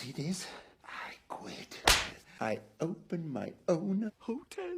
See this? I quit. I opened my own hotel.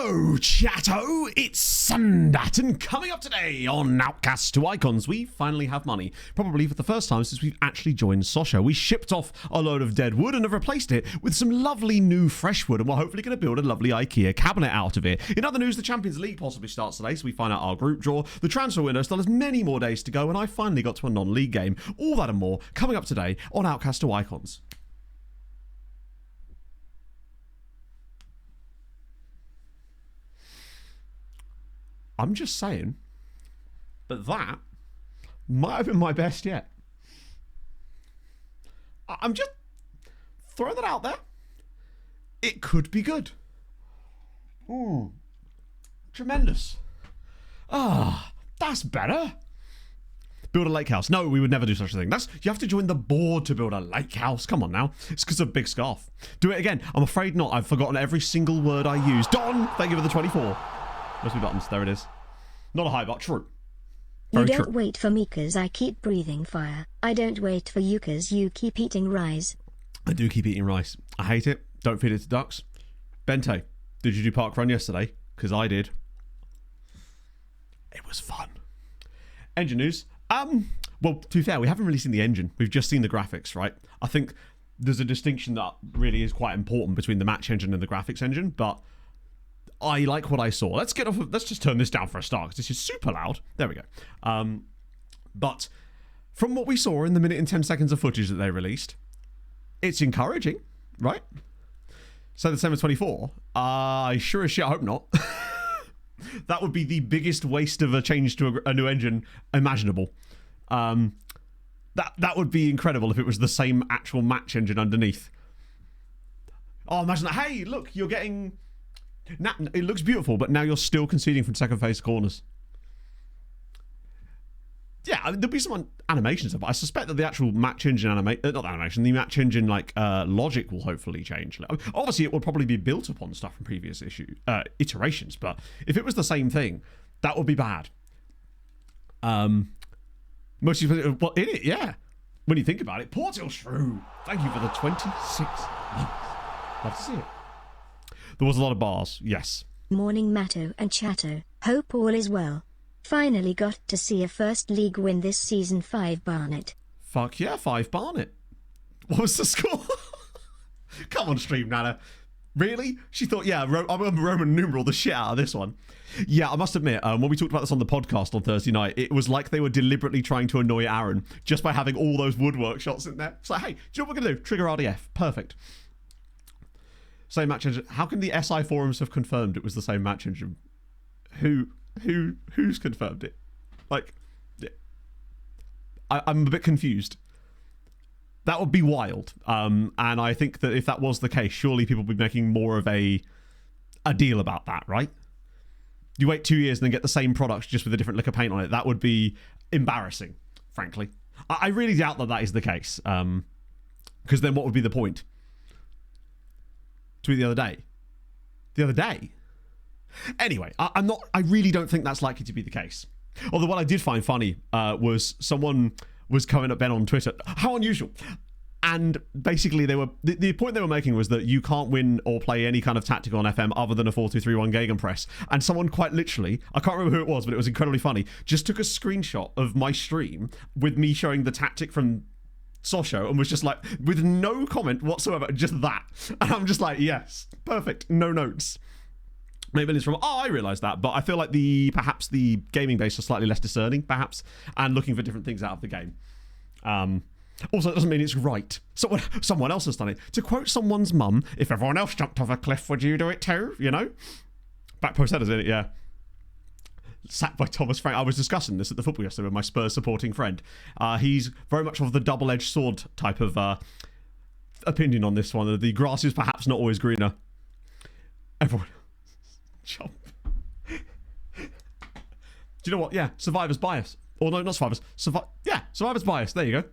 Hello, chatto! It's Sundat, and coming up today on Outcasts to Icons, we finally have money. Probably for the first time since we've actually joined SOCHAUX. We shipped off a load of dead wood and have replaced it with some lovely new fresh wood, and we're hopefully going to build a lovely IKEA cabinet out of it. In other news, the Champions League possibly starts today, so we find out our group draw. The transfer window still has many more days to go, and I finally got to a non-league game. All that and more coming up today on Outcasts to Icons. I'm just saying, but that might have been my best yet. I'm just throwing that out there. It could be good. Ooh, tremendous. Ah, that's better. Build a lake house. No, we would never do such a thing. You have to join the board to build a lake house. Come on now. It's because of a big scarf. Do it again. I'm afraid not. I've forgotten every single word I used. Don, thank you for the 24. Where's my buttons? There it is. Not a high bar. True. Very you don't true. wait for me cause I keep breathing fire. I don't wait for you cause you keep eating rice. I do keep eating rice. I hate it. Don't feed it to ducks. Bente, did you do park run yesterday? Because I did. It was fun. Engine news. Well, to be fair, we haven't really seen the engine. We've just seen the graphics, right? I think there's a distinction that really is quite important between the match engine and the graphics engine, but I like what I saw. Let's just turn this down for a start because this is super loud. There we go. But from what we saw in the minute and 10 seconds of footage that they released, it's encouraging, right? So the December 24, I sure as shit hope not. That would be the biggest waste of a change to a new engine imaginable. That would be incredible if it was the same actual match engine underneath. Oh, imagine that. Hey, look, you're getting... Now, it looks beautiful, but now you're still conceding from second phase corners. Yeah, I mean, there'll be some animations, but I suspect that the actual match engine the match engine logic will hopefully change. Obviously, it will probably be built upon stuff from previous iterations, but if it was the same thing, that would be bad. Most in it, yeah. When you think about it, Portil Shrew, thank you for the 26 months. Love to see it. There was a lot of bars, yes. Morning Matto and Chatto, hope all is well. Finally got to see a first league win this season. 5 Barnet. Fuck yeah, 5 Barnet. What was the score? Come on, stream Nana. Really? She thought, yeah, I'm a Roman numeral the shit out of this one. Yeah, I must admit, when we talked about this on the podcast on Thursday night, it was like they were deliberately trying to annoy Aaron just by having all those woodwork shots in there. It's like, hey, do you know what we're going to do? Trigger RDF. Perfect. Same match engine. How can the SI forums have confirmed it was the same match engine? Who's confirmed it? Like, yeah. I'm a bit confused. That would be wild. And I think that if that was the case, surely people would be making more of a deal about that, right? You wait 2 years and then get the same product just with a different lick of paint on it. That would be embarrassing, frankly. I really doubt that that is the case. Because then what would be the point? Tweet the other day. The other day? Anyway, I really don't think that's likely to be the case. Although what I did find funny was someone was coming at Ben on Twitter. How unusual. And basically the point they were making was that you can't win or play any kind of tactic on FM other than a 4-2-3-1 Gegenpress. And someone quite literally, I can't remember who it was, but it was incredibly funny, just took a screenshot of my stream with me showing the tactic from SOCHAUX and was just like, with no comment whatsoever, just that. And I'm just like, yes, perfect, no notes. Maybe it's from, I realised that, but I feel like perhaps the gaming base are slightly less discerning, perhaps, and looking for different things out of the game. Also, it doesn't mean it's right. Someone else has done it. To quote someone's mum, if everyone else jumped off a cliff, would you do it too? You know? Back post headers in it, yeah. Sacked by Thomas Frank. I was discussing this at the football yesterday with my Spurs supporting friend. He's very much of the double-edged sword type of opinion on this one. The grass is perhaps not always greener. Everyone jump. Do you know what? Yeah, survivor's bias. Or no, not survivor's. Survivor's bias. There you go.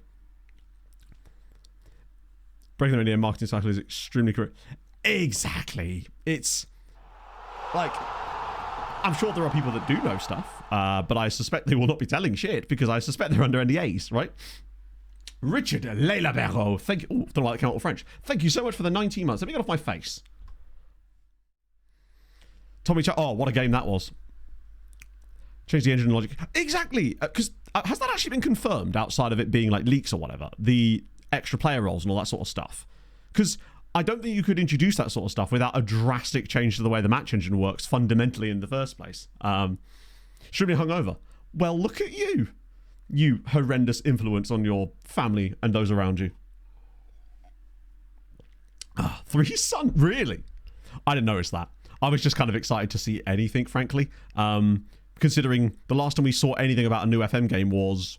Breaking the Indian marketing cycle is extremely correct. Exactly. It's like, I'm sure there are people that do know stuff, but I suspect they will not be telling shit because I suspect they're under NDAs, right? Richard Leila thank you. Ooh, don't like that count French. Thank you so much for the 19 months. Let me get off my face. Tommy Chat. Oh, what a game that was. Change the engine logic. Exactly. Because has that actually been confirmed outside of it being like leaks or whatever? The extra player roles and all that sort of stuff. Because I don't think you could introduce that sort of stuff without a drastic change to the way the match engine works fundamentally in the first place. Should be hungover. Well, look at you. You horrendous influence on your family and those around you. 3 Sun? Really? I didn't notice that. I was just kind of excited to see anything, frankly. Considering the last time we saw anything about a new FM game was,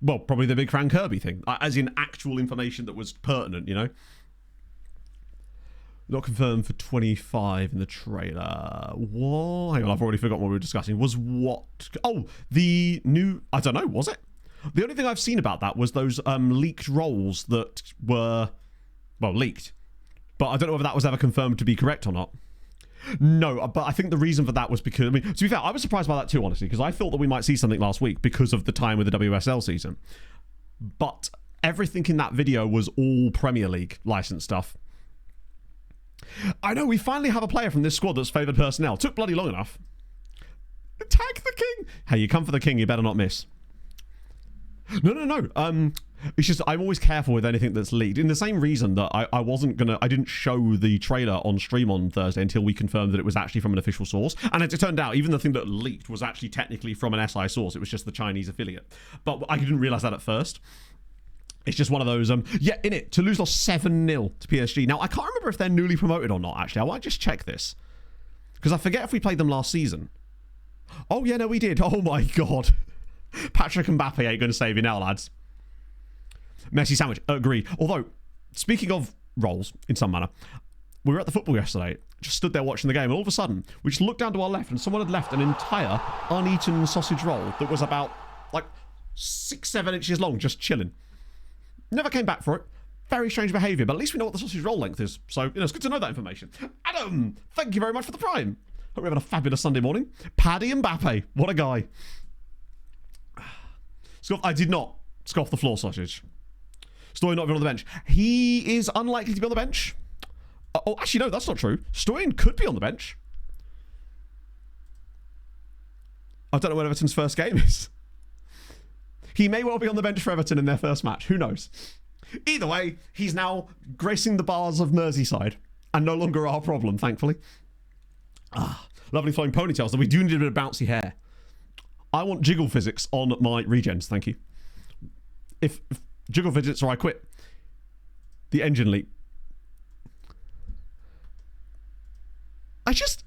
well, probably the big Frank Kirby thing. As in actual information that was pertinent, you know? Not confirmed for 25 in the trailer. What? Hang on, I've already forgotten what we were discussing. Was what? Oh, the new... I don't know, was it? The only thing I've seen about that was those leaked roles that were... Well, leaked. But I don't know whether that was ever confirmed to be correct or not. No, but I think the reason for that was because... I mean, to be fair, I was surprised by that too, honestly, because I thought that we might see something last week because of the time with the WSL season. But everything in that video was all Premier League licensed stuff. I know, we finally have a player from this squad that's favoured personnel. Took bloody long enough. Tag the king! Hey, you come for the king, you better not miss. No. It's just, I'm always careful with anything that's leaked. In the same reason that I didn't show the trailer on stream on Thursday until we confirmed that it was actually from an official source. And as it turned out, even the thing that leaked was actually technically from an SI source. It was just the Chinese affiliate. But I didn't realise that at first. It's just one of those, yeah, in it. Toulouse lost 7-0 to PSG. Now, I can't remember if they're newly promoted or not, actually. I might just check this. Because I forget if we played them last season. Oh, yeah, no, we did. Oh, my God. Patrick Mbappe ain't going to save you now, lads. Messi sandwich. Agreed. Although, speaking of roles, in some manner, we were at the football yesterday, just stood there watching the game, and all of a sudden, we just looked down to our left, and someone had left an entire uneaten sausage roll that was about, like, 6-7 inches long, just chilling. Never came back for it. Very strange behaviour, but at least we know what the sausage roll length is. So, it's good to know that information. Adam, thank you very much for the prime. Hope you're having a fabulous Sunday morning. Paddy Mbappe, what a guy. I did not scoff the floor sausage. Stoyan not even on the bench. He is unlikely to be on the bench. Oh, actually, no, that's not true. Stoyan could be on the bench. I don't know when Everton's first game is. He may well be on the bench for Everton in their first match. Who knows? Either way, he's now gracing the bars of Merseyside and no longer our problem, thankfully. Lovely flowing ponytails, though we do need a bit of bouncy hair. I want jiggle physics on my regens, thank you. If jiggle physics or I quit. The engine leak. I just...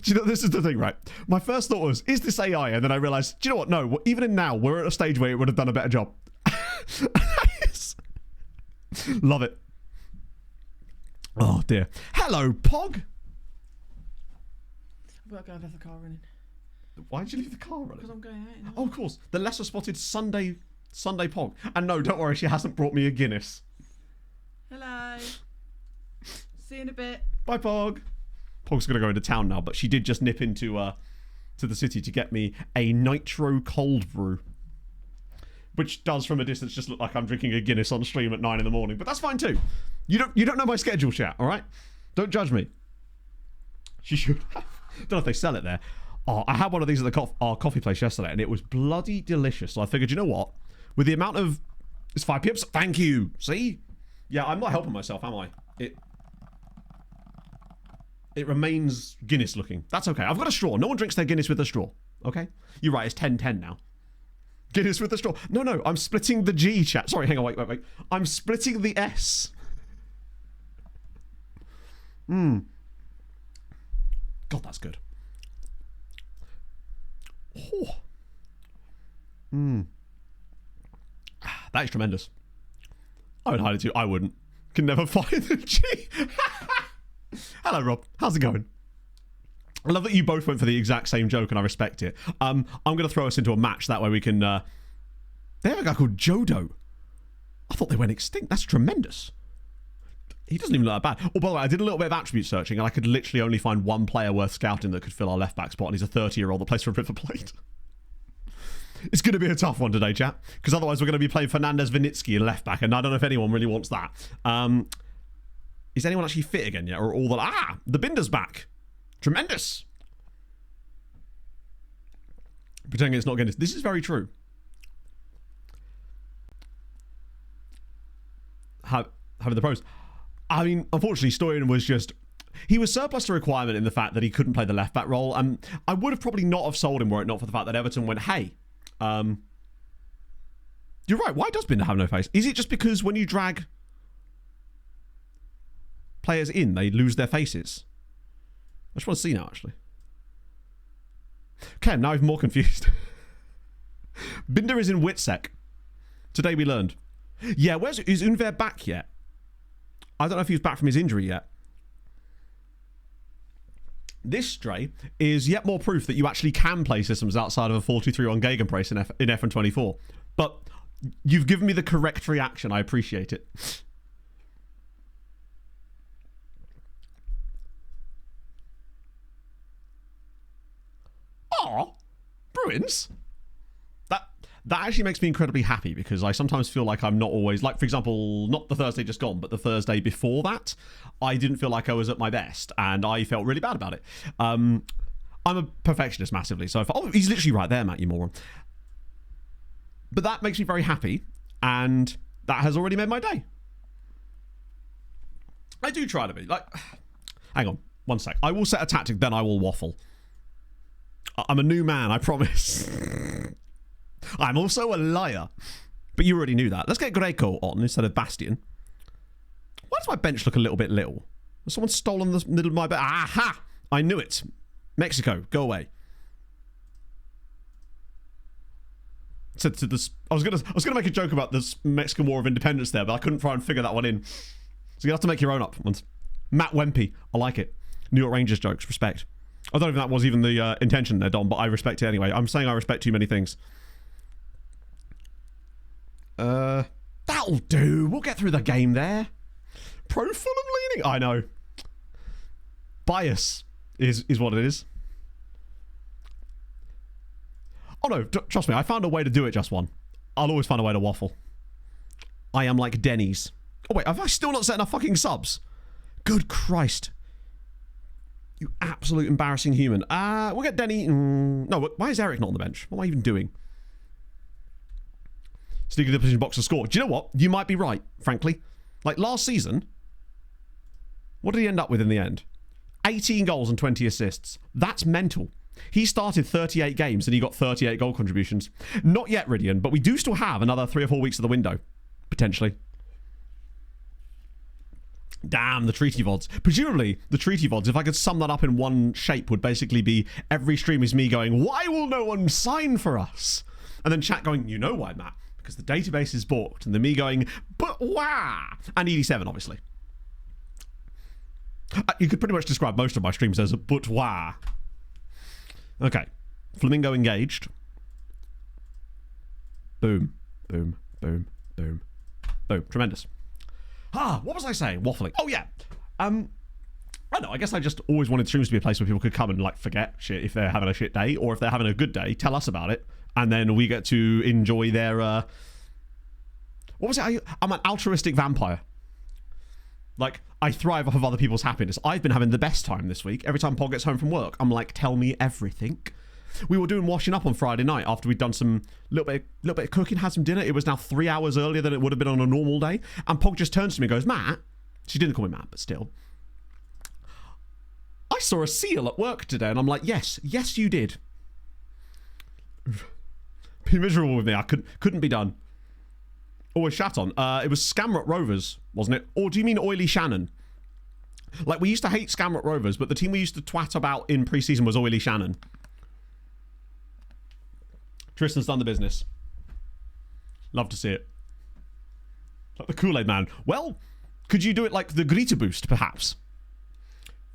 Do you know, this is the thing, right? My first thought was, is this AI? And then I realised, do you know what? No, even in now, we're at a stage where it would have done a better job. Love it. Oh, dear. Hello, Pog. I've got to go and have the car running. Why did you leave the car running? Because I'm going out. You know? Oh, of course. The lesser spotted Sunday Pog. And no, don't worry, she hasn't brought me a Guinness. Hello. See you in a bit. Bye, Pog. Pog's going to go into town now, but she did just nip into to the city to get me a nitro cold brew. Which does, from a distance, just look like I'm drinking a Guinness on stream at 9 in the morning. But that's fine, too. You don't know my schedule, chat, all right? Don't judge me. She should have. Don't know if they sell it there. Oh, I had one of these at our coffee place yesterday, and it was bloody delicious. So I figured, you know what? With the amount of... It's 5 p.m. Thank you. See? Yeah, I'm not helping myself, am I? It remains Guinness looking. That's okay. I've got a straw. No one drinks their Guinness with a straw. Okay? You're right. It's 10-10 now. Guinness with the straw. No. I'm splitting the G, chat. Sorry, hang on. Wait. I'm splitting the S. God, that's good. Oh. That is tremendous. I would hide it too. I wouldn't. Can never find the G. Hello, Rob. How's it going? I love that you both went for the exact same joke, and I respect it. I'm going to throw us into a match. That way we can... They have a guy called Jodo. I thought they went extinct. That's tremendous. He doesn't even look that bad. Oh, by the way, I did a little bit of attribute searching, and I could literally only find one player worth scouting that could fill our left-back spot, and he's a 30-year-old that plays for River Plate. It's going to be a tough one today, chat, because otherwise we're going to be playing Fernandez Vinitsky in left back, and I don't know if anyone really wants that. Is anyone actually fit again yet, or all the the Binder's back? Tremendous. Pretending it's not getting this. This is very true. Having the pros. I mean, unfortunately, Stoyan was just... He was surplus to requirement in the fact that he couldn't play the left-back role, and I would have probably not have sold him were it not for the fact that Everton went, hey, you're right, why does Binder have no face? Is it just because when you drag players in, they lose their faces? I just want to see now, actually. Okay, I'm now even more confused. Binder is in Witsec. Today we learned. Yeah, is Unver back yet? I don't know if he's back from his injury yet. This, Stray, is yet more proof that you actually can play systems outside of a 4-2-3 on Gegenpress in FN24. But you've given me the correct reaction. I appreciate it. Aw, Bruins? That actually makes me incredibly happy, because I sometimes feel like I'm not always... Like, for example, not the Thursday just gone, but the Thursday before that, I didn't feel like I was at my best, and I felt really bad about it. I'm a perfectionist massively, so if... Oh, he's literally right there, Matt, you moron. But that makes me very happy, and that has already made my day. I do try to be. Like, hang on, one sec. I will set a tactic, then I will waffle. I'm a new man, I promise. I'm also a liar. But you already knew that. Let's get Greco on instead of Bastion. Why does my bench look a little bit little? Has someone stolen the middle of my bench? Aha! I knew it. Mexico, go away. I was gonna make a joke about this Mexican War of Independence there, but I couldn't try and figure that one in. So you have to make your own up once. Matt Wempy, I like it. New York Rangers jokes, respect. I don't know if that was even the intention there, Don, but I respect it anyway. I'm saying I respect too many things. That'll do. We'll get through the game there. Pro Fulham leaning? I know. Bias is what it is. Oh no, trust me, I found a way to do it, just one. I'll always find a way to waffle. I am like Denny's. Oh wait, have I still not set enough fucking subs? Good Christ. You absolute embarrassing human. We'll get Denny. No, why is Eric not on the bench? What am I even doing? Sneaking the position box to score. Do you know what? You might be right, frankly. Like last season, what did he end up with in the end? 18 goals and 20 assists. That's mental. He started 38 games and he got 38 goal contributions. Not yet, Ridian, but we do still have another 3 or 4 weeks of the window, potentially. Damn, the treaty VODs. Presumably, the treaty VODs, if I could sum that up in one shape, would basically be every stream is me going, why will no one sign for us? And then chat going, you know why, Matt? Because the database is balked. And then me going, but wah! And ED7, obviously. You could pretty much describe most of my streams as a but wah. Okay. Flamingo engaged. Boom. Boom. Boom. Boom. Boom. Tremendous. What was I saying? Waffling. Oh, yeah. I don't know. I guess I just always wanted streams to be a place where people could come and, like, forget shit if they're having a shit day, or if they're having a good day, tell us about it, and then we get to enjoy their, what was it? I'm an altruistic vampire. Like, I thrive off of other people's happiness. I've been having the best time this week. Every time Paul gets home from work, I'm like, tell me everything. We were doing washing up on Friday night after we'd done some little bit of cooking, had some dinner. It was now 3 hours earlier than it would have been on a normal day. And Pog just turns to me and goes, Matt, she didn't call me Matt, but still, I saw a seal at work today. And I'm like, yes, you did. Be miserable with me. I couldn't be done. Always shat on. It was Scamrot Rovers, wasn't it? Or do you mean Oily Shannon? Like, we used to hate Scamrot Rovers, but the team we used to twat about in pre-season was Oily Shannon. Tristan's done the business. Love to see it. Like the Kool-Aid man. Well, could you do it like the Greta Boost, perhaps?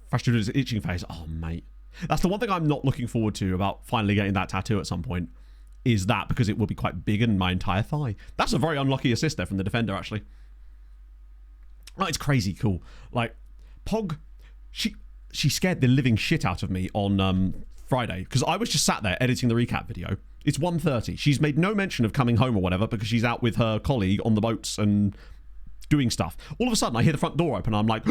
Frustrated itching face. Oh, mate. That's the one thing I'm not looking forward to about finally getting that tattoo at some point. Is that because it will be quite big in my entire thigh. That's a very unlucky assist there from the defender, actually. Oh, it's crazy cool. Like, Pog, she scared the living shit out of me on Friday, because I was just sat there editing the recap video, It's 1:30. She's made no mention of coming home or whatever because she's out with her colleague on the boats and doing stuff. All of a sudden, I hear the front door open and I'm like,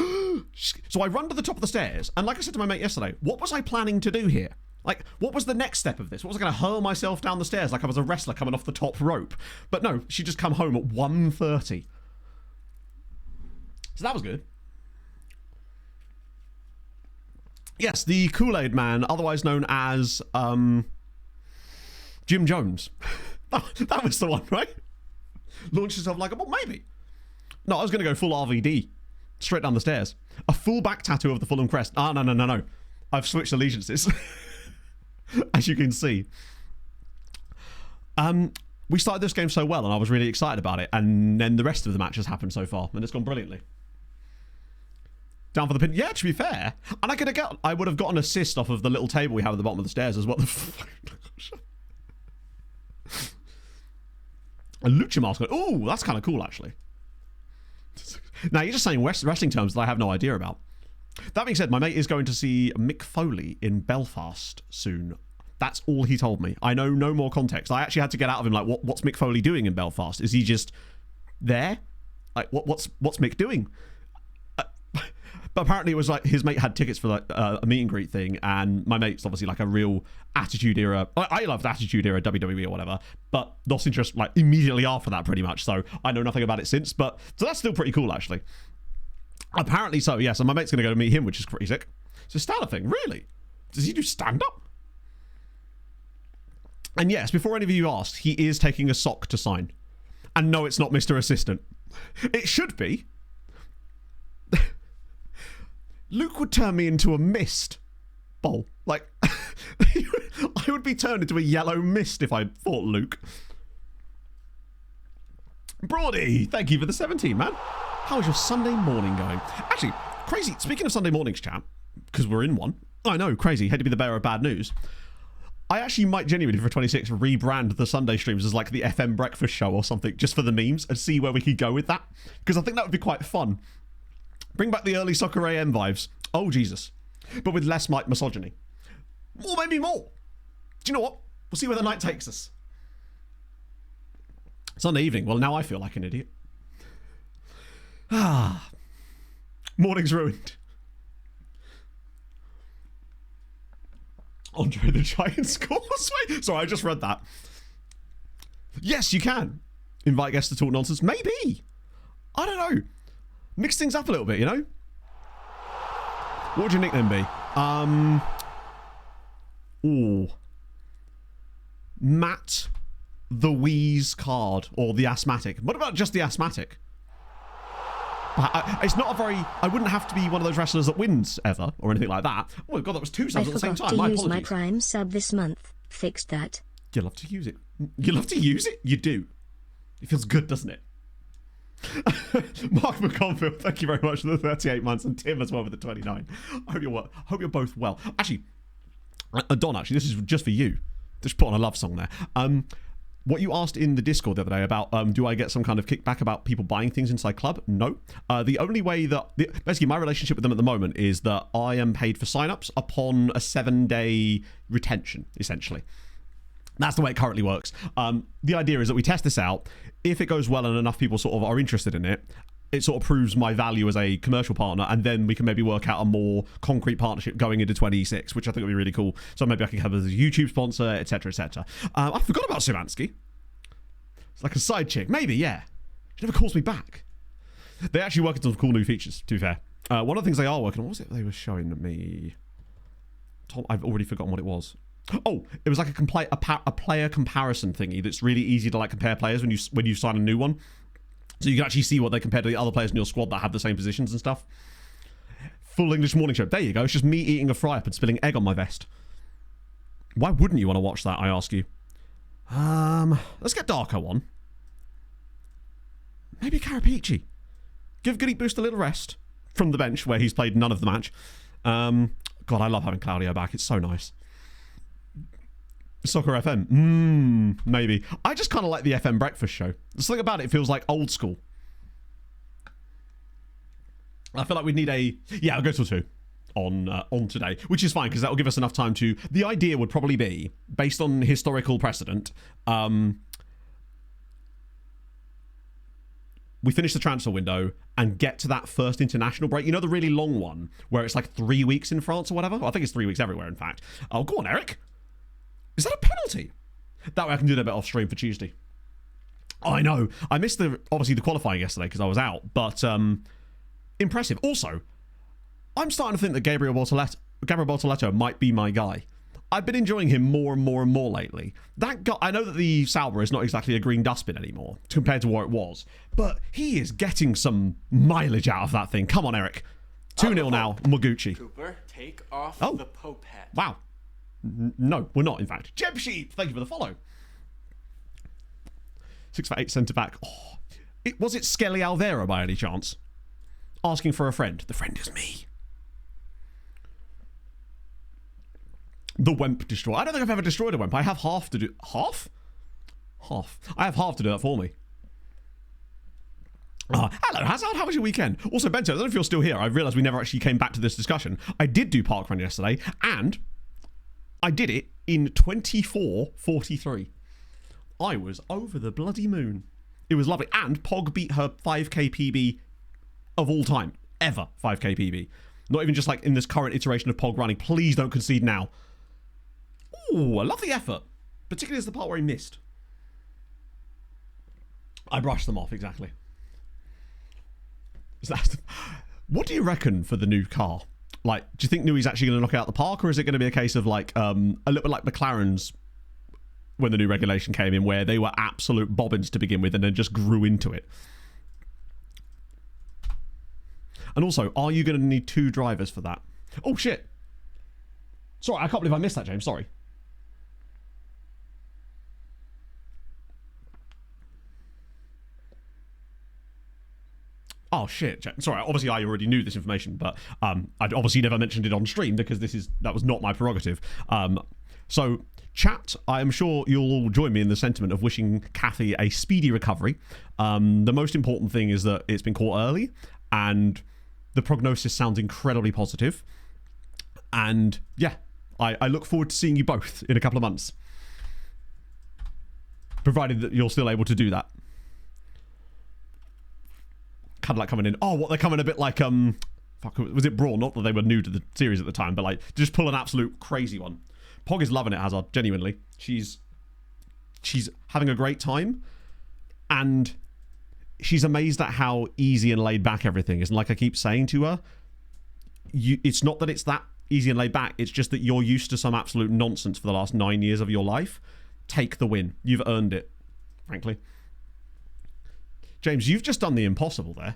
so I run to the top of the stairs. And like I said to my mate yesterday, what was I planning to do here? Like, what was the next step of this? What was I going to hurl myself down the stairs like I was a wrestler coming off the top rope? But no, she just come home at 1:30. So that was good. Yes, the Kool-Aid Man, otherwise known as Jim Jones. that was the one, right? Launched himself like, well, maybe. No, I was going to go full RVD. Straight down the stairs. A full back tattoo of the Fulham crest. Ah, no. I've switched allegiances. As you can see. We started this game so well and I was really excited about it. And then the rest of the match has happened so far. And it's gone brilliantly. Down for the pin. Yeah, to be fair. And I would have got an assist off of the little table we have at the bottom of the stairs as well. A lucha mask. Oh, that's kind of cool, actually. Now, you're just saying wrestling terms that I have no idea about. That being said, my mate is going to see Mick Foley in Belfast soon. That's all he told me. I know no more context. I actually had to get out of him, like, what's Mick Foley doing in Belfast? Is he just there? Like, what's Mick doing? But apparently it was like his mate had tickets for like a meet and greet thing, and my mate's obviously like a real Attitude Era. I loved Attitude Era WWE or whatever, but lost interest like immediately after that, pretty much. So I know nothing about it since. But so that's still pretty cool, actually. Apparently so, yeah. So my mate's gonna go to meet him, which is pretty sick. It's a stand-up thing, really? Does he do stand-up? And yes, before any of you asked, he is taking a sock to sign. And no, it's not Mr. Assistant. It should be. Luke would turn me into a mist bowl. Like, I would be turned into a yellow mist if I fought Luke. Brody, thank you for the 17, man. How is your Sunday morning going? Actually, crazy. Speaking of Sunday mornings, chat, because we're in one. I know, crazy. Hate to be the bearer of bad news. I actually might genuinely, for 26, rebrand the Sunday streams as like the FM breakfast show or something, just for the memes, and see where we could go with that. Because I think that would be quite fun. Bring back the early Soccer AM vibes. Oh, Jesus. But with less misogyny. Or maybe more. Do you know what? We'll see where the night takes us. Sunday evening. Well, now I feel like an idiot. Ah. Morning's ruined. Andre the Giant scores. Wait, sorry, I just read that. Yes, you can. Invite guests to talk nonsense. Maybe. I don't know. Mix things up a little bit, you know? What would your nickname be? Ooh. Matt the Wheeze Card, or the Asthmatic. What about just the Asthmatic? It's not a very... I wouldn't have to be one of those wrestlers that wins ever, or anything like that. Oh, God, that was 2 subs at the same time. I forgot to use my Prime sub this month. Fixed that. You love to use it. You love to use it? You do. It feels good, doesn't it? Mark McConfield, thank you very much for the 38 months, and Tim as well with the 29. I hope you're both well. Actually, Don, actually, this is just for you. Just put on a love song there. What you asked in the Discord the other day about do I get some kind of kickback about people buying things inside Club? No. The only way that... basically, my relationship with them at the moment is that I am paid for sign-ups upon a 7-day retention, essentially. That's the way it currently works. The idea is that we test this out. If it goes well and enough people sort of are interested in it, it sort of proves my value as a commercial partner, and then we can maybe work out a more concrete partnership going into 26, which I think would be really cool. So maybe I can have as a YouTube sponsor, etc., etc. I forgot about Simansky. It's like a side chick. Maybe, yeah. She never calls me back. They actually work on some cool new features, to be fair. One of the things they are working on, what was it they were showing me? I've already forgotten what it was. Oh, it was like a player comparison thingy that's really easy to like compare players when you sign a new one. So you can actually see what they compare to the other players in your squad that have the same positions and stuff. Full English morning show. There you go. It's just me eating a fry-up and spilling egg on my vest. Why wouldn't you want to watch that, I ask you? Let's get Darko on. Maybe Carapici. Give Goody Boost a little rest from the bench where he's played none of the match. God, I love having Claudio back. It's so nice. Soccer FM. Maybe. I just kind of like the FM breakfast show. The thing about it feels like old school. I feel like we'd need a... Yeah, I'll go till 2. on today, which is fine because that will give us enough time to. The idea would probably be based on historical precedent. We finish the transfer window and get to that first international break. You know, the really long one where it's like 3 weeks in France or whatever? Well, I think it's 3 weeks everywhere, in fact. Oh, go on, Eric. Is that a penalty? That way I can do that bit off stream for Tuesday. Oh, I know. I missed obviously the qualifying yesterday because I was out, but impressive. Also, I'm starting to think that Gabriel Bortoleto might be my guy. I've been enjoying him more and more and more lately. That guy, I know that the Sauber is not exactly a green dustbin anymore compared to what it was, but he is getting some mileage out of that thing. Come on, Eric. 2-0 now, Moguchi. Cooper, take off the Pope hat. Wow. No, we're not, in fact. Jeb Sheep, thank you for the follow. 6'8" centre back. Oh, was it Skelly Alvera by any chance? Asking for a friend. The friend is me. The Wemp destroy. I don't think I've ever destroyed a Wemp. I have half to do. Half? Half. I have half to do that for me. Hello, Hazard. How was your weekend? Also, Bento, I don't know if you're still here. I realised we never actually came back to this discussion. I did do parkrun yesterday, and I did it in 24:43. I was over the bloody moon. It was lovely. And Pog beat her 5k PB of all time. Ever 5k PB. Not even just like in this current iteration of Pog running. Please don't concede now. Ooh, I love the effort. Particularly as the part where he missed. I brushed them off, exactly. What do you reckon for the new car? Like, do you think Nui's actually going to knock it out the park, or is it going to be a case of like a little bit like McLaren's when the new regulation came in, where they were absolute bobbins to begin with and then just grew into it? And also, are you going to need 2 drivers for that? Oh, shit. Sorry, I can't believe I missed that, James. Sorry. Oh, shit. Sorry, obviously I already knew this information, but I'd obviously never mentioned it on stream because that was not my prerogative. So, chat, I am sure you'll all join me in the sentiment of wishing Kathy a speedy recovery. The most important thing is that it's been caught early, and the prognosis sounds incredibly positive. And yeah, I look forward to seeing you both in a couple of months. Provided that you're still able to do that. Cadillac coming in. Oh, what, they're coming a bit like, fuck, was it Braun? Not that they were new to the series at the time, but like, just pull an absolute crazy one. Pog is loving it, Hazard, genuinely. She's having a great time, and she's amazed at how easy and laid back everything is. And like I keep saying to her, it's not that it's that easy and laid back, it's just that you're used to some absolute nonsense for the last 9 years of your life. Take the win. You've earned it, frankly. James, you've just done the impossible there.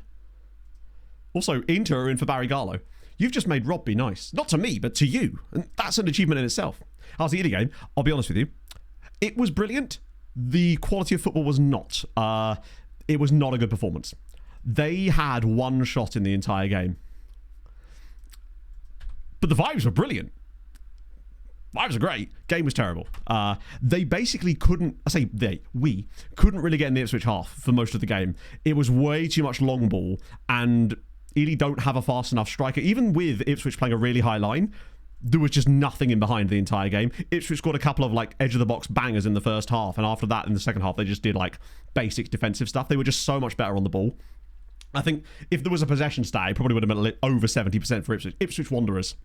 Also, Inter are in for Barry Garlow. You've just made Rob be nice. Not to me, but to you. And that's an achievement in itself. How's the Italy game? I'll be honest with you. It was brilliant. The quality of football was not. It was not a good performance. They had one shot in the entire game. But the vibes were brilliant. Vibes are great. Game was terrible. They basically couldn't, we couldn't really get in the Ipswich half for most of the game. It was way too much long ball, and Ely don't have a fast enough striker. Even with Ipswich playing a really high line, there was just nothing in behind the entire game. Ipswich scored a couple of like edge of the box bangers in the first half, and after that in the second half they just did like basic defensive stuff. They were just so much better on the ball. I think if there was a possession stat, it probably would have been over 70% for Ipswich. Ipswich Wanderers.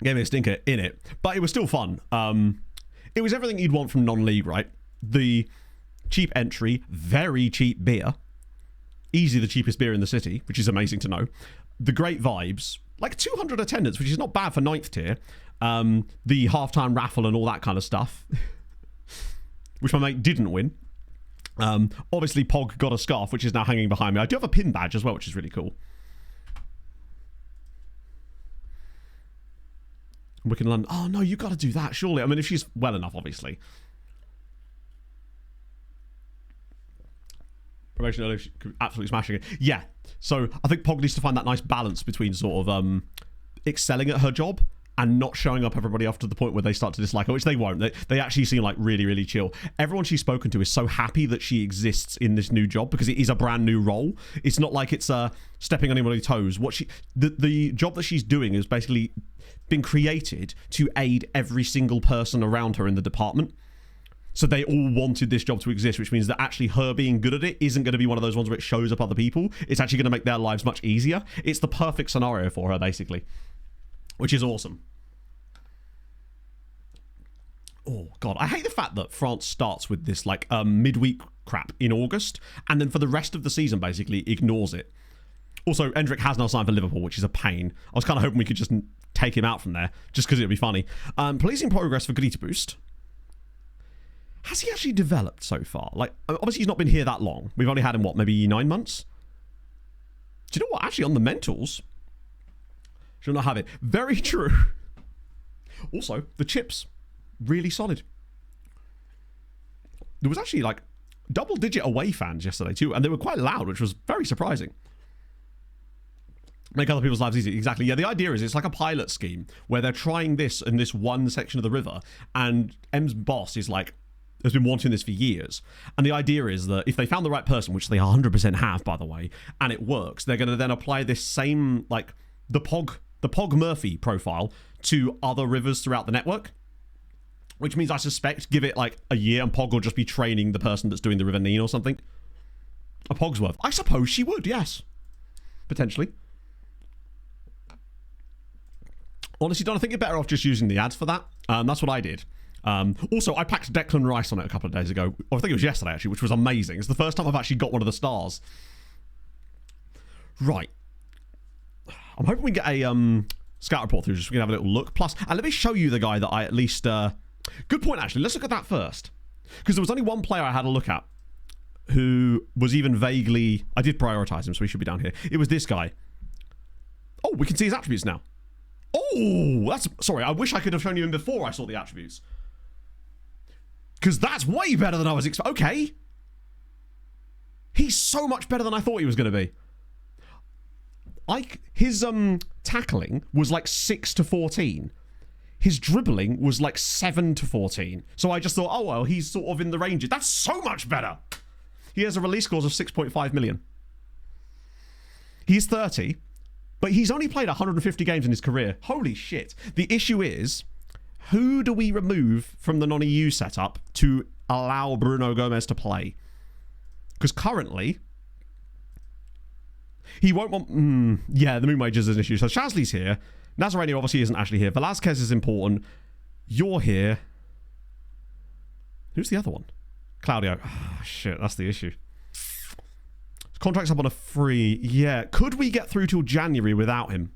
Gave me a stinker in it, but it was still fun. It was everything you'd want from non-league, right? The cheap entry, very cheap beer, easily the cheapest beer in the city, which is amazing to know. The great vibes, like 200 attendance, which is not bad for 9th tier. The halftime raffle and all that kind of stuff, which my mate didn't win. Obviously, Pog got a scarf, which is now hanging behind me. I do have a pin badge as well, which is really cool. Wicked London. Oh, no, you got to do that, surely. I mean, if she's well enough, obviously. Promotion earlier, absolutely smashing it. Yeah. So I think Pog needs to find that nice balance between sort of excelling at her job and not showing up everybody off to the point where they start to dislike her, which they won't. They actually seem like really, really chill. Everyone she's spoken to is so happy that she exists in this new job because it is a brand new role. It's not like it's stepping on anybody's toes. The job that she's doing is basically been created to aid every single person around her in the department. So they all wanted this job to exist, which means that actually her being good at it isn't going to be one of those ones where it shows up other people. It's actually going to make their lives much easier. It's the perfect scenario for her, basically, which is awesome. Oh, God. I hate the fact that France starts with this, like, midweek crap in August, and then for the rest of the season, basically, ignores it. Also, Endrick has now signed for Liverpool, which is a pain. I was kind of hoping we could just take him out from there, just because it would be funny. Policing progress for Goody to Boost. Has he actually developed so far? Like, obviously he's not been here that long. We've only had him, what, maybe 9 months? Do you know what? Actually, on the mentals, should not have it. Very true. Also, the chips, really solid. There was actually, like, double-digit away fans yesterday, too, and they were quite loud, which was very surprising. Make other people's lives easy. Exactly. Yeah, the idea is it's like a pilot scheme where they're trying this in this one section of the river, and M's boss is like, has been wanting this for years. And the idea is that if they found the right person, which they 100% have, by the way, and it works, they're going to then apply this same, like, the Pog Murphy profile to other rivers throughout the network. Which means I suspect, give it, like, a year, and Pog will just be training the person that's doing the River Nene or something. A Pogsworth. I suppose she would, yes. Potentially. Honestly, Don, I think you're better off just using the ads for that. That's what I did. Also, I packed Declan Rice on it a couple of days ago. I think it was yesterday, actually, which was amazing. It's the first time I've actually got one of the stars. Right. I'm hoping we get a scout report through, just so we can have a little look. Plus, and let me show you the guy that I at least... Good point, actually. Let's look at that first. Because there was only one player I had a look at who was even vaguely... I did prioritize him, so he should be down here. It was this guy. Oh, we can see his attributes now. Oh, that's... Sorry, I wish I could have shown you him before I saw the attributes. Because that's way better than I was expecting. Okay. He's so much better than I thought he was going to be. His tackling was like 6 to 14. His dribbling was like 7 to 14. So I just thought, oh, well, he's sort of in the range. That's so much better. He has a release clause of 6.5 million. He's 30, but he's only played 150 games in his career. Holy shit. The issue is, who do we remove from the non-EU setup to allow Bruno Gomez to play? Because currently, he won't want... yeah, the moon wages is an issue. So Shazly's here. Nazareno obviously isn't actually here. Velasquez is important. You're here. Who's the other one? Claudio. Oh, shit, that's the issue. His contract's up on a free. Yeah, could we get through till January without him?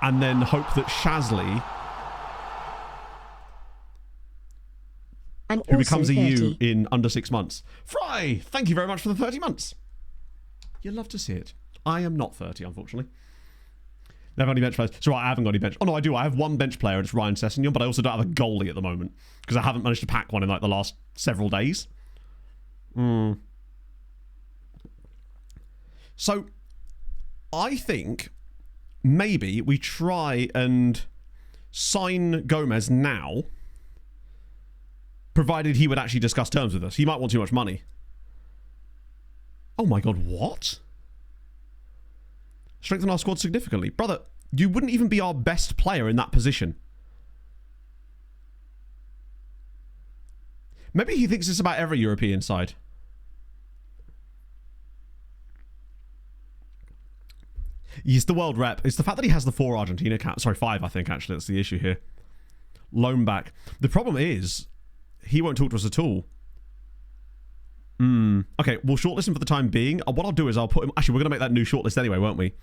And then hope that Shazly... who becomes EU in under 6 months. Fry, thank you very much for the 30 months. You'll love to see it. I am not 30, unfortunately. Never got any bench players. So I haven't got any bench. Oh, no, I do. I have one bench player, and it's Ryan Sessegnon, but I also don't have a goalie at the moment because I haven't managed to pack one in like the last several days. So I think maybe we try and sign Gomez now, provided he would actually discuss terms with us. He might want too much money. Oh my god, what? Strengthen our squad significantly. Brother, you wouldn't even be our best player in that position. Maybe he thinks this about every European side. He's the world rep. It's the fact that he has the 4 Argentina caps. Sorry, 5, I think, actually. That's the issue here. Loan back. The problem is, he won't talk to us at all. Okay, we'll shortlist him for the time being. What I'll do is I'll put him... Actually, we're going to make that new shortlist anyway, won't we?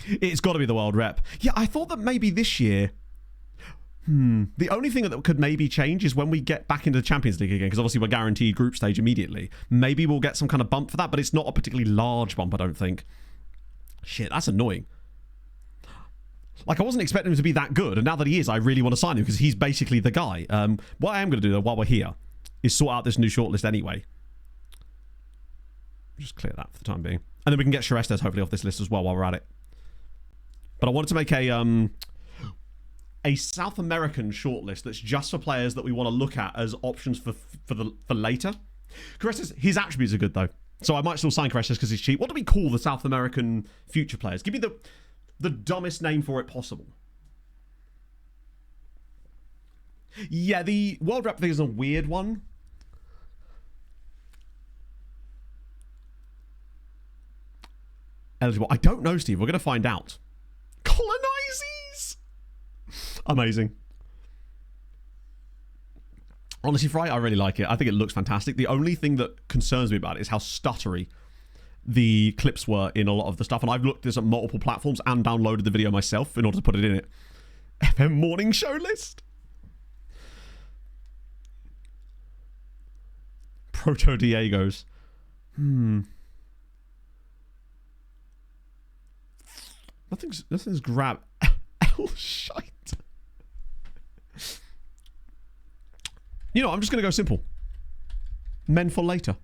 It's got to be the world rep. Yeah, I thought that maybe this year... The only thing that could maybe change is when we get back into the Champions League again, because obviously we're guaranteed group stage immediately. Maybe we'll get some kind of bump for that, but it's not a particularly large bump, I don't think. Shit, that's annoying. Like, I wasn't expecting him to be that good, and now that he is, I really want to sign him, because he's basically the guy. What I am going to do, though, while we're here, is sort out this new shortlist anyway. Just clear that for the time being. And then we can get Charestes hopefully off this list as well while we're at it. But I wanted to make a a South American shortlist that's just for players that we want to look at as options for later. Caresses, his attributes are good though, so I might still sign Caresses because he's cheap. What do we call the South American future players? Give me the dumbest name for it possible. Yeah, the World Rep thing is a weird one. Eligible. I don't know, Steve. We're going to find out. Colonizes! Amazing. Honestly, Fry, I really like it. I think it looks fantastic. The only thing that concerns me about it is how stuttery the clips were in a lot of the stuff. And I've looked at this at multiple platforms and downloaded the video myself in order to put it in it. FM morning show list. Proto Diegos. Nothing's grab. L shite. You know, I'm just gonna go simple. Men for later.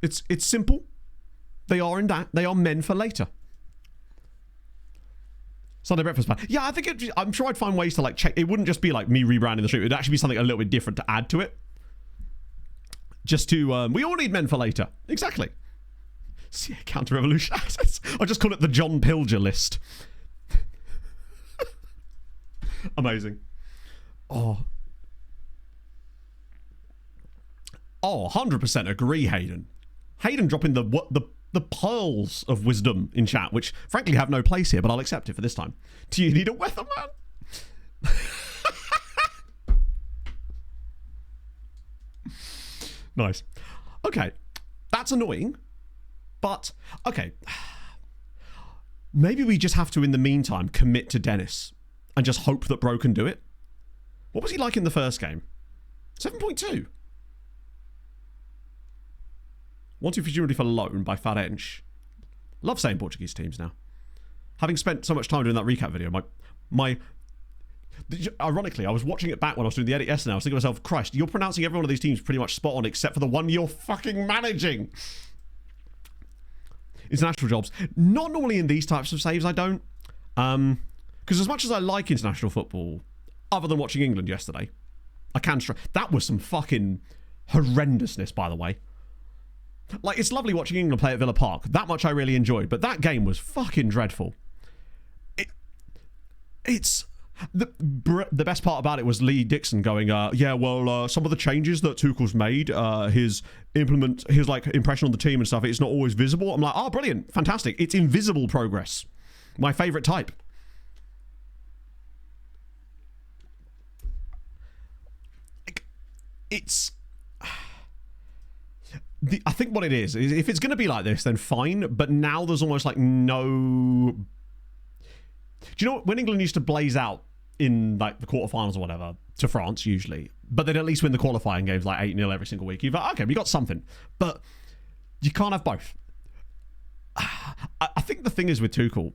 It's simple. They are men for later. Sunday breakfast plan. Yeah, I think I'm sure I'd find ways to like check. It wouldn't just be like me rebranding the stream. It'd actually be something a little bit different to add to it. Just to, we all need men for later. Exactly. See, counter-revolution assets. I just call it the John Pilger list. Amazing. Oh, 100% agree, Hayden. Hayden dropping the pearls of wisdom in chat, which frankly have no place here, but I'll accept it for this time. Do you need a weatherman? Nice. Okay, that's annoying, but okay. Maybe we just have to, in the meantime, commit to Dennis and just hope that Bro can do it. What was he like in the first game? 7.2. 1-2 presumably for loan by Farench. Love saying Portuguese teams now. Having spent so much time doing that recap video, ironically, I was watching it back when I was doing the edit yesterday. I was thinking to myself, Christ, you're pronouncing every one of these teams pretty much spot on except for the one you're fucking managing. International jobs. Not normally in these types of saves, I don't. Because as much as I like international football, other than watching England yesterday, I can that was some fucking horrendousness, by the way. Like, it's lovely watching England play at Villa Park. That much I really enjoyed. But that game was fucking dreadful. It's... The best part about it was Lee Dixon going, yeah, well, some of the changes that Tuchel's made, his like impression on the team and stuff, it's not always visible. I'm like, oh, brilliant, fantastic. It's invisible progress. My favourite type. It's... I think what it is if it's going to be like this, then fine. But now there's almost like no... Do you know when England used to blaze out in like the quarterfinals or whatever to France usually, but they'd at least win the qualifying games like 8-0 every single week? You've like, okay, we got something, but you can't have both. I think the thing is with Tuchel,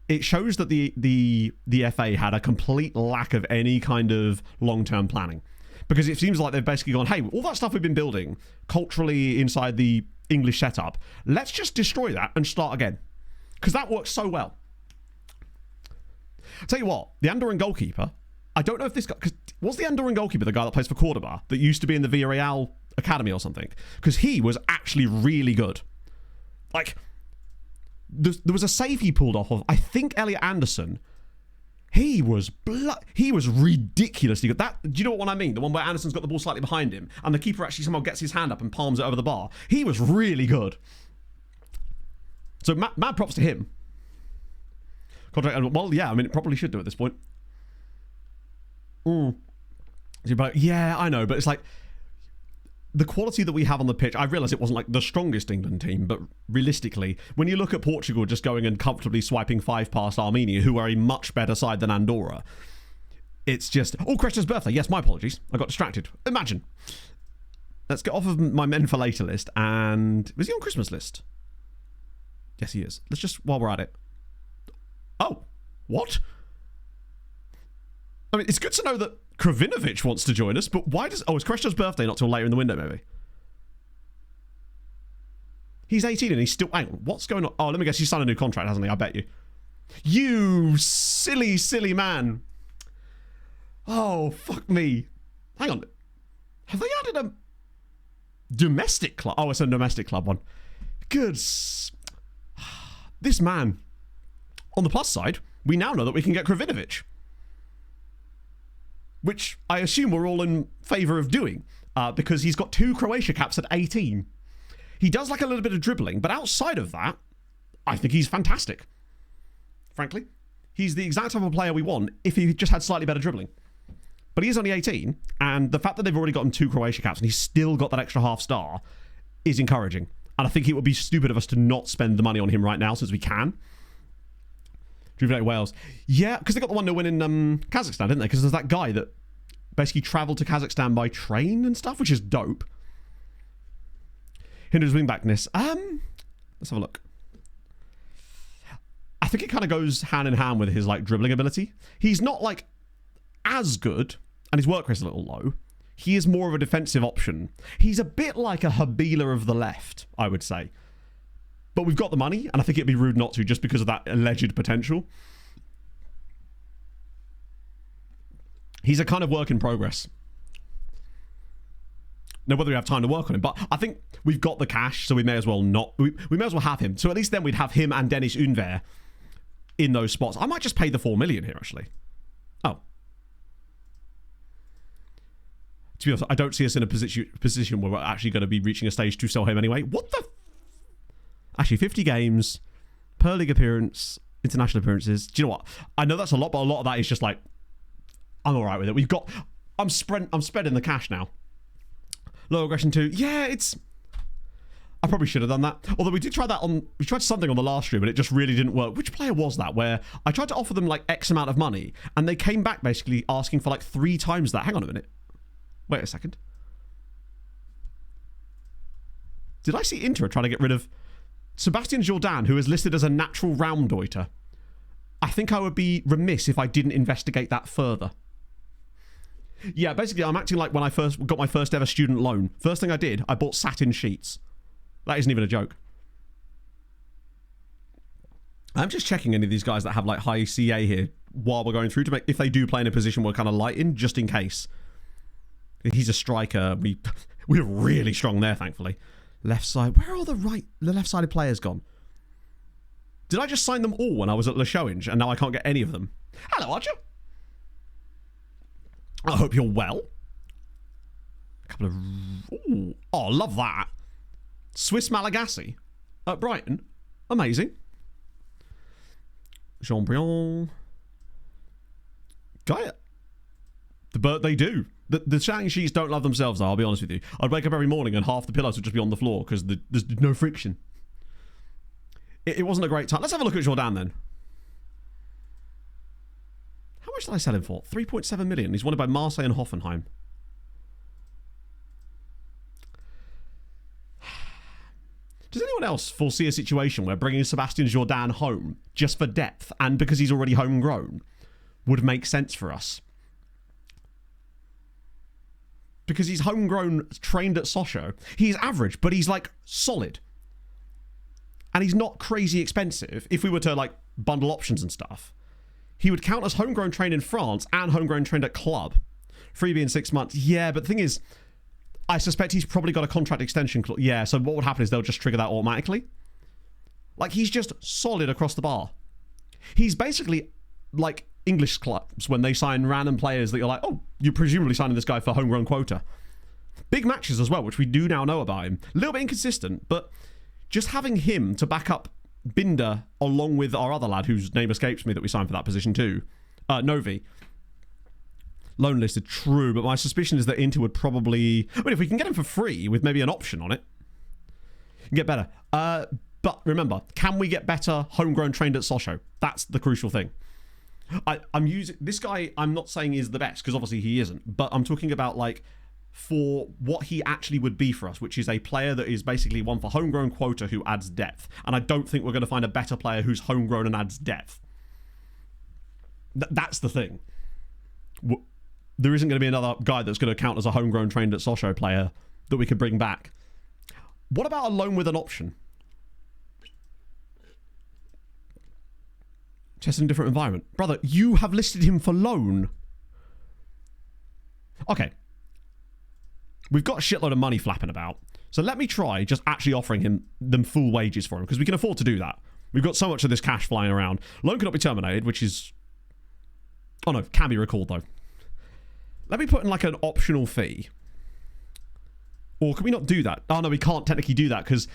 it shows that the FA had a complete lack of any kind of long-term planning, because it seems like they've basically gone, hey, all that stuff we've been building culturally inside the English setup, let's just destroy that and start again, because that works so well. I'll tell you what, the Andorran goalkeeper, I don't know if this guy... Was the Andorran goalkeeper the guy that plays for Cordoba that used to be in the Villarreal Academy or something? Because he was actually really good. Like, there was a save he pulled off of, I think, Elliot Anderson. He was ridiculously good. Do you know what I mean? The one where Anderson's got the ball slightly behind him and the keeper actually somehow gets his hand up and palms it over the bar. He was really good. So mad props to him. Contract, well, yeah, I mean, it probably should do at this point. Yeah, I know, but it's like the quality that we have on the pitch. I realise it wasn't like the strongest England team, but realistically, when you look at Portugal just going and comfortably swiping 5 past Armenia, who are a much better side than Andorra, it's just... Oh, Kreshna's birthday. Yes, my apologies. I got distracted. Imagine. Let's get off of my men for later list. And was he on Christmas list? Yes, he is. Let's just, while we're at it. Oh, what? I mean, it's good to know that Kravinovic wants to join us, but why does... Oh, it's Kreshna's birthday not till later in the window, maybe. He's 18 and he's still... Hang on, what's going on? Oh, let me guess, he's signed a new contract, hasn't he? I bet you. You silly, silly man. Oh, fuck me. Hang on. Have they added a domestic club? Oh, it's a domestic club one. Good. This man. On the plus side, we now know that we can get Kravinovic. Which I assume we're all in favour of doing. Because he's got 2 Croatia caps at 18. He does like a little bit of dribbling, but outside of that, I think he's fantastic. Frankly, he's the exact type of player we want if he just had slightly better dribbling. But he is only 18, and the fact that they've already got him 2 Croatia caps and he's still got that extra half star is encouraging. And I think it would be stupid of us to not spend the money on him right now since we can. Rejuvenate Wales. Yeah, because they got the 1-0 win in Kazakhstan, didn't they? Because there's that guy that basically travelled to Kazakhstan by train and stuff, which is dope. Hinders wingbackness. Let's have a look. I think it kind of goes hand in hand with his like dribbling ability. He's not like as good, and his work rate is a little low. He is more of a defensive option. He's a bit like a Habila of the left, I would say. But we've got the money, and I think it'd be rude not to just because of that alleged potential. He's a kind of work in progress. Now, whether we have time to work on him, but I think we've got the cash, so we may as well not. We may as well have him. So at least then we'd have him and Dennis Unver in those spots. I might just pay the 4 million here, actually. Oh. To be honest, I don't see us in a position where we're actually going to be reaching a stage to sell him anyway. What the? Actually, 50 games, per league appearance, international appearances. Do you know what? I know that's a lot, but a lot of that is just like, I'm all right with it. We've got. I'm spreading the cash now. Low aggression 2. Yeah, it's. I probably should have done that. Although we did try that on. We tried something on the last stream, but it just really didn't work. Which player was that? Where I tried to offer them like X amount of money, and they came back basically asking for like 3 times that. Hang on a minute. Wait a second. Did I see Inter trying to get rid of Sebastian Jourdan, who is listed as a natural Raumdeuter? I think I would be remiss if I didn't investigate that further. Yeah, basically, I'm acting like when I first got my first ever student loan. First thing I did, I bought satin sheets. That isn't even a joke. I'm just checking any of these guys that have like high CA here while we're going through to make if they do play in a position we're kind of light in, just in case. He's a striker. We're really strong there, thankfully. Left side. Where are all the left-sided players gone? Did I just sign them all when I was at Le Challenge and now I can't get any of them? Hello, Archer. I hope you're well. A couple of... Ooh. Oh, love that. Swiss Malagasy at Brighton. Amazing. Jean-Brion. Gaia. But they do. The chatting sheets don't love themselves, though, I'll be honest with you. I'd wake up every morning and half the pillows would just be on the floor because there's no friction. It wasn't a great time. Let's have a look at Jourdan then. How much did I sell him for? 3.7 million. He's wanted by Marseille and Hoffenheim. Does anyone else foresee a situation where bringing Sebastian Jourdan home just for depth and because he's already homegrown would make sense for us? Because he's homegrown, trained at SOCHAUX. He's average, but he's like solid. And he's not crazy expensive. If we were to like bundle options and stuff, he would count as homegrown trained in France and homegrown trained at club. Freebie in 6 months. Yeah, but the thing is, I suspect he's probably got a contract extension clause. Yeah, so what would happen is they'll just trigger that automatically. Like, he's just solid across the bar. He's basically like English clubs when they sign random players that you're like, oh, you're presumably signing this guy for homegrown quota. Big matches as well, which we do now know about him. A little bit inconsistent, but just having him to back up Binder along with our other lad whose name escapes me that we signed for that position too, Novi. Loan listed, true, but my suspicion is that Inter would probably... I mean, if we can get him for free with maybe an option on it, get better. But remember, can we get better homegrown trained at SOCHAUX? That's the crucial thing. I'm using... This guy, I'm not saying is the best, because obviously he isn't, but I'm talking about, like, for what he actually would be for us, which is a player that is basically one for homegrown quota who adds depth. And I don't think we're going to find a better player who's homegrown and adds depth. That's the thing. There isn't going to be another guy that's going to count as a homegrown trained at SOCHAUX player that we could bring back. What about a loan with an option? Test in a different environment. Brother, you have listed him for loan. Okay. We've got a shitload of money flapping about. So let me try just actually offering them full wages for him, because we can afford to do that. We've got so much of this cash flying around. Loan cannot be terminated, which is... Oh no, can be recalled though. Let me put in like an optional fee. Or can we not do that? Oh no, we can't technically do that because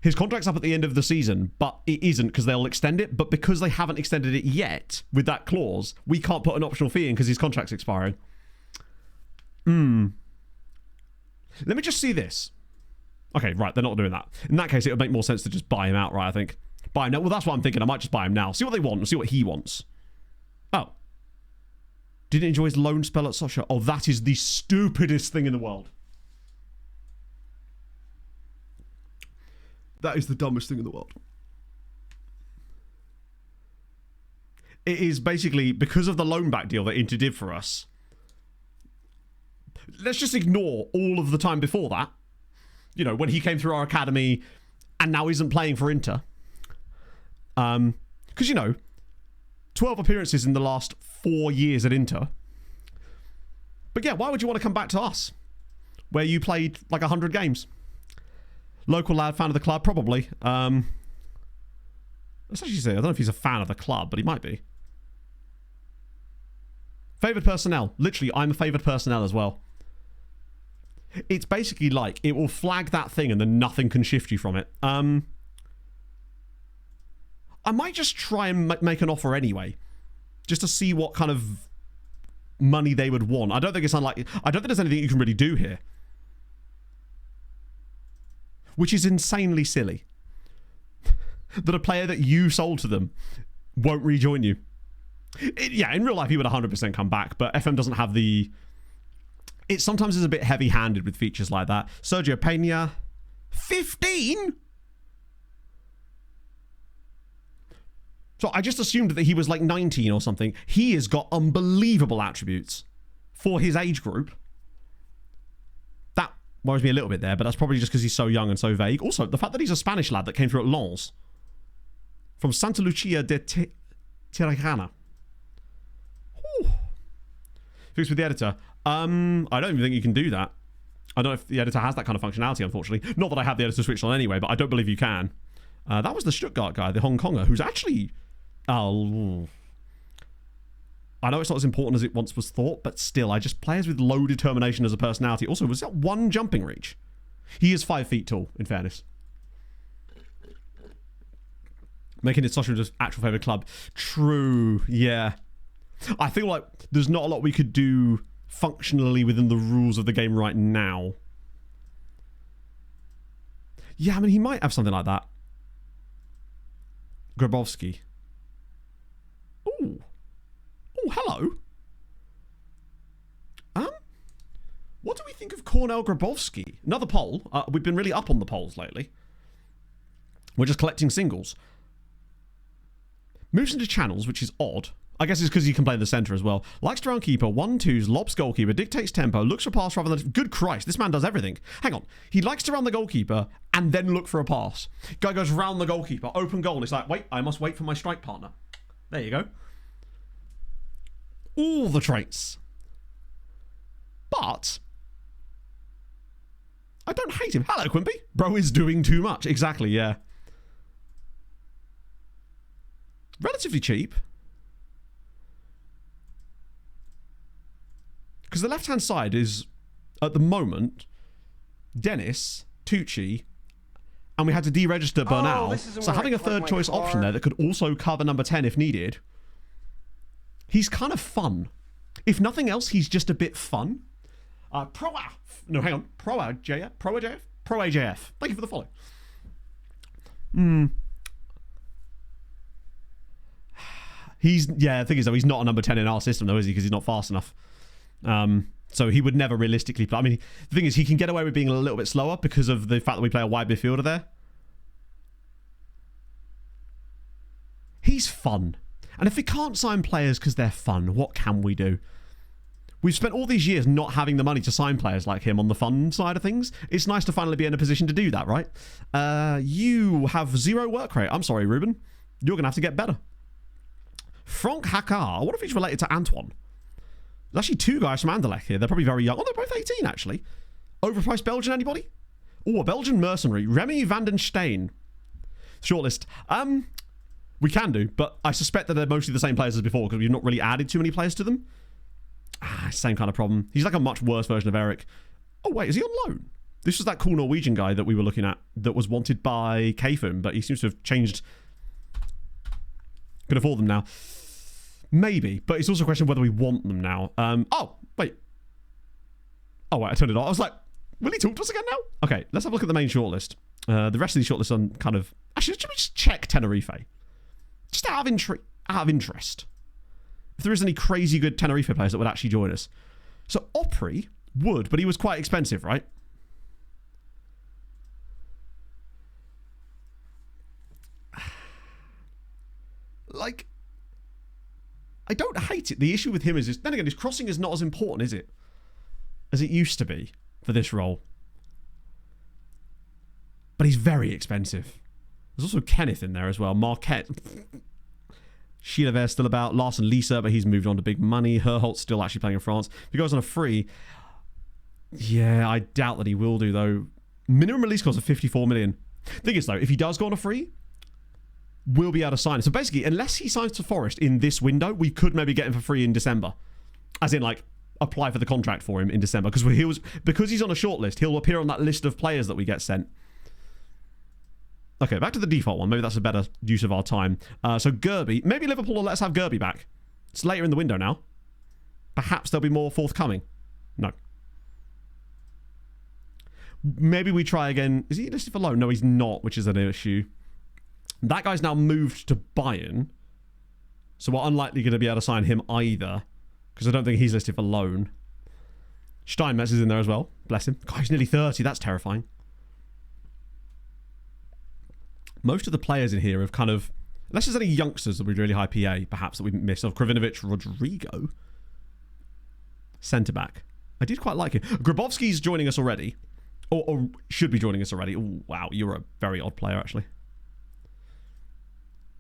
his contract's up at the end of the season, but it isn't because they'll extend it. But because they haven't extended it yet with that clause, we can't put an optional fee in because his contract's expiring. Let me just see this. Okay, right, they're not doing that. In that case, it would make more sense to just buy him outright, I think. Buy him now. Well, that's what I'm thinking. I might just buy him now. See what they want and see what he wants. Oh. Didn't enjoy his loan spell at SOCHAUX. Oh, that is the stupidest thing in the world. That is the dumbest thing in the world. It is basically because of the loan back deal that Inter did for us. Let's just ignore all of the time before that. You know, when he came through our academy and now isn't playing for Inter. Because, you know, 12 appearances in the last 4 years at Inter. But yeah, why would you want to come back to us? Where you played like 100 games. Local lad, fan of the club, probably. Let's actually say, I don't know if he's a fan of the club, but he might be. Favoured personnel. Literally, I'm a favoured personnel as well. It's basically like, it will flag that thing and then nothing can shift you from it. I might just try and make an offer anyway. Just to see what kind of money they would want. I don't think it's unlikely. I don't think there's anything you can really do here. Which is insanely silly. That a player that you sold to them won't rejoin you. Yeah, in real life he would 100% come back, but FM doesn't have the... It sometimes is a bit heavy-handed with features like that. Sergio Pena, 15? So I just assumed that he was like 19 or something. He has got unbelievable attributes for his age group. That worries me a little bit there, but that's probably just because he's so young and so vague. Also, the fact that he's a Spanish lad that came through at Lens. From Santa Lucia de Tirajana. Fixed with the editor. I don't even think you can do that. I don't know if the editor has that kind of functionality, unfortunately. Not that I have the editor switched on anyway, but I don't believe you can. That was the Stuttgart guy, the Hong Konger, who's actually... Oh... I know it's not as important as it once was thought, but still, players with low determination as a personality. Also, was that one jumping reach? He is 5 feet tall, in fairness. Making it SOCHAUX's actual favourite club. True, yeah. I feel like there's not a lot we could do functionally within the rules of the game right now. Yeah, I mean, he might have something like that. Grabowski. Ooh. Oh, hello. What do we think of Cornel Grabowski? Another poll. We've been really up on the polls lately. We're just collecting singles. Moves into channels, which is odd. I guess it's because he can play in the centre as well. Likes to round keeper, 1-2s, lobs goalkeeper, dictates tempo, looks for pass rather than... Good Christ, this man does everything. Hang on. He likes to round the goalkeeper and then look for a pass. Guy goes round the goalkeeper, open goal. It's like, wait, I must wait for my strike partner. There you go. All the traits. But... I don't hate him. Hello, Quimpy. Bro is doing too much. Exactly, yeah. Relatively cheap. Because the left-hand side is, at the moment, Dennis, Tucci, and we had to deregister Bernal. So having a third choice option there that could also cover number 10 if needed. He's kind of fun. If nothing else, he's just a bit fun. No, hang on. Pro AJF? Pro AJF. Thank you for the follow. The thing is, though, he's not a number 10 in our system, though, is he? Because he's not fast enough. So he would never realistically play. I mean, the thing is, he can get away with being a little bit slower because of the fact that we play a wide midfielder there. He's fun. And if we can't sign players because they're fun, what can we do? We've spent all these years not having the money to sign players like him on the fun side of things. It's nice to finally be in a position to do that, right? You have 0 work rate. I'm sorry, Ruben. You're going to have to get better. Franck Hakar. I wonder if he's related to Antoine. There's actually 2 guys from Anderlecht here. They're probably very young. Oh, they're both 18, actually. Overpriced Belgian, anybody? Oh, a Belgian mercenary. Remy van den Steen. Shortlist. We can do, but I suspect that they're mostly the same players as before because we've not really added too many players to them. Same kind of problem. He's like a much worse version of Eric. Oh, wait, is he on loan? This was that cool Norwegian guy that we were looking at that was wanted by Kafum, but he seems to have changed. Can afford them now. Maybe, but it's also a question of whether we want them now. Oh, wait. Oh, wait, I turned it off. I was like, will he talk to us again now? Okay, let's have a look at the main shortlist. The rest of these shortlists are kind of... Actually, should we just check Tenerife? Just out of interest. If there is any crazy good Tenerife players that would actually join us. So Opry would, but he was quite expensive, right? Like, I don't hate it. The issue with him is, then again, his crossing is not as important, is it? As it used to be for this role. But he's very expensive. There's also Kenneth in there as well. Marquette. Chilaver's still about. Larson Lisa, but he's moved on to big money. Herholt's still actually playing in France. If he goes on a free, yeah, I doubt that he will do, though. Minimum release cost of 54 million. Thing is, though, if he does go on a free, we'll be able to sign him. So basically, unless he signs to Forest in this window, we could maybe get him for free in December. As in, like, apply for the contract for him in December. Because he's on a shortlist, he'll appear on that list of players that we get sent. Okay, back to the default one. Maybe that's a better use of our time. So Gerby. Maybe Liverpool will let us have Gerby back. It's later in the window now. Perhaps there'll be more forthcoming. No. Maybe we try again. Is he listed for loan? No, he's not, which is an issue. That guy's now moved to Bayern. So we're unlikely going to be able to sign him either. Because I don't think he's listed for loan. Steinmetz is in there as well. Bless him. God, he's nearly 30. That's terrifying. Most of the players in here have kind of... Unless there's any youngsters that with really high PA, perhaps, that we missed. Of Kravinovic, Rodrigo. Centre-back. I did quite like it. Grabowski's joining us already. Or should be joining us already. Ooh, wow, you're a very odd player, actually.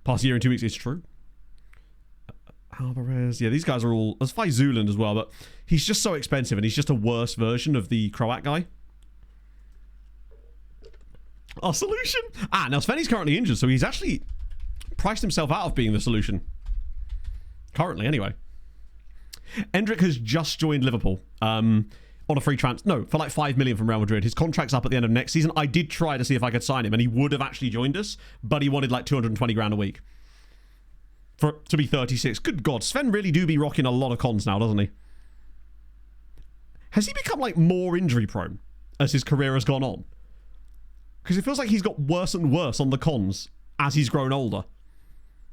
Past year and 2 weeks, it's true. Alvarez. Yeah, these guys are all... There's Faizuland as well, but he's just so expensive, and he's just a worse version of the Croat guy. Our solution? Now Svenny's currently injured, so he's actually priced himself out of being the solution. Currently, anyway. Endrick has just joined Liverpool on a free transfer. No, for like 5 million from Real Madrid. His contract's up at the end of next season. I did try to see if I could sign him, and he would have actually joined us, but he wanted like 220 grand a week. To be 36. Good God, Sven really do be rocking a lot of cons now, doesn't he? Has he become like more injury prone as his career has gone on? Because it feels like he's got worse and worse on the cons as he's grown older.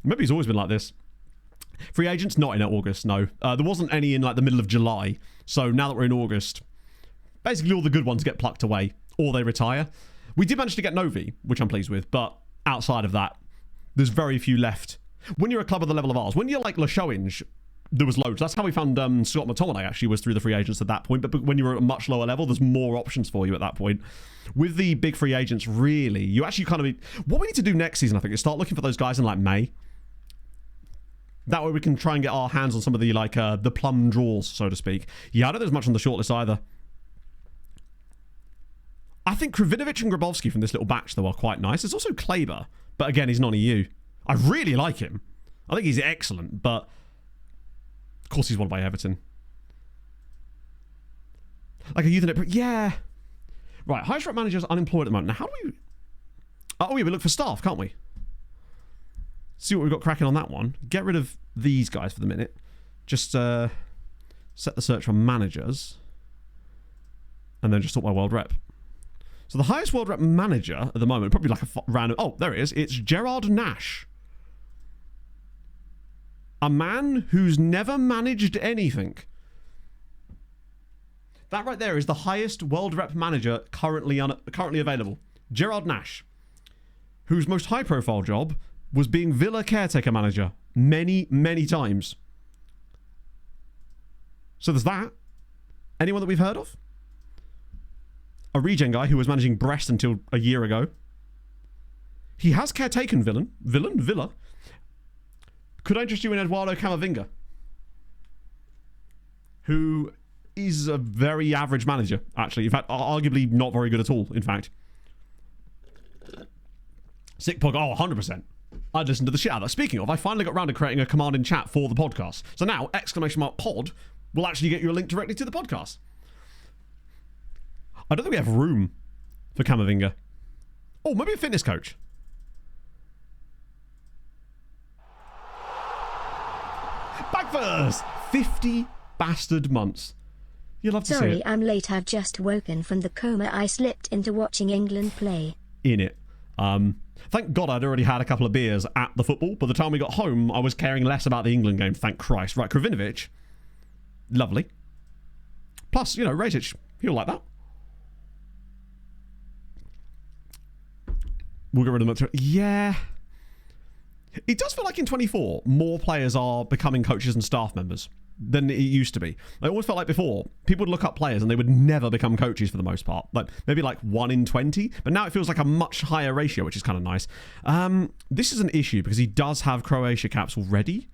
Maybe he's always been like this. Free agents, not in August, no. There wasn't any in like the middle of July. So now that we're in August, basically all the good ones get plucked away or they retire. We did manage to get Novi, which I'm pleased with. But outside of that, there's very few left. When you're a club of the level of ours, when you're like Lashoinge, there was loads. That's how we found Scott McTominay, actually, was through the free agents at that point. But when you're at a much lower level, there's more options for you at that point. With the big free agents, really, you actually kind of... What we need to do next season, I think, is start looking for those guys in, like, May. That way we can try and get our hands on some of the, like, the plum draws, so to speak. Yeah, I don't think there's much on the shortlist either. I think Kravinovic and Grabowski from this little batch, though, are quite nice. There's also Kleber, but again, he's non-EU. I really like him. I think he's excellent, but... Of course he's wanted by Everton. Like a youth... Yeah. Right, highest rep manager's unemployed at the moment. Now, how do we... Oh, yeah, we look for staff, can't we? See what we've got cracking on that one. Get rid of these guys for the minute. Just set the search for managers. And then just sort by world rep. So the highest world rep manager at the moment, probably like a random... Oh, there it is. It's Gerard Nash. A man who's never managed anything. That right there is the highest world rep manager currently available. Gerard Nash. Whose most high profile job was being Villa caretaker manager many, many times. So there's that. Anyone that we've heard of? A regen guy who was managing Brest until a year ago. He has caretaken Villa. Could I interest you in Eduardo Camavinga? Who is a very average manager, actually. In fact, arguably not very good at all, in fact. Sick Pog, 100%. I'd listen to the shit out of that. Speaking of, I finally got around to creating a command in chat for the podcast. So now, !pod will actually get you a link directly to the podcast. I don't think we have room for Camavinga. Oh, maybe a fitness coach. Back first! 50 bastard months. You'll love to see it. Sorry, I'm late. I've just woken from the coma I slipped into watching England play. In it. Thank God I'd already had a couple of beers at the football. By the time we got home, I was caring less about the England game, thank Christ. Right, Krovinovic. Lovely. Plus, you know, Rakitic, he'll like that. We'll get rid of them. Yeah. It does feel like in 24, more players are becoming coaches and staff members than it used to be. I always felt like before, people would look up players and they would never become coaches for the most part. Like maybe like 1 in 20. But now it feels like a much higher ratio, which is kind of nice. This is an issue because he does have Croatia caps already.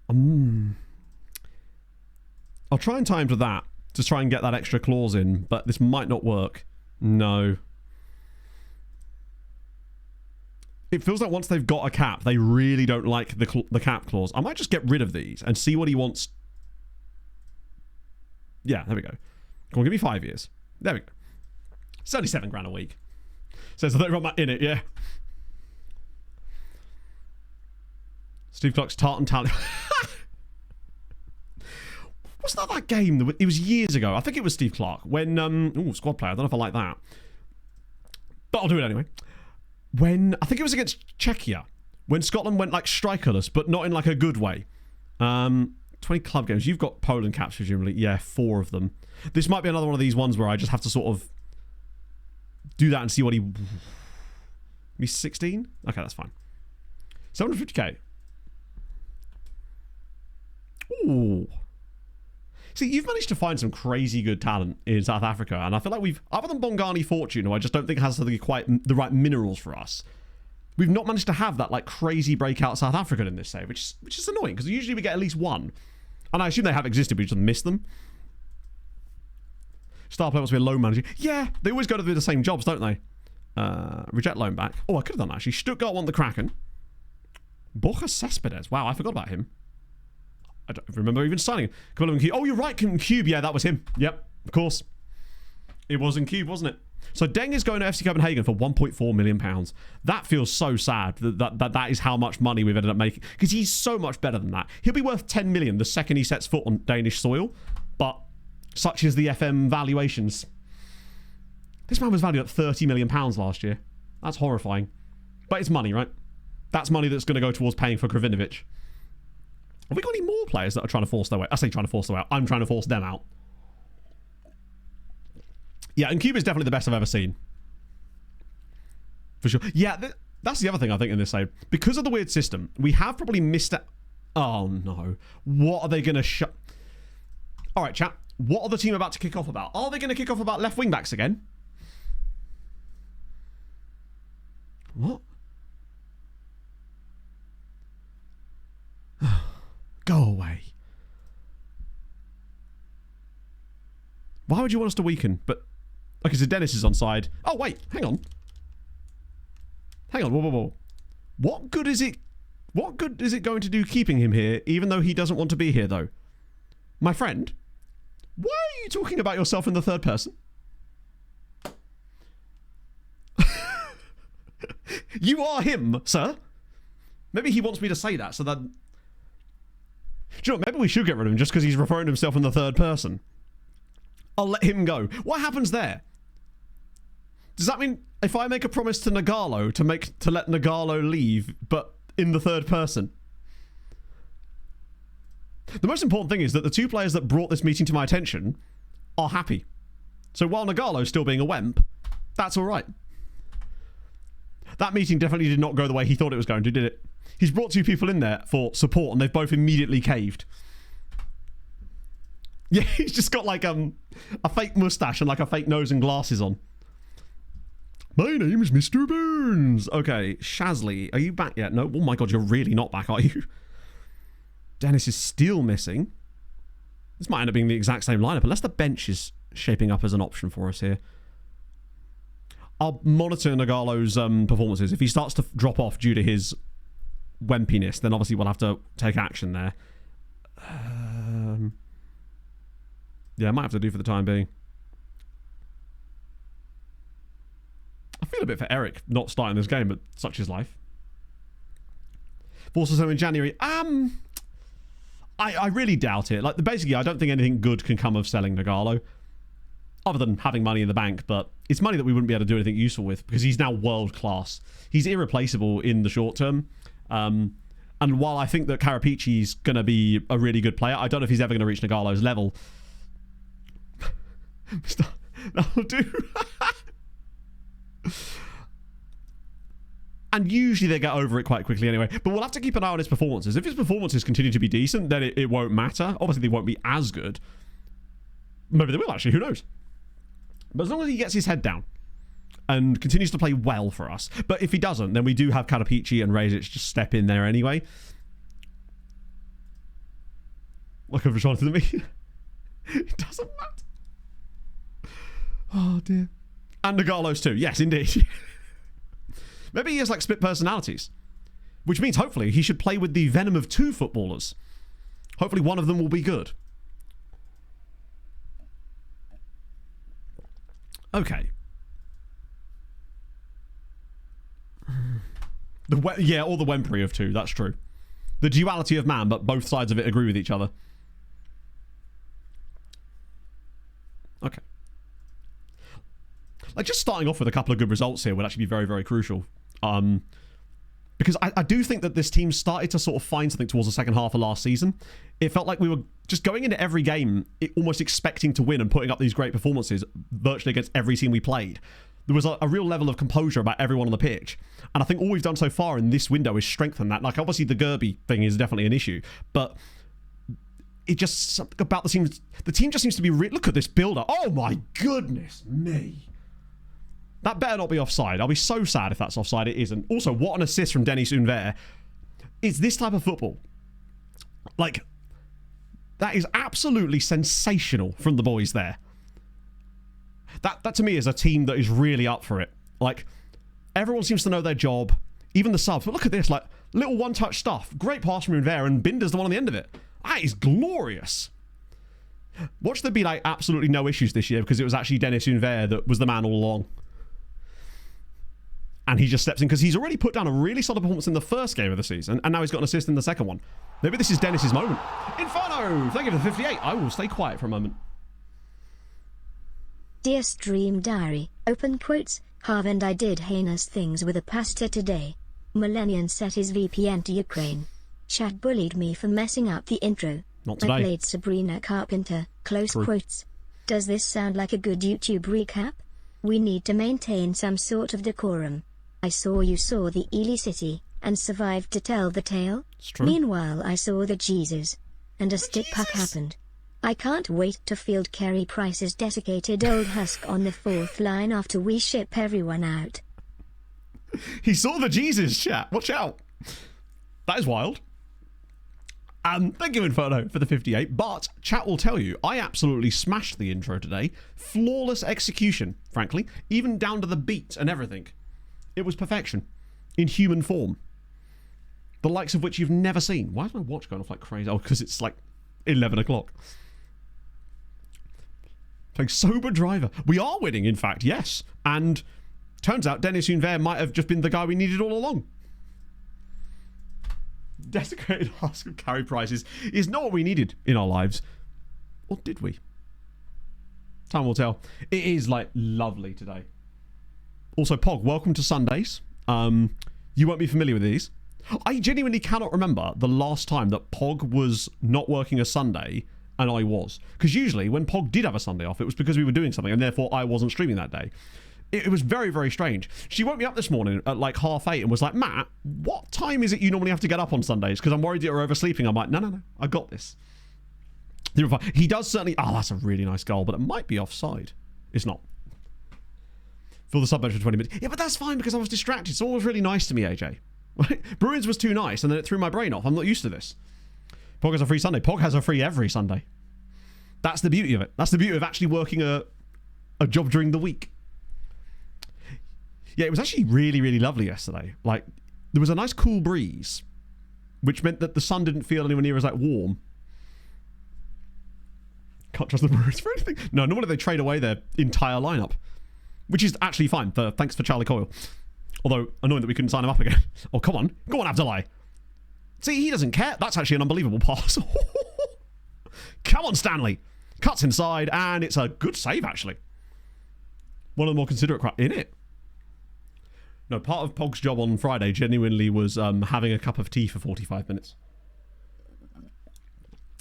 I'll try and time to that to try and get that extra clause in, but this might not work. No. It feels like once they've got a cap, they really don't like the cap clause. I might just get rid of these and see what he wants. Yeah, there we go. Come on, give me 5 years. There we go. It's only $7,000 a week. Says I don't got that in it, yeah. Steve Clark's Tartan Talent. Wasn't that game? It was years ago. I think it was Steve Clark. When, squad player. I don't know if I like that. But I'll do it anyway. When I think it was against Czechia, when Scotland went like strikerless, but not in like a good way. 20 club games. You've got Poland caps, presumably. Yeah, 4 of them. This might be another one of these ones where I just have to sort of do that and see what he. He's 16. Okay, that's fine. 750k. Ooh. See, you've managed to find some crazy good talent in South Africa, and I feel like we've, other than Bongani Fortune, who I just don't think has quite the right minerals for us, we've not managed to have that like crazy breakout South African in this save, which is annoying because usually we get at least one, and I assume they have existed, we just missed them. Star player wants to be a loan manager. Yeah, they always go to do the same jobs, don't they? Reject loan back. Oh, I could have done that actually. Stuttgart want the Kraken. Borja Cespedes. Wow, I forgot about him. I don't remember even signing him. Oh, you're right, Cube. Yeah, that was him. Yep, of course. It was in Cube, wasn't it? So Deng is going to FC Copenhagen for £1.4 million. That feels so sad that is how much money we've ended up making. Because he's so much better than that. He'll be worth 10 million the second he sets foot on Danish soil. But such is the FM valuations. This man was valued at £30 million last year. That's horrifying. But it's money, right? That's money that's going to go towards paying for Krovinovic. Have we got any more players that are trying to force their way? I say trying to force their way out. I'm trying to force them out. Yeah, and Cube is definitely the best I've ever seen. For sure. Yeah, that's the other thing I think in this save. Because of the weird system, we have probably missed out. Oh, no. What are they going to shut? All right, chat. What are the team about to kick off about? Are they going to kick off about left wing backs again? What? Go away. Why would you want us to weaken? But okay, so Dennis is on side. Oh wait, hang on. Whoa. What good is it going to do keeping him here, even though he doesn't want to be here though? My friend, why are you talking about yourself in the third person? You are him, sir. Maybe he wants me to say that so that... Do you know what? Maybe we should get rid of him just because he's referring to himself in the third person. I'll let him go. What happens there? Does that mean if I make a promise to Nagalo to let Nagalo leave, but in the third person? The most important thing is that the 2 players that brought this meeting to my attention are happy. So while Nagalo's still being a wemp, that's all right. That meeting definitely did not go the way he thought it was going to, did it? He's brought 2 people in there for support and they've both immediately caved. Yeah, he's just got like a fake mustache and like a fake nose and glasses on. My name's Mr. Burns. Okay, Shazly, are you back yet? No? Oh my god, you're really not back, are you? Dennis is still missing. This might end up being the exact same lineup, unless the bench is shaping up as an option for us here. I'll monitor Nagalo's performances. If he starts to drop off due to his wempiness, then obviously we'll have to take action there. Yeah, I might have to do for the time being. I feel a bit for Eric not starting this game, but such is life. Forces home in January. I really doubt it. Like, basically, I don't think anything good can come of selling Nagalo, other than having money in the bank. But it's money that we wouldn't be able to do anything useful with because he's now world class. He's irreplaceable in the short term. And while I think that Karapici's going to be a really good player, I don't know if he's ever going to reach Nagalo's level. That'll do. And usually they get over it quite quickly anyway. But we'll have to keep an eye on his performances. If his performances continue to be decent, then it won't matter. Obviously, they won't be as good. Maybe they will, actually. Who knows? But as long as he gets his head down and continues to play well for us. But if he doesn't, then we do have Karapici and Razic just step in there anyway. Look over to me. It doesn't matter. Oh, dear. And Nagalo's too. Yes, indeed. Maybe he has like split personalities, which means hopefully he should play with the venom of two footballers. Hopefully one of them will be good. Okay. Yeah, or the Wemprey of two, that's true. The duality of man, but both sides of it agree with each other. Okay. Like, just starting off with a couple of good results here would actually be very, very crucial. Because I do think that this team started to sort of find something towards the second half of last season. It felt like we were just going into every game almost expecting to win and putting up these great performances virtually against every team we played. There was a real level of composure about everyone on the pitch. And I think all we've done so far in this window is strengthen that. Like, obviously the Gerby thing is definitely an issue, but it just, something about the team just seems to be, look at this build-up. Oh my goodness me. That better not be offside. I'll be so sad if that's offside. It isn't. Also, what an assist from Denis Unver. It's this type of football. Like, that is absolutely sensational from the boys there. That to me is a team that is really up for it. Like, everyone seems to know their job. Even the subs. But look at this. Like, little one-touch stuff. Great pass from Unver, and Binder's the one on the end of it. That is glorious. Watch there be, like, absolutely no issues this year because it was actually Denis Unver that was the man all along. And he just steps in because he's already put down a really solid performance in the first game of the season, and now he's got an assist in the second one. Maybe this is Dennis's moment. Inferno! Thank you for the 58. I will stay quiet for a moment. Dear Stream Diary, open quotes, Harvand I did heinous things with a pastor today. Millennium set his VPN to Ukraine. Chat bullied me for messing up the intro. Not today. I played Sabrina Carpenter, close True. quotes. Does this sound like a good YouTube recap? We need to maintain some sort of decorum. I saw you saw the Ely City, and survived to tell the tale. It's true. Meanwhile I saw the Jesus. And a stick puck happened. I can't wait to field Carey Price's desiccated old husk on the fourth line after we ship everyone out. He saw the Jesus, chat. Watch out. That is wild. Thank you, Inferno, for the 58. But chat will tell you, I absolutely smashed the intro today. Flawless execution, frankly. Even down to the beat and everything. It was perfection. In human form. The likes of which you've never seen. Why is my watch going off like crazy? Oh, because it's like 11 o'clock. Playing Sober Driver. We are winning, in fact, yes. And turns out Denis Unver might have just been the guy we needed all along. Desecrated husk of Carey Prices is not what we needed in our lives. Or did we? Time will tell. It is, like, lovely today. Also, Pog, welcome to Sundays. You won't be familiar with these. I genuinely cannot remember the last time that Pog was not working a Sunday and I was. Because usually when Pog did have a Sunday off, it was because we were doing something and therefore I wasn't streaming that day. It was very, very strange. She woke me up this morning at like 8:30 and was like, Matt, what time is it you normally have to get up on Sundays? Because I'm worried you're oversleeping. I'm like, no, I got this. He does certainly... Oh, that's a really nice goal, but it might be offside. It's not. Fill the sub bench for 20 minutes. Yeah, but that's fine because I was distracted. Someone was really nice to me, AJ. Right? Bruins was too nice, and then it threw my brain off. I'm not used to this. Pog has a free Sunday. Pog has a free every Sunday. That's the beauty of it. That's the beauty of actually working a job during the week. Yeah, it was actually really, really lovely yesterday. Like, there was a nice cool breeze, which meant that the sun didn't feel anywhere near as like warm. Can't trust the Bruins for anything. No, normally they trade away their entire lineup, which is actually fine. Thanks for Charlie Coyle. Although, annoying that we couldn't sign him up again. Oh, come on. Go on, Abdullah. See, he doesn't care. That's actually an unbelievable pass. Come on, Stanley. Cuts inside, and it's a good save, actually. One of the more considerate crap in it. No, part of Pog's job on Friday genuinely was having a cup of tea for 45 minutes.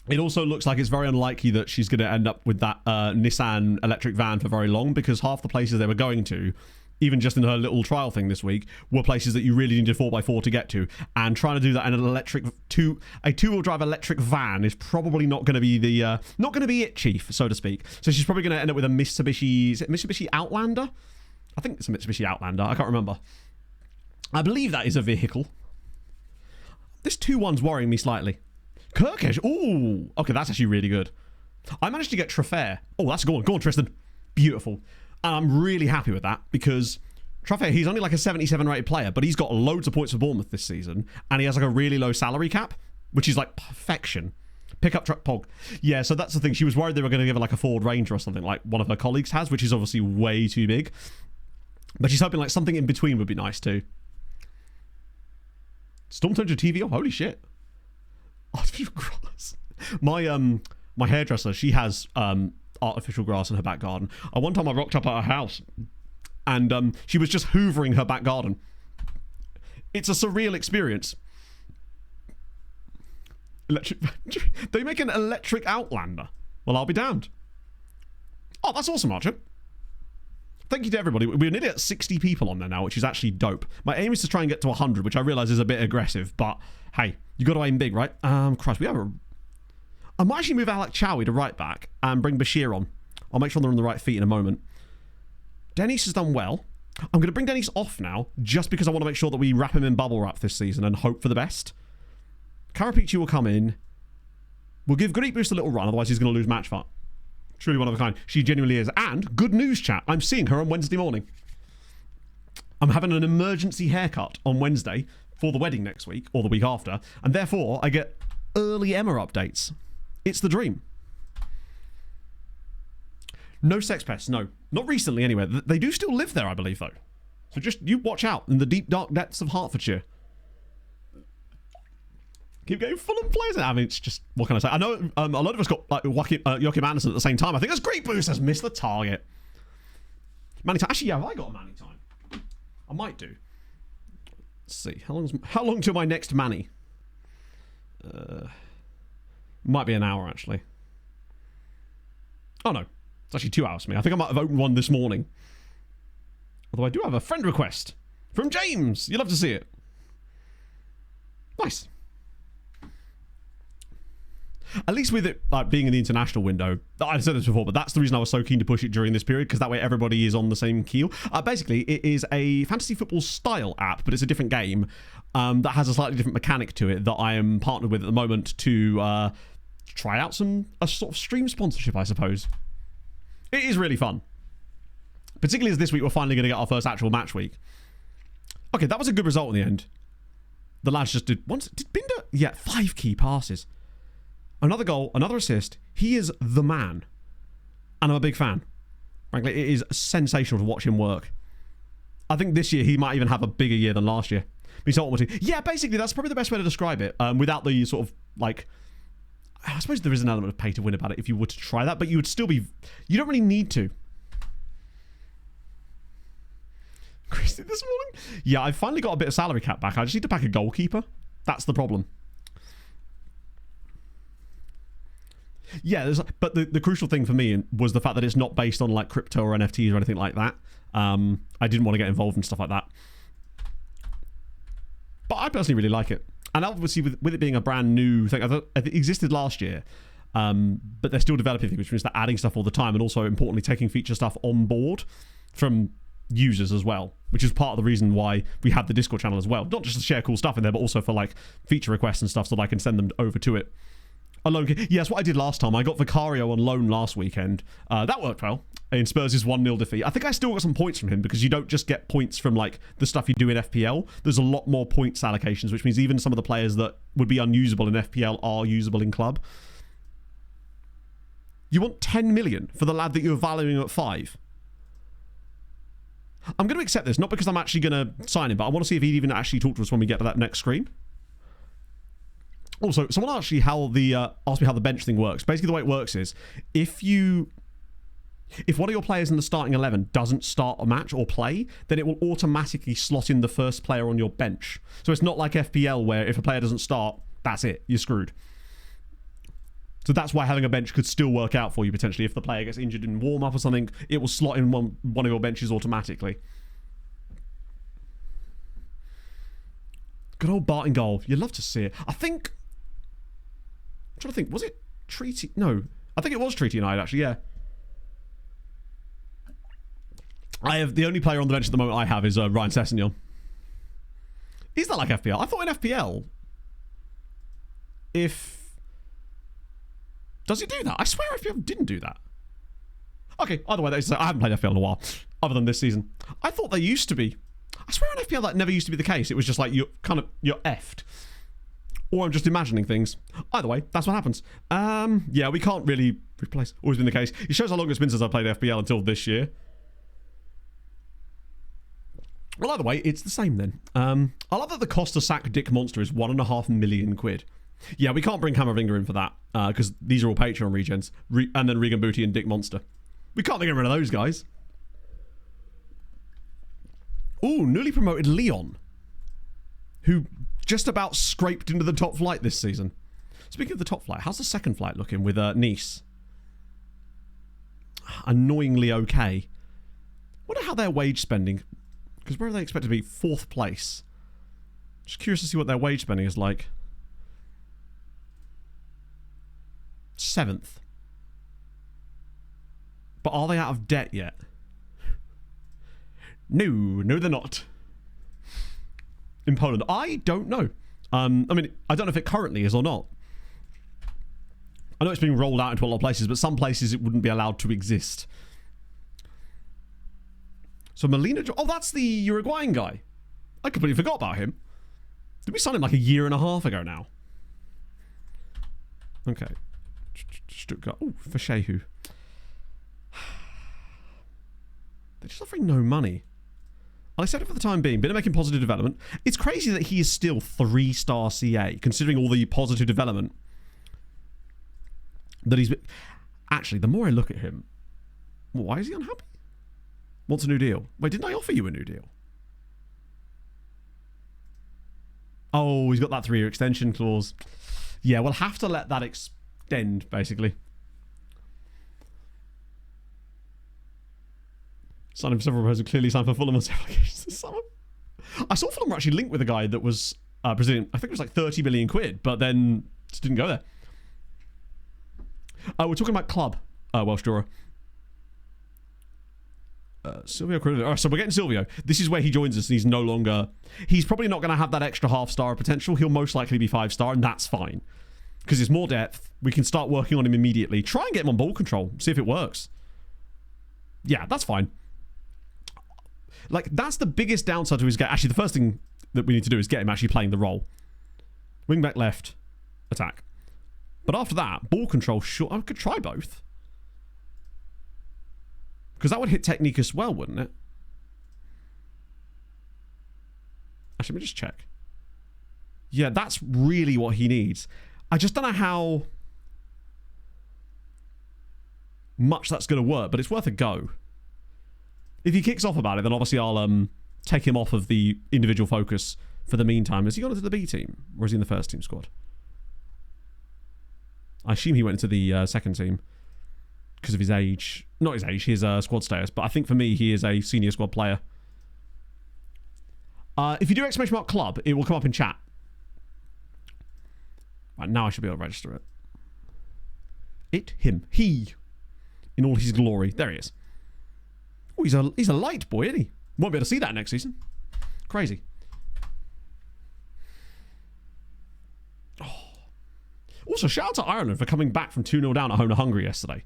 It also looks like it's very unlikely that she's going to end up with that Nissan electric van for very long, because half the places they were going to, even just in her little trial thing this week, were places that you really needed 4x4 to get to. And trying to do that in an two-wheel drive electric van is probably not going to be the not going to be it, Chief, so to speak. So she's probably going to end up with a Mitsubishi. Is it Mitsubishi Outlander? I think it's a Mitsubishi Outlander. I can't remember. I believe that is a vehicle. This 2-1's worrying me slightly. Kirkish. Ooh. Okay, that's actually really good. I managed to get Trafair. Oh, that's a good one. Go on, Tristan. Beautiful. And I'm really happy with that because Trafair, he's only like a 77 rated player, but he's got loads of points for Bournemouth this season, and he has like a really low salary cap, which is like perfection. Pickup truck Pog. Yeah, so that's the thing. She was worried they were going to give her like a Ford Ranger or something like one of her colleagues has, which is obviously way too big. But she's hoping like something in between would be nice too. Storm turned your TV off? Holy shit. Artificial grass. My hairdresser, she has artificial grass in her back garden. One time I rocked up at her house and she was just hoovering her back garden. It's a surreal experience. Electric. They make an electric Outlander. Well, I'll be damned. Oh, that's awesome, Archer. Thank you to everybody. We're nearly at 60 people on there now, which is actually dope. My aim is to try and get to 100, which I realise is a bit aggressive, but hey, you got to aim big, right? Christ, I might actually move Alec Chowie to right back and bring Bashir on. I'll make sure they're on the right feet in a moment. Dennis has done well. I'm going to bring Dennis off now, just because I want to make sure that we wrap him in bubble wrap this season and hope for the best. Karapichi will come in. We'll give Great Boost a little run, otherwise he's going to lose match fart. Truly one of a kind. She genuinely is. And good news, chat. I'm seeing her on Wednesday morning. I'm having an emergency haircut on Wednesday for the wedding next week, or the week after, and therefore I get early Emma updates. It's the dream. No sex pests, no. Not recently, anyway. They do still live there, I believe, though. So just, you watch out in the deep, dark depths of Hertfordshire. Keep getting Fulham players. I mean, it's just, what can I say? I know a lot of us got like Joachim Anderson at the same time. I think that's Great Boost has missed the target. Manny time. Actually, yeah, have I got a Manny time? I might do. Let's see. How long till my next Manny? Might be an hour, actually. Oh, no. It's actually 2 hours for me. I think I might have opened one this morning. Although I do have a friend request from James. You'll love to see it. Nice. At least with it like being in the international window, I've said this before, but that's the reason I was so keen to push it during this period, because that way everybody is on the same keel. Basically, it is a fantasy football style app, but it's a different game that has a slightly different mechanic to it that I am partnered with at the moment to try out a sort of stream sponsorship, I suppose. It is really fun. Particularly as this week we're finally going to get our first actual match week. Okay, that was a good result in the end. The lads just did Binder? Yeah, 5 key passes. Another goal, another assist. He is the man. And I'm a big fan. Frankly, it is sensational to watch him work. I think this year he might even have a bigger year than last year. Yeah, basically, that's probably the best way to describe it. Without the sort of, like... I suppose there is an element of pay to win about it if you were to try that, but you would still be... You don't really need to. Christy this morning? Yeah, I finally got a bit of salary cap back. I just need to pack a goalkeeper. That's the problem. Yeah, but the crucial thing for me was the fact that it's not based on like crypto or NFTs or anything like that. I didn't want to get involved in stuff like that. But I personally really like it. And obviously with it being a brand new thing, it existed last year, but they're still developing things, which means they're adding stuff all the time and also importantly taking feature stuff on board from users as well, which is part of the reason why we have the Discord channel as well. Not just to share cool stuff in there, but also for like feature requests and stuff so that I can send them over to it. Yes, what I did last time. I got Vicario on loan last weekend. That worked well in Spurs' 1-0 defeat. I think I still got some points from him because you don't just get points from like the stuff you do in FPL. There's a lot more points allocations, which means even some of the players that would be unusable in FPL are usable in club. You want 10 million for the lad that you're valuing at 5? I'm going to accept this, not because I'm actually going to sign him, but I want to see if he'd even actually talk to us when we get to that next screen. Also, someone asked me how the bench thing works. Basically, the way it works is if one of your players in the starting 11 doesn't start a match or play, then it will automatically slot in the first player on your bench. So it's not like FPL where if a player doesn't start, that's it, you're screwed. So that's why having a bench could still work out for you potentially. If the player gets injured in warm-up or something, it will slot in one of your benches automatically. Good old Bart in goal. You'd love to see it. I'm trying to think, was it Treaty? No, I think it was Treaty United actually, yeah. The only player on the bench at the moment I have is Ryan Sessegnon. Is that like FPL? I thought in FPL, does it do that? I swear FPL didn't do that. Okay, either way, I haven't played FPL in a while, other than this season. I thought they used to be. I swear in FPL that never used to be the case. It was just like you're effed. Or I'm just imagining things. Either way, that's what happens. Yeah, we can't really replace. Always been the case. It shows how long it's been since I played FPL until this year. Well, either way, it's the same then. I love that the cost to sack Dick Monster is £1.5 million. Yeah, we can't bring Camavinga in for that because these are all Patreon regens. And then Regan Booty and Dick Monster. We can't get rid of those guys. Ooh, newly promoted Leon, who just about scraped into the top flight this season. Speaking of the top flight, how's the second flight looking with Nice? Annoyingly okay. Wonder how their wage spending, because where are they expected to be? 4th place. Just curious to see what their wage spending is like. 7th. But are they out of debt yet? No, they're not. In Poland, I don't know. I mean, I don't know if it currently is or not. I know it's being rolled out into a lot of places, but some places it wouldn't be allowed to exist. So Molina... Oh, that's the Uruguayan guy. I completely forgot about him. Did we sign him like a year and a half ago now? Okay. Stuttgart. Oh, for Shehu. They're just offering no money. I'll accept it for the time being. Been making positive development. It's crazy that he is still 3-star CA, considering all the positive development that he's been... Actually, the more I look at him... Why is he unhappy? Wants a new deal. Wait, didn't I offer you a new deal? Oh, he's got that 3-year extension clause. Yeah, we'll have to let that extend, basically. Signed him several proposals, clearly signed for Fulham on several occasions this summer. I saw Fulham were actually linked with a guy that was Brazilian. I think it was like 30 million quid, but then just didn't go there. We're talking about club, Welsh Drawer. Silvio Cruz. All right, so we're getting Silvio. This is where he joins us, and he's no longer... He's probably not going to have that extra half-star of potential. He'll most likely be 5-star, and that's fine. Because it's more depth. We can start working on him immediately. Try and get him on ball control. See if it works. Yeah, that's fine. Like, that's the biggest downside to his game. Actually, the first thing that we need to do is get him actually playing the role. Wing back left. Attack. But after that, ball control, sure. I could try both. Because that would hit technique as well, wouldn't it? Actually, let me just check. Yeah, that's really what he needs. I just don't know how much that's going to work, but it's worth a go. If he kicks off about it, then obviously I'll take him off of the individual focus for the meantime. Has he gone into the B team? Or is he in the first team squad? I assume he went into the second team because of his age. Not his age, his squad status. But I think for me, he is a senior squad player. If you do exclamation mark club, it will come up in chat. Right, now I should be able to register it. He. In all his glory. There he is. Oh, he's a light boy, isn't he? Won't be able to see that next season. Crazy. Oh. Also, shout out to Ireland for coming back from 2-0 down at home to Hungary yesterday.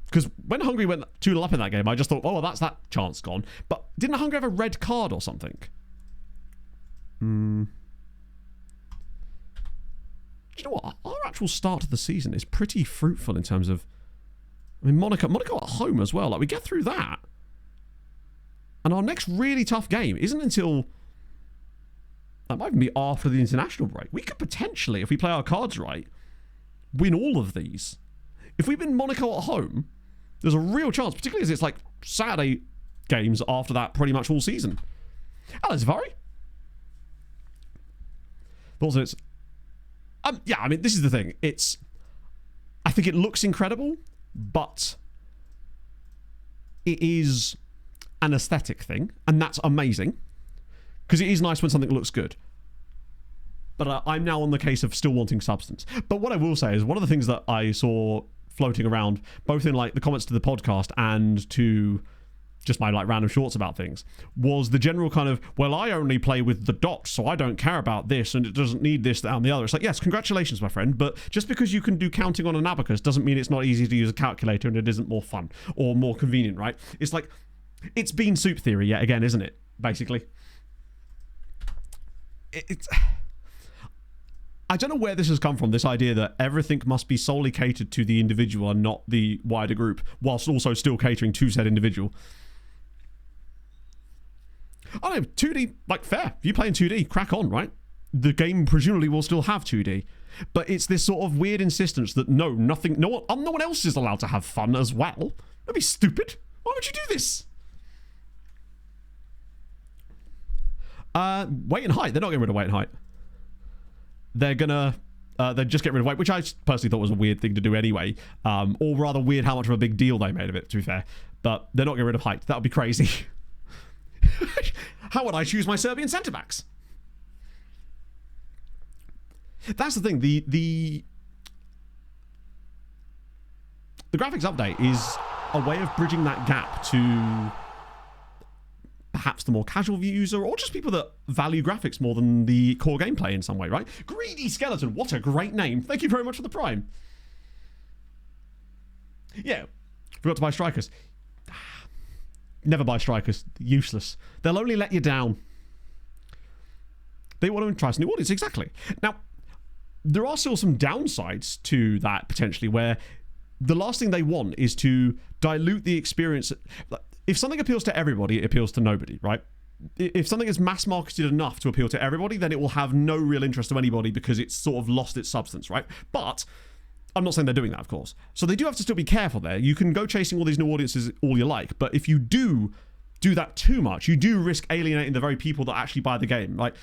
Because when Hungary went 2-0 up in that game, I just thought, oh, well, that's that chance gone. But didn't Hungary have a red card or something? Do you know what? Our actual start to the season is pretty fruitful in terms of... I mean, Monaco at home as well. Like, we get through that. And our next really tough game isn't until... That might even be after the international break. We could potentially, if we play our cards right, win all of these. If we win Monaco at home, there's a real chance, particularly as it's like Saturday games after that pretty much all season. Hello, Zavari. Also, it's... yeah, I mean, this is the thing. It's... I think it looks incredible, but it is an aesthetic thing, and that's amazing, because it is nice when something looks good. But I'm now on the case of still wanting substance. But what I will say is one of the things that I saw floating around, both in like the comments to the podcast and to just my like random shorts about things, was the general kind of, well, I only play with the dots, so I don't care about this, and it doesn't need this, that, and the other. It's like, yes, congratulations, my friend, but just because you can do counting on an abacus doesn't mean it's not easy to use a calculator and it isn't more fun or more convenient, right? It's like, it's bean soup theory yet again, isn't it? Basically. It's... I don't know where this has come from, this idea that everything must be solely catered to the individual and not the wider group, whilst also still catering to said individual. I don't know, 2D, like, fair. If you play in 2D, crack on, right? The game presumably will still have 2D. But it's this sort of weird insistence that no one else is allowed to have fun as well. That'd be stupid. Why would you do this? Weight and height. They're not getting rid of weight and height. They're gonna they'd just get rid of weight, which I personally thought was a weird thing to do anyway, or rather weird how much of a big deal they made of it, to be fair. But they're not getting rid of height. That would be crazy. How would I choose my Serbian centre backs? That's the thing. The graphics update is a way of bridging that gap to perhaps the more casual user, or just people that value graphics more than the core gameplay in some way, right? Greedy Skeleton, what a great name. Thank you very much for the Prime. Yeah, forgot to buy strikers. Never buy strikers. Useless. They'll only let you down. They want to entice new audience, exactly. Now, there are still some downsides to that, potentially, where the last thing they want is to dilute the experience. If something appeals to everybody, it appeals to nobody, right? If something is mass marketed enough to appeal to everybody, then it will have no real interest to anybody because it's sort of lost its substance, right? But I'm not saying they're doing that, of course. So they do have to still be careful there. You can go chasing all these new audiences all you like, but if you do that too much, you do risk alienating the very people that actually buy the game, right?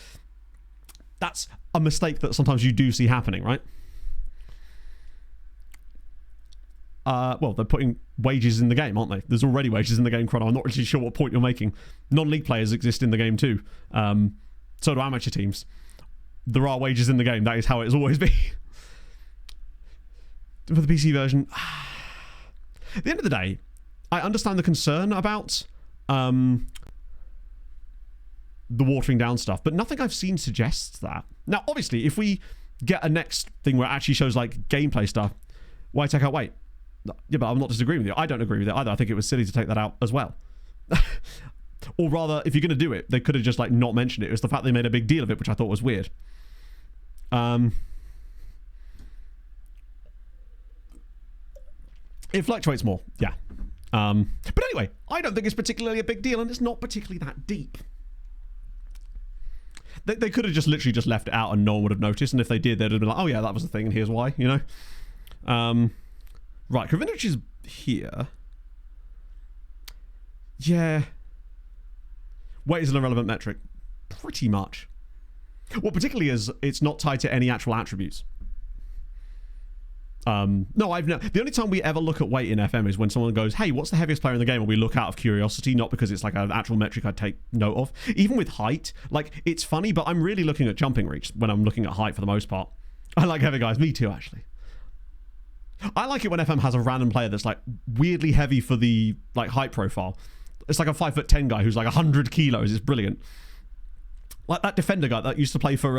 That's a mistake that sometimes you do see happening, right? Well, they're putting wages in the game, aren't they? There's already wages in the game, Chrono. I'm not really sure what point you're making. Non-league players exist in the game too. So do amateur teams. There are wages in the game. That is how it has always been. For the PC version, at the end of the day, I understand the concern about the watering down stuff, but nothing I've seen suggests that. Now, obviously, if we get a next thing where it actually shows like gameplay stuff, why take out weight? Yeah, but I'm not disagreeing with you. I don't agree with it either. I think it was silly to take that out as well. Or rather, if you're going to do it, they could have just like not mentioned it. It was the fact they made a big deal of it, which I thought was weird. It fluctuates more, yeah. But anyway, I don't think it's particularly a big deal, and it's not particularly that deep. They could have just literally just left it out and no one would have noticed, and if they did, they'd have been like, oh yeah, that was the thing, and here's why, you know? Right, Kravinich is here. Yeah. Weight is an irrelevant metric. Pretty much. Well, particularly as it's not tied to any actual attributes. No, the only time we ever look at weight in FM is when someone goes, hey, what's the heaviest player in the game? And we look out of curiosity, not because it's like an actual metric I'd take note of. Even with height, like, it's funny, but I'm really looking at jumping reach when I'm looking at height for the most part. I like heavy guys. Me too, actually. I like it when FM has a random player that's like weirdly heavy for the like height profile. It's like a 5'10" guy who's like 100 kilos. It's brilliant. Like that defender guy that used to play for,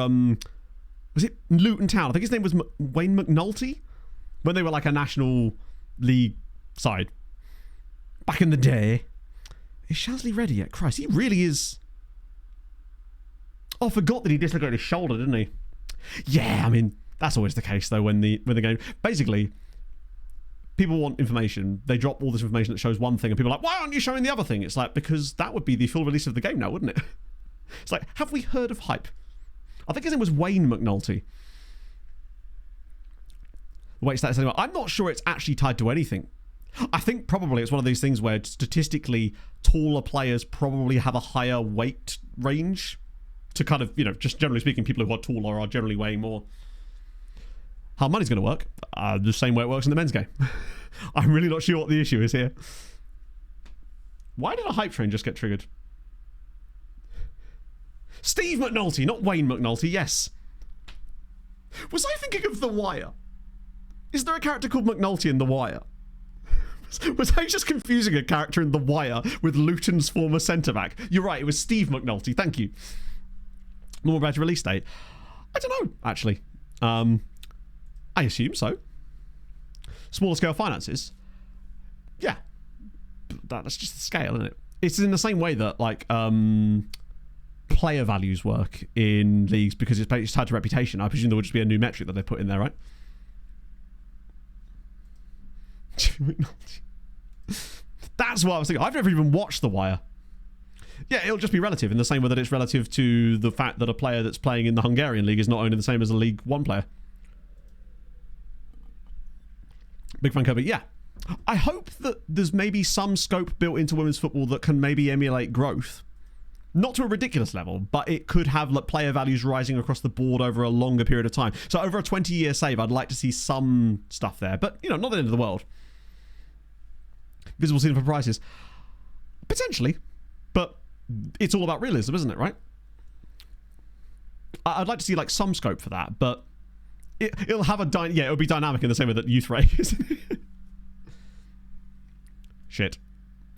was it Luton Town? I think his name was Wayne McNulty, when they were like a National League side. Back in the day. Is Shasley ready yet? Christ, he really is. Oh, I forgot that he dislocated his shoulder, didn't he? Yeah, I mean, that's always the case though when the game... Basically, people want information. They drop all this information that shows one thing and people are like, why aren't you showing the other thing? It's like, because that would be the full release of the game now, wouldn't it? It's like, have we heard of hype? I think his name was Wayne McNulty. Wait, stats anyway. I'm not sure it's actually tied to anything. I think probably it's one of these things where statistically taller players probably have a higher weight range to kind of, you know, just generally speaking, people who are taller are generally weighing more. How money's going to work? The same way it works in the men's game. I'm really not sure what the issue is here. Why did a hype train just get triggered? Steve McNulty, not Wayne McNulty, yes. Was I thinking of The Wire? Is there a character called McNulty in The Wire? Was I just confusing a character in The Wire with Luton's former centre-back? You're right, it was Steve McNulty, thank you. More about your release date? I don't know, actually. I assume so. Smaller scale finances? Yeah. That's just the scale, isn't it? It's in the same way that, like, player values work in leagues because it's tied to reputation. I presume there would just be a new metric that they put in there, right? That's what I was thinking. I've never even watched The Wire. Yeah, it'll just be relative in the same way that it's relative to the fact that a player that's playing in the Hungarian league is not only the same as a League One player. Big fan Kirby, yeah. I hope that there's maybe some scope built into women's football that can maybe emulate growth. Not to a ridiculous level, but it could have like player values rising across the board over a longer period of time. So over a 20-year save, I'd like to see some stuff there. But, you know, not the end of the world. Visible ceiling for prices. Potentially. But it's all about realism, isn't it, right? I'd like to see like some scope for that, but it'll have a... yeah, it'll be dynamic in the same way that Youth Ray is. Shit.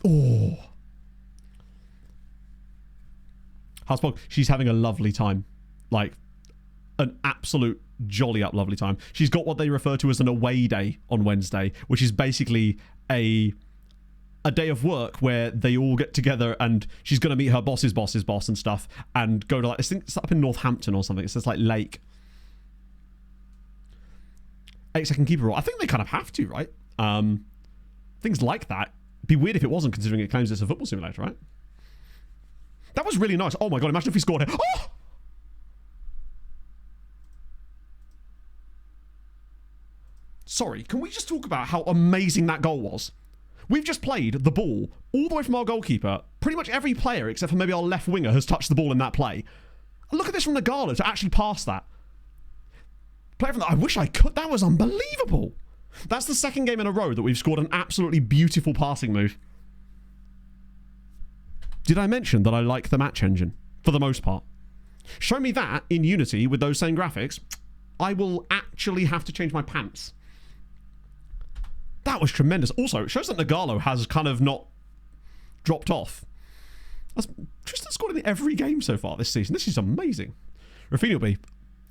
Oh... Houseblog, she's having a lovely time. Like, an absolute jolly up lovely time. She's got what they refer to as an away day on Wednesday, which is basically a day of work where they all get together and she's going to meet her boss's boss's boss and stuff and go to, like, I think it's up in Northampton or something. It's just like Lake. 8-second keeper rule. I think they kind of have to, right? Things like that. It'd be weird if it wasn't, considering it claims it's a football simulator, right? That was really nice. Oh my god, imagine if he scored here. Oh! Sorry, can we just talk about how amazing that goal was? We've just played the ball all the way from our goalkeeper. Pretty much every player, except for maybe our left winger, has touched the ball in that play. Look at this from Nagalo to actually pass that. Player from that. I wish I could. That was unbelievable. That's the second game in a row that we've scored an absolutely beautiful passing move. Did I mention that I like the match engine? For the most part. Show me that in Unity with those same graphics. I will actually have to change my pants. That was tremendous. Also, it shows that Nagalo has kind of not dropped off. Tristan scored in every game so far this season. This is amazing. Rafinha B.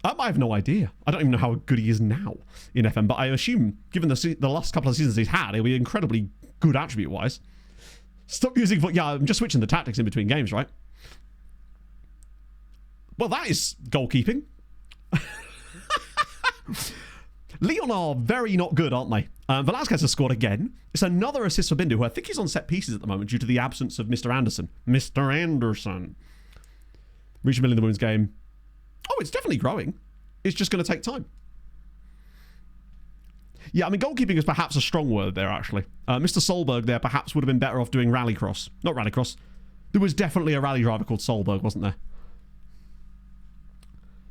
I have no idea. I don't even know how good he is now in FM, but I assume, given the last couple of seasons he's had, he'll be incredibly good attribute-wise. Stop using... yeah, I'm just switching the tactics in between games, right? Well, that is goalkeeping. Leon are very not good, aren't they? Velasquez has scored again. It's another assist for Bindu, who I think is on set pieces at the moment due to the absence of Mr. Anderson. Mr. Anderson. Reach a million in the women's game. Oh, it's definitely growing. It's just going to take time. Yeah, I mean, goalkeeping is perhaps a strong word there, actually. Mr. Solberg there perhaps would have been better off doing rallycross. Not rallycross. There was definitely a rally driver called Solberg, wasn't there?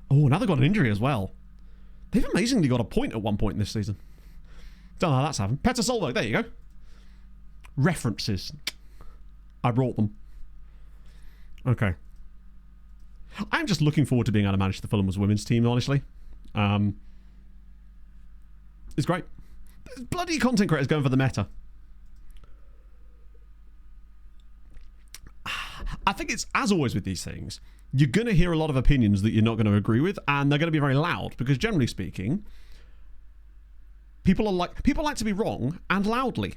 Oh, now they've got an injury as well. They've amazingly got a point at one point in this season. Don't know how that's happened. Petter Solberg, there you go. References. I brought them. Okay. I'm just looking forward to being able to manage the Fulham's women's team, honestly. It's great. There's bloody content creators going for the meta. I think it's, as always with these things, you're going to hear a lot of opinions that you're not going to agree with, and they're going to be very loud, because generally speaking, people like to be wrong, and loudly.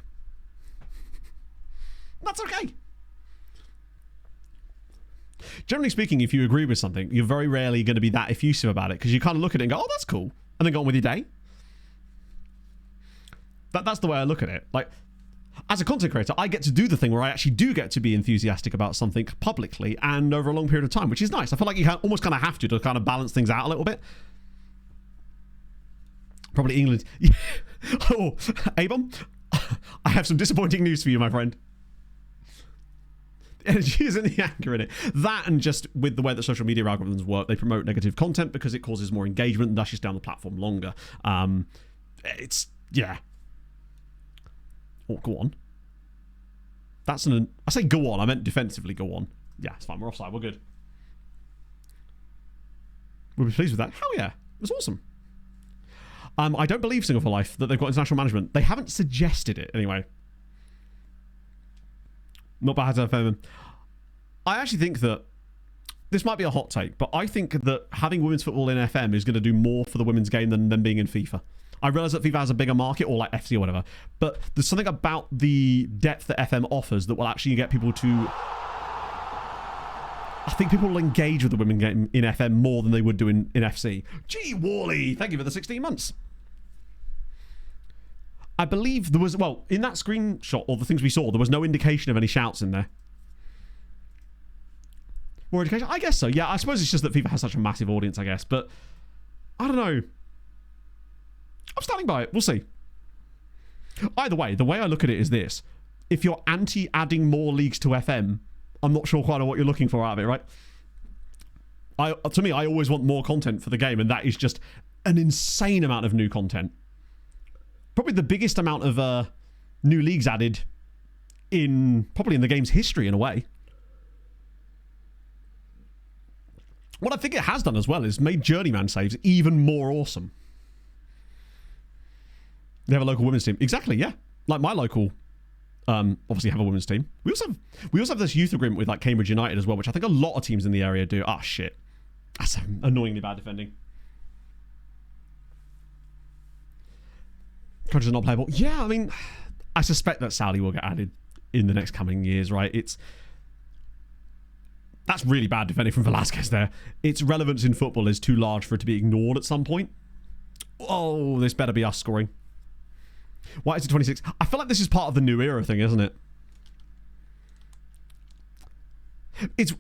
That's okay. Generally speaking, if you agree with something, you're very rarely going to be that effusive about it, because you kind of look at it and go, oh, that's cool, and then go on with your day. That's the way I look at it. Like, as a content creator, I get to do the thing where I actually do get to be enthusiastic about something publicly and over a long period of time, which is nice. I feel like you almost kind of have to kind of balance things out a little bit. Probably England. Oh, Abom, I have some disappointing news for you, my friend. The energy isn't the anger in it. That, and just with the way that social media algorithms work, they promote negative content because it causes more engagement and dashes down the platform longer. Yeah. Oh, go on. I say go on, I meant defensively go on. Yeah, it's fine, we're offside, we're good. We'll be pleased with that. Hell yeah, it was awesome. I don't believe Single for Life that they've got international management. They haven't suggested it, anyway. Not bad, FM. I actually think that this might be a hot take, but I think that having women's football in FM is going to do more for the women's game than them being in FIFA. I realise that FIFA has a bigger market, or like FC or whatever, but there's something about the depth that FM offers that will actually get people to... I think people will engage with the women game in FM more than they would do in FC. Gee, Wally, thank you for the 16 months. I believe there was, well, in that screenshot, or the things we saw, there was no indication of any shouts in there. More indication? I guess so, yeah. I suppose it's just that FIFA has such a massive audience, I guess, but I don't know. I'm standing by it. We'll see. Either way, the way I look at it is this. If you're anti-adding more leagues to FM, I'm not sure quite what you're looking for out of it, right? To me, I always want more content for the game, and that is just an insane amount of new content. Probably the biggest amount of new leagues added probably in the game's history, in a way. What I think it has done as well is made Journeyman saves even more awesome. They have a local women's team. Exactly, yeah. Like my local, obviously have a women's team. We also have this youth agreement with like Cambridge United as well, which I think a lot of teams in the area do. Ah, shit. That's annoyingly bad defending. Countries are not playable. Yeah, I mean, I suspect that Saudi will get added in the next coming years, right? That's really bad defending from Velasquez there. Its relevance in football is too large for it to be ignored at some point. Oh, this better be us scoring. Why is it 26? I feel like this is part of the new era thing, isn't it?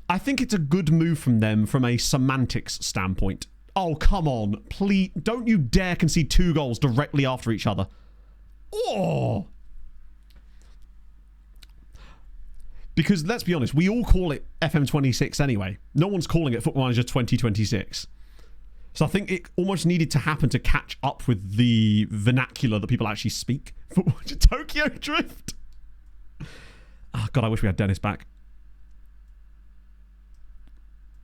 I think it's a good move from them from a semantics standpoint. Oh, come on. Please, don't you dare concede 2 goals directly after each other. Oh! Because, let's be honest, we all call it FM26 anyway. No one's calling it Football Manager 2026. So I think it almost needed to happen to catch up with the vernacular that people actually speak. Tokyo Drift. Oh, God, I wish we had Dennis back.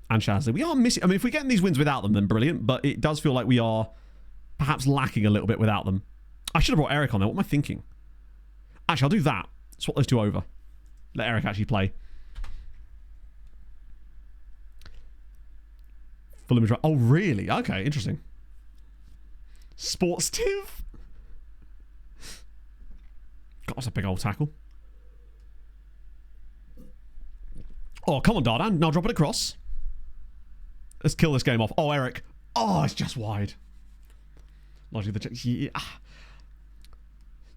And Shazzy. We are missing... I mean, if we're getting these wins without them, then brilliant. But it does feel like we are perhaps lacking a little bit without them. I should have brought Eric on there. What am I thinking? Actually, I'll do that. Swap those two over. Let Eric actually play. Full image. Oh, really? Okay, interesting. Sportstive? God, that's a big old tackle. Oh, come on, Dardan. Now drop it across. Let's kill this game off. Oh, Eric. Oh, it's just wide. Yeah.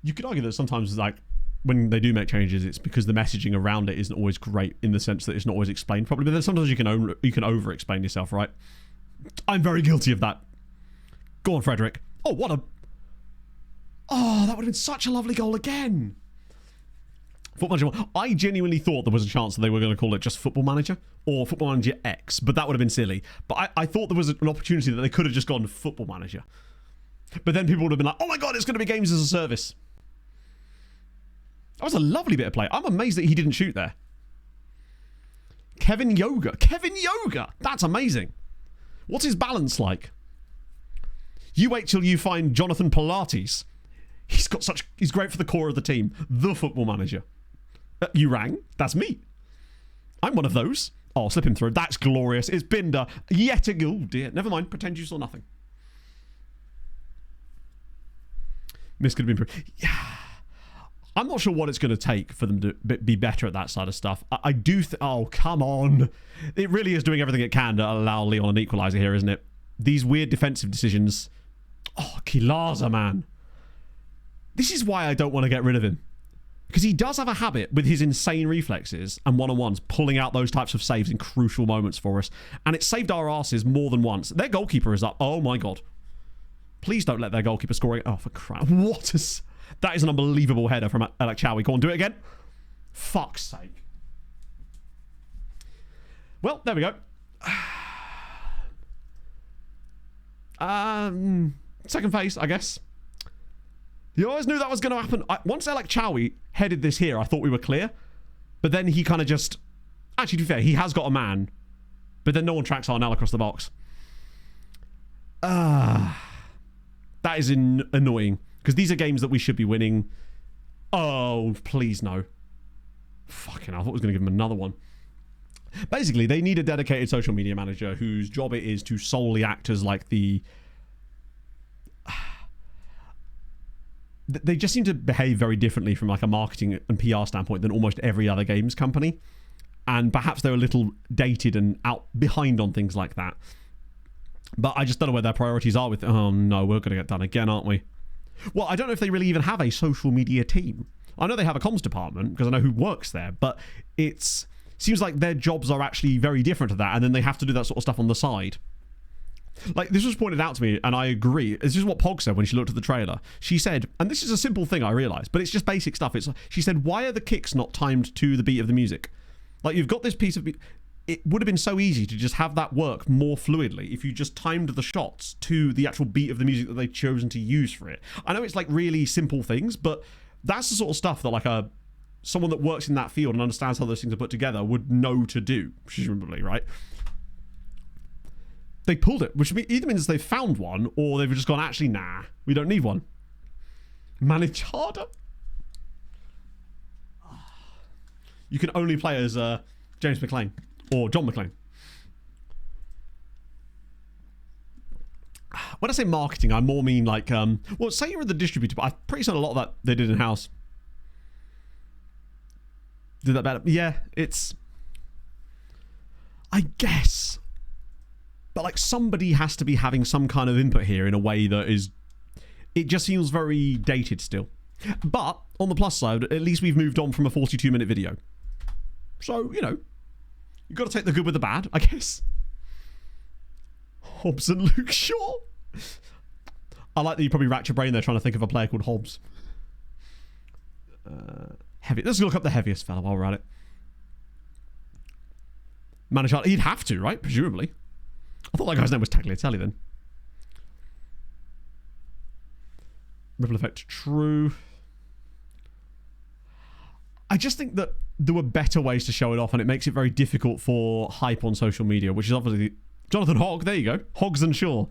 You could argue that sometimes, like, when they do make changes, it's because the messaging around it isn't always great in the sense that it's not always explained properly. But then sometimes you can over-explain yourself, right? I'm very guilty of that. Go on, Frederick. Oh, what a... Oh, that would have been such a lovely goal again. Football Manager 1. I genuinely thought there was a chance that they were going to call it just Football Manager or Football Manager X, but that would have been silly. But I thought there was an opportunity that they could have just gone Football Manager. But then people would have been like, oh my God, it's going to be games as a service. That was a lovely bit of play. I'm amazed that he didn't shoot there. Kevin Yoga. Kevin Yoga. That's amazing. What's his balance like? You wait till you find Jonathan Pilates. He's great for the core of the team. The Football Manager. You rang? That's me. I'm one of those. Oh, slip him through. That's glorious. It's Binder. Yet again. Oh, dear. Never mind. Pretend you saw nothing. Miss could have been... Yeah. I'm not sure what it's going to take for them to be better at that side of stuff. I do... Oh, come on. It really is doing everything it can to allow Leon an equaliser here, isn't it? These weird defensive decisions. Oh, Kilaza, man. This is why I don't want to get rid of him. Because he does have a habit with his insane reflexes and one-on-ones pulling out those types of saves in crucial moments for us. And it saved our asses more than once. Their goalkeeper is up. Oh, my God. Please don't let their goalkeeper score. Oh, for crap. What is... That is an unbelievable header from Chowie. Go on, do it again. Fuck's sake. Well, there we go. Second phase, I guess. You always knew that was going to happen. Once Chowie headed this here, I thought we were clear. But then he kind of just... Actually, to be fair, he has got a man. But then no one tracks Arnell across the box. That is annoying. Because these are games that we should be winning. Oh, please no. Fucking hell, I thought I was going to give him another one. Basically, they need a dedicated social media manager whose job it is to solely act as like the... They just seem to behave very differently from like a marketing and PR standpoint than almost every other games company. And perhaps they're a little dated and out behind on things like that. But I just don't know where their priorities are with... Oh no, we're going to get done again, aren't we? Well, I don't know if they really even have a social media team. I know they have a comms department because I know who works there, but it seems like their jobs are actually very different to that, and then they have to do that sort of stuff on the side. Like, this was pointed out to me, and I agree. This is what Pog said when she looked at the trailer. She said, and this is a simple thing, I realised, but it's just basic stuff. She said, why are the kicks not timed to the beat of the music? Like, you've got this piece of... It would have been so easy to just have that work more fluidly if you just timed the shots to the actual beat of the music that they'd chosen to use for it. I know it's like really simple things, but that's the sort of stuff that like someone that works in that field and understands how those things are put together would know to do, presumably, right? They pulled it, which either means they found one or they've just gone, actually, nah, we don't need one. Manage harder. You can only play as James McClane. Or John McClane. When I say marketing, I more mean like... well, say you're the distributor, but I'm pretty certain a lot of that they did in-house. Did that better? Yeah, it's... I guess. But like somebody has to be having some kind of input here in a way that is... It just feels very dated still. But, on the plus side, at least we've moved on from a 42-minute video. So, you know... You've got to take the good with the bad, I guess. Hobbs and Luke Shaw. I like that you probably racked your brain there trying to think of a player called Hobbs. Heavy. Let's look up the heaviest fella while we're at it. Manager, he'd have to, right? Presumably. I thought that guy's name was Tagliatelle then. Ripple effect, true. I just think that there were better ways to show it off, and it makes it very difficult for hype on social media, which is obviously Jonathan Hogg. There you go, Hogs and Shaw.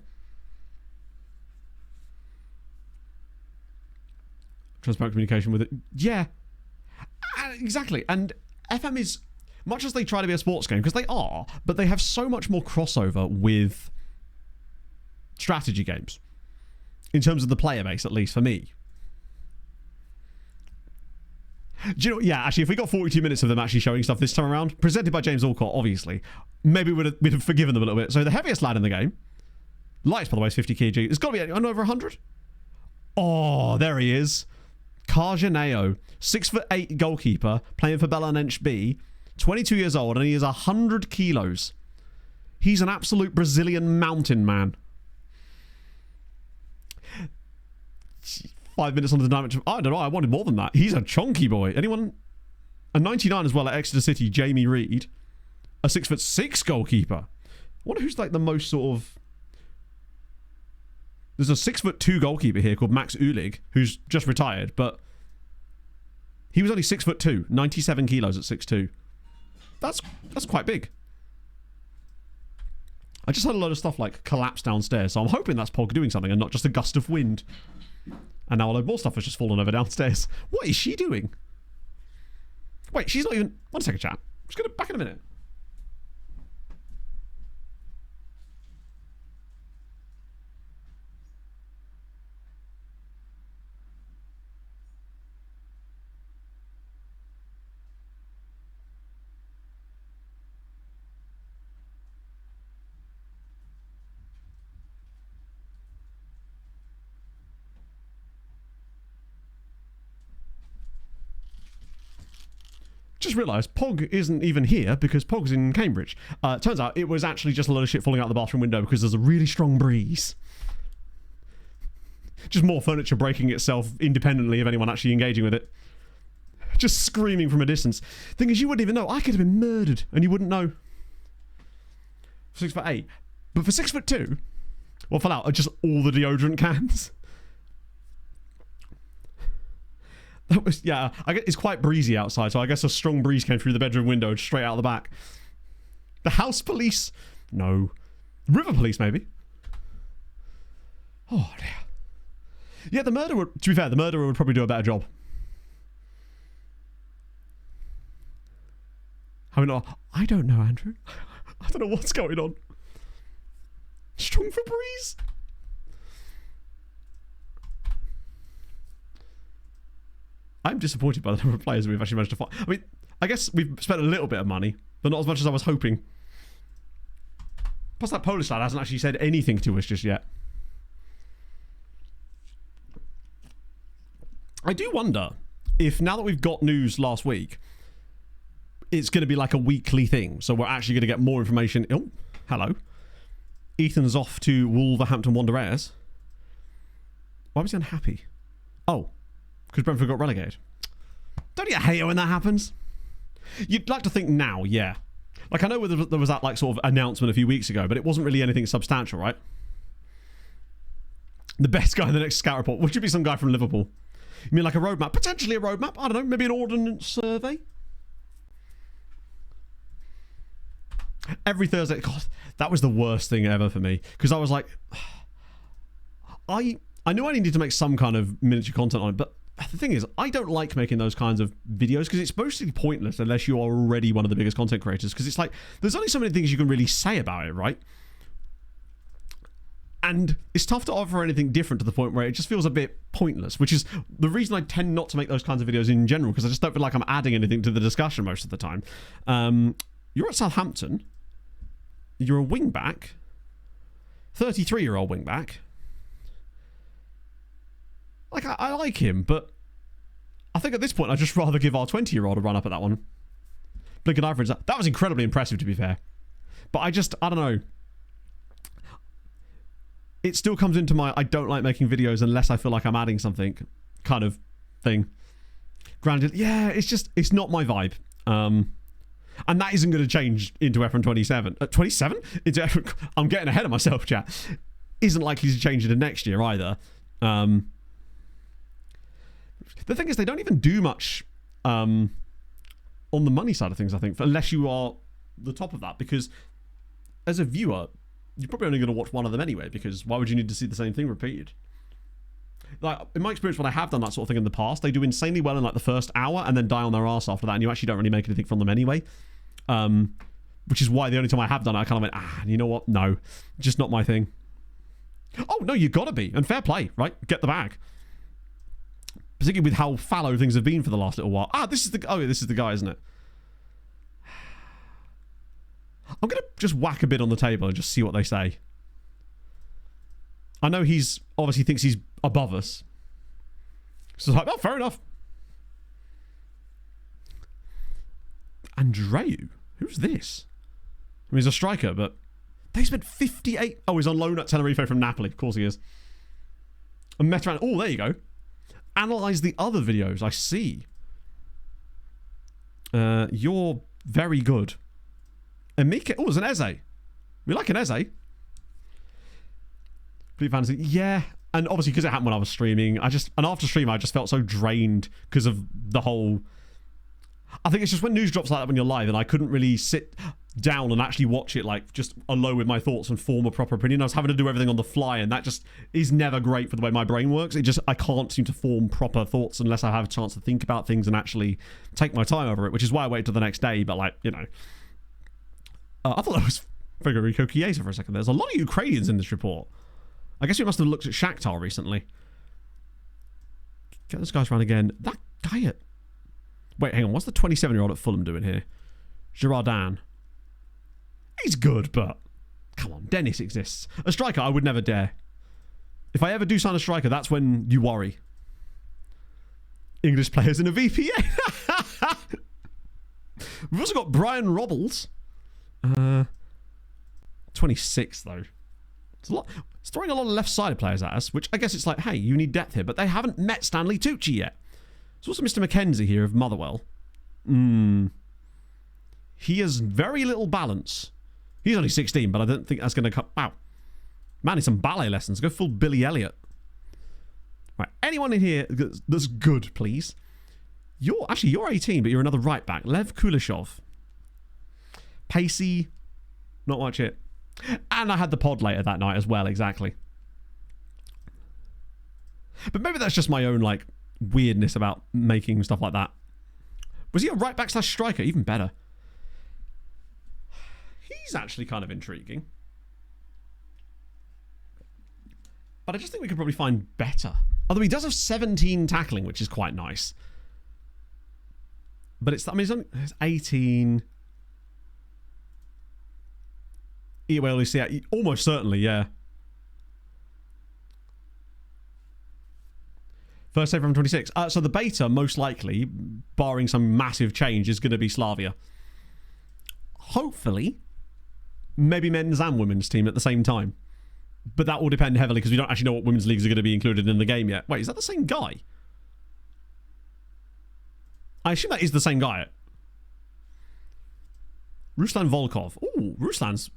Transparent communication with it, yeah, exactly. And FM is, much as they try to be a sports game, because they are, but they have so much more crossover with strategy games in terms of the player base, at least for me. Do you know, yeah, actually, if we got 42 minutes of them actually showing stuff this time around, presented by James Allcott, obviously, maybe we'd have forgiven them a little bit. So the heaviest lad in the game, lights, by the way, is 50 kg. It's got to be over 100. Oh, there he is. Carjaneo, 6'8" goalkeeper, playing for Belenenses B, 22 years old, and he is 100 kilos. He's an absolute Brazilian mountain man. 5 minutes on the dynamic. I don't know. I wanted more than that. He's a chonky boy. Anyone? A 99 as well at Exeter City, Jamie Reed. A 6'6" goalkeeper. I wonder who's like the most sort of... There's a 6'2" goalkeeper here called Max Ulig, who's just retired, but he was only 6'2", 97 kilos at 6'2". That's quite big. I just had a load of stuff like collapse downstairs, so I'm hoping that's Pog doing something and not just a gust of wind. And now a load more stuff has just fallen over downstairs. What is she doing? Wait, she's not even... One second, chat. Just gonna back in a minute. Just realised Pog isn't even here because Pog's in Cambridge. Turns out it was actually just a load of shit falling out the bathroom window because there's a really strong breeze. Just more furniture breaking itself independently of anyone actually engaging with it. Just screaming from a distance. Thing is, you wouldn't even know. I could have been murdered and you wouldn't know. 6'8". But for 6'2", what fell out are just all the deodorant cans. That was, yeah, I guess it's quite breezy outside, so I guess a strong breeze came through the bedroom window straight out the back. The house police? No. River police, maybe? Oh, dear. Yeah, the murderer, to be fair, the murderer would probably do a better job. I mean, I don't know, Andrew. I don't know what's going on. Strong for breeze? I'm disappointed by the number of players we've actually managed to find. I mean, I guess we've spent a little bit of money, but not as much as I was hoping. Plus, that Polish lad hasn't actually said anything to us just yet. I do wonder if now that we've got news last week, it's going to be like a weekly thing. So we're actually going to get more information. Oh, hello. Ethan's off to Wolverhampton Wanderers. Why was he unhappy? Oh. Because Brentford got relegated. Don't you hate it when that happens? You'd like to think now, yeah. Like, I know there was that, like, sort of announcement a few weeks ago, but it wasn't really anything substantial, right? The best guy in the next scout report. Would you be some guy from Liverpool? You mean like a roadmap? Potentially a roadmap. I don't know. Maybe an ordnance survey? Every Thursday. God, that was the worst thing ever for me. Because I was like... I knew I needed to make some kind of miniature content on it, but the thing is, I don't like making those kinds of videos because it's mostly pointless unless you are already one of the biggest content creators, because it's like, there's only so many things you can really say about it, right? And it's tough to offer anything different to the point where it just feels a bit pointless, which is the reason I tend not to make those kinds of videos in general, because I just don't feel like I'm adding anything to the discussion most of the time. You're at Southampton. You're a wing-back. 33-year-old wing-back. Like, I like him, but I think at this point I'd just rather give our 20-year-old a run up at that one. Blinking Ivory. That was incredibly impressive, to be fair. But I don't know. It still comes into my I don't like making videos unless I feel like I'm adding something kind of thing. Granted, yeah, it's not my vibe. And that isn't going to change into F1 27. 27? Into F1, I'm getting ahead of myself, chat. Isn't likely to change into next year either. The thing is, they don't even do much on the money side of things, I think, unless you are the top of that, because as a viewer, you're probably only going to watch one of them anyway, because why would you need to see the same thing repeated? Like, in my experience, when I have done that sort of thing in the past, they do insanely well in like the first hour and then die on their arse after that, and you actually don't really make anything from them anyway. Which is why the only time I have done it, I kind of went, you know what? No, just not my thing. Oh, no, you gotta be. And fair play, right? Get the bag. Particularly with how fallow things have been for the last little while. This is the guy, isn't it? I'm gonna just whack a bit on the table and just see what they say. I know he's obviously thinks he's above us. So it's like, oh, fair enough. Andreu? Who's this? I mean, he's a striker, but they spent 58... Oh, he's on loan at Tenerife from Napoli. Of course he is. And Metran... Oh, there you go. Analyze the other videos. I see. You're very good. Emike... Oh, there's an Eze. We like an Eze. Blue Fantasy. Yeah. And obviously, because it happened when I was streaming, and after stream, I just felt so drained because of the whole... I think it's just when news drops like that when you're live, and I couldn't really sit... down and actually watch it like just alone with my thoughts and form a proper opinion. I was having to do everything on the fly, and that just is never great for the way my brain works. I can't seem to form proper thoughts unless I have a chance to think about things and actually take my time over it, which is why I wait till the next day. But like, you know, I thought that was Federico Chiesa for a second. There's a lot of Ukrainians in this report. I guess we must have looked at Shakhtar recently. Get those guys around again. That guy at... Wait, hang on. What's the 27-year-old at Fulham doing here? Girardin. He's good, but... Come on, Dennis exists. A striker, I would never dare. If I ever do sign a striker, that's when you worry. English players in a VPA. We've also got Brian Robbles. 26, though. It's a lot. It's throwing a lot of left-sided players at us, which I guess it's like, hey, you need depth here, but they haven't met Stanley Tucci yet. There's also Mr. McKenzie here of Motherwell. He has very little balance. He's only 16, but I don't think that's going to come... Wow. Man needs some ballet lessons. Go full Billy Elliot. Right, anyone in here that's good, please? You're 18, but you're another right back. Lev Kuleshov. Pacey. Not much it. And I had the pod later that night as well, exactly. But maybe that's just my own, like, weirdness about making stuff like that. Was he a right back / striker? Even better. He's actually kind of intriguing. But I just think we could probably find better. Although he does have 17 tackling, which is quite nice. But it's 18... Yeah, well, you see, almost certainly, yeah. First save from 26. So the beta, most likely, barring some massive change, is going to be Slavia. Hopefully, maybe men's and women's team at the same time. But that will depend heavily because we don't actually know what women's leagues are going to be included in the game yet. Wait, is that the same guy? I assume that is the same guy. Ruslan Volkov. Ooh, Ruslan's...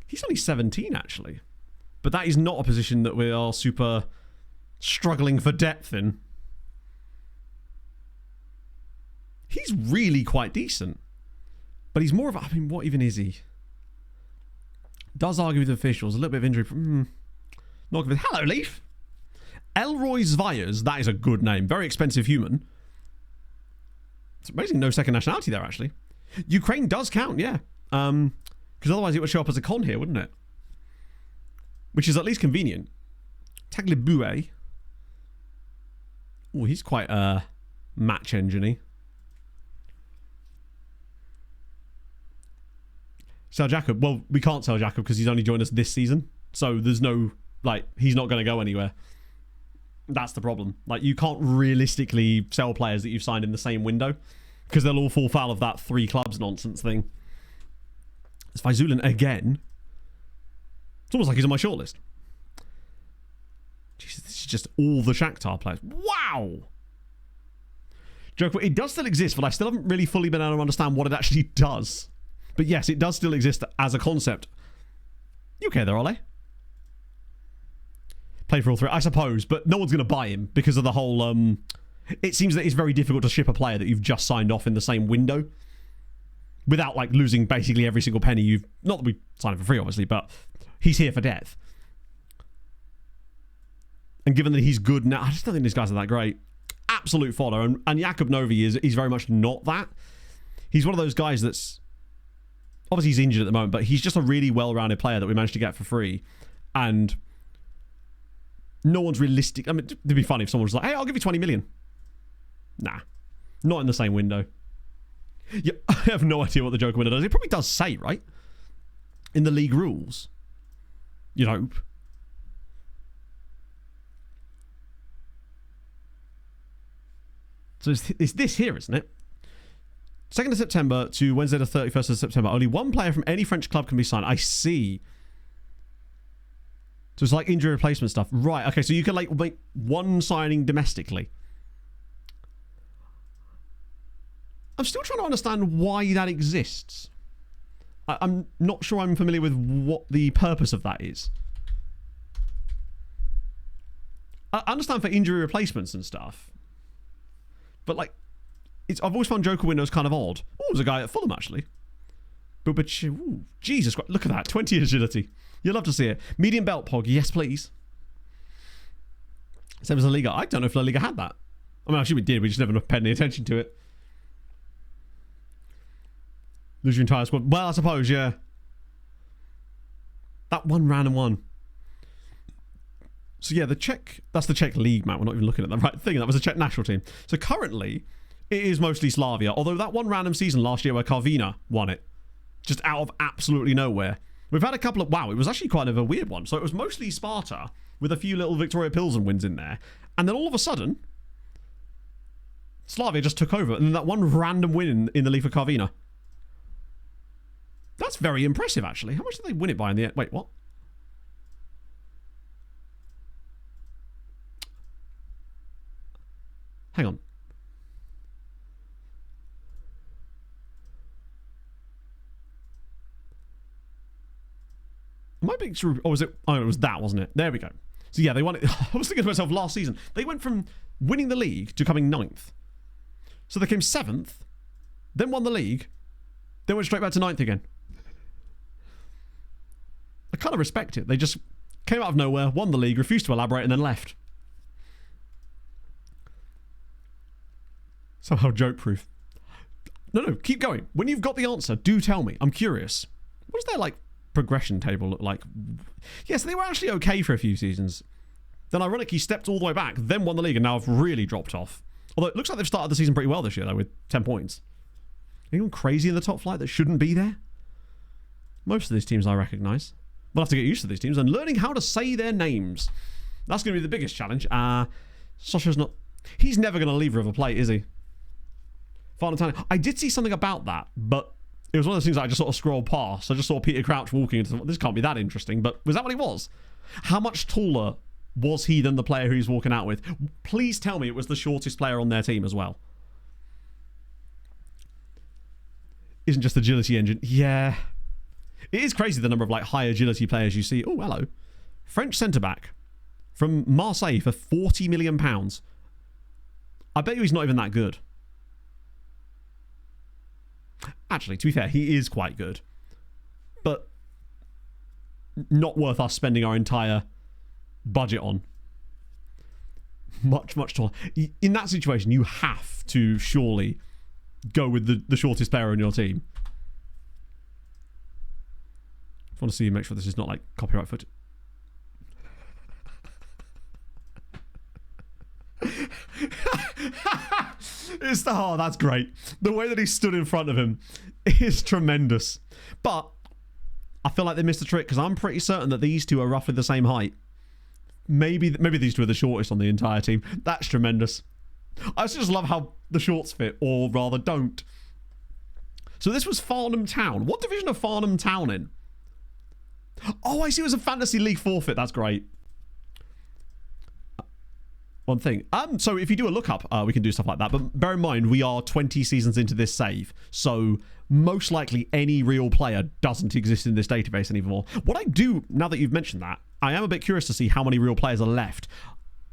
He's only 17, actually. But that is not a position that we are super struggling for depth in. He's really quite decent. But he's more of a... I mean, what even is he? Does argue with officials. A little bit of injury. Not good. Hello, Leaf. Elroy Zvires. That is a good name. Very expensive human. It's amazing no second nationality there, actually. Ukraine does count, yeah. Because otherwise it would show up as a con here, wouldn't it? Which is at least convenient. Taglibue. Oh, he's quite match engine-y. Sell Jacob. Well, we can't sell Jacob because he's only joined us this season. So there's no, like, he's not going to go anywhere. That's the problem. Like, you can't realistically sell players that you've signed in the same window because they'll all fall foul of that 3 clubs nonsense thing. It's Faizulan again. It's almost like he's on my shortlist. Jesus, this is just all the Shakhtar players. Wow! Joke, it does still exist, but I still haven't really fully been able to understand what it actually does. But yes, it does still exist as a concept. You okay there, Ole? Play for all 3, I suppose, but no one's going to buy him because of the whole... It seems that it's very difficult to ship a player that you've just signed off in the same window. Without, like, losing basically every single penny you've... Not that we signed him for free, obviously, but he's here for death. And given that he's good now... I just don't think these guys are that great. Absolute fodder. And Jakub Novi he's very much not that. He's one of those guys that's... Obviously, he's injured at the moment, but he's just a really well-rounded player that we managed to get for free. And no one's realistic... I mean, it'd be funny if someone was like, hey, I'll give you 20 million. Nah. Not in the same window. Yeah, I have no idea what the Joker window does. It probably does say, right? In the league rules. You'd hope. So it's this here, isn't it? 2nd of September to Wednesday the 31st of September. Only one player from any French club can be signed. I see. So it's like injury replacement stuff. Right, okay, so you can like make one signing domestically. I'm still trying to understand why that exists. I'm not sure I'm familiar with what the purpose of that is. I understand for injury replacements and stuff. But, like, I've always found Joker windows kind of odd. Oh, there's a guy at Fulham, actually. But ooh, Jesus Christ, look at that. 20 agility. You'll love to see it. Medium belt pog, yes please. Same as La Liga. I don't know if La Liga had that. I mean, actually we did. We just never paid any attention to it. Lose your entire squad. Well, I suppose, yeah. That one random one. So yeah, that's the Czech league, Matt. We're not even looking at the right thing. That was the Czech national team. So currently, it is mostly Slavia. Although that one random season last year where Karvina won it, just out of absolutely nowhere. We've had a couple of, wow, it was actually kind of a weird one. So it was mostly Sparta with a few little Victoria Pilsen wins in there. And then all of a sudden, Slavia just took over. And then that one random win in the league for Karvina. That's very impressive, actually. How much did they win it by in the end? Wait, what? Hang on. Am I being true? Or was it? Oh, it was that, wasn't it? There we go. So yeah, they won it. I was thinking to myself last season. They went from winning the league to coming 9th. So they came 7th, then won the league, then went straight back to 9th again. I kind of respect it. They just came out of nowhere, won the league, refused to elaborate, and then left. Somehow joke-proof. No, keep going. When you've got the answer, do tell me. I'm curious. What does their, like, progression table look like? Yes, they were actually okay for a few seasons. Then, ironically, stepped all the way back, then won the league, and now have really dropped off. Although, it looks like they've started the season pretty well this year, though, with 10 points. Anyone crazy in the top flight that shouldn't be there? Most of these teams I recognise. We'll have to get used to these teams and learning how to say their names. That's going to be the biggest challenge. SOCHAUX not... He's never going to leave River Plate, is he? Final time. I did see something about that, but it was one of those things that I just sort of scrolled past. I just saw Peter Crouch walking into this can't be that interesting, but was that what he was? How much taller was he than the player who he's walking out with? Please tell me it was the shortest player on their team as well. Isn't just agility engine. Yeah. It is crazy the number of like high agility players you see. Oh, hello. French centre-back from Marseille for £40 million. I bet you he's not even that good. Actually, to be fair, he is quite good. But not worth us spending our entire budget on. Much, much taller. In that situation, you have to surely go with the shortest player on your team. I want to see you make sure this is not like copyright footage. That's great. The way that he stood in front of him is tremendous. But I feel like they missed the trick because I'm pretty certain that these two are roughly the same height. Maybe these two are the shortest on the entire team. That's tremendous. I also just love how the shorts fit, or rather don't. So this was Farnham Town. What division of Farnham Town in? Oh, I see. It was a Fantasy League forfeit. That's great. One thing. So if you do a lookup, we can do stuff like that. But bear in mind, we are 20 seasons into this save. So most likely any real player doesn't exist in this database anymore. What I do, now that you've mentioned that, I am a bit curious to see how many real players are left.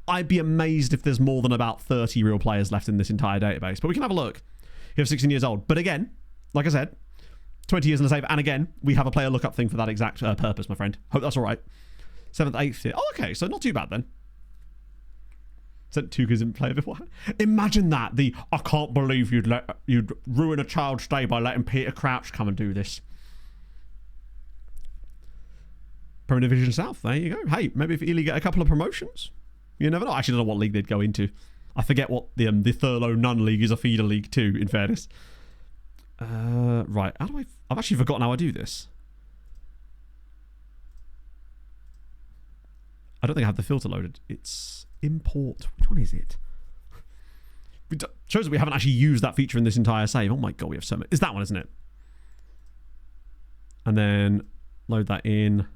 I'd be amazed if there's more than about 30 real players left in this entire database. But we can have a look. You're 16 years old. But again, like I said, 20 years in the save. And again, we have a player lookup thing for that exact purpose, my friend. Hope that's all right. 7th, 8th year. Oh, okay. So not too bad then. Sent two kids in play before. Imagine that. I can't believe you'd ruin a child's day by letting Peter Crouch come and do this. Premier Division South. There you go. Hey, maybe if Ely get a couple of promotions, you never know. I actually don't know what league they'd go into. I forget what the Thurlow Nunn League is. A feeder league too, in fairness. Right. How do I've actually forgotten how I do this. I don't think I have the filter loaded. It's import. Which one is it? It shows that we haven't actually used that feature in this entire save. Oh my god, we have so many. It's that one, isn't it? And then load that in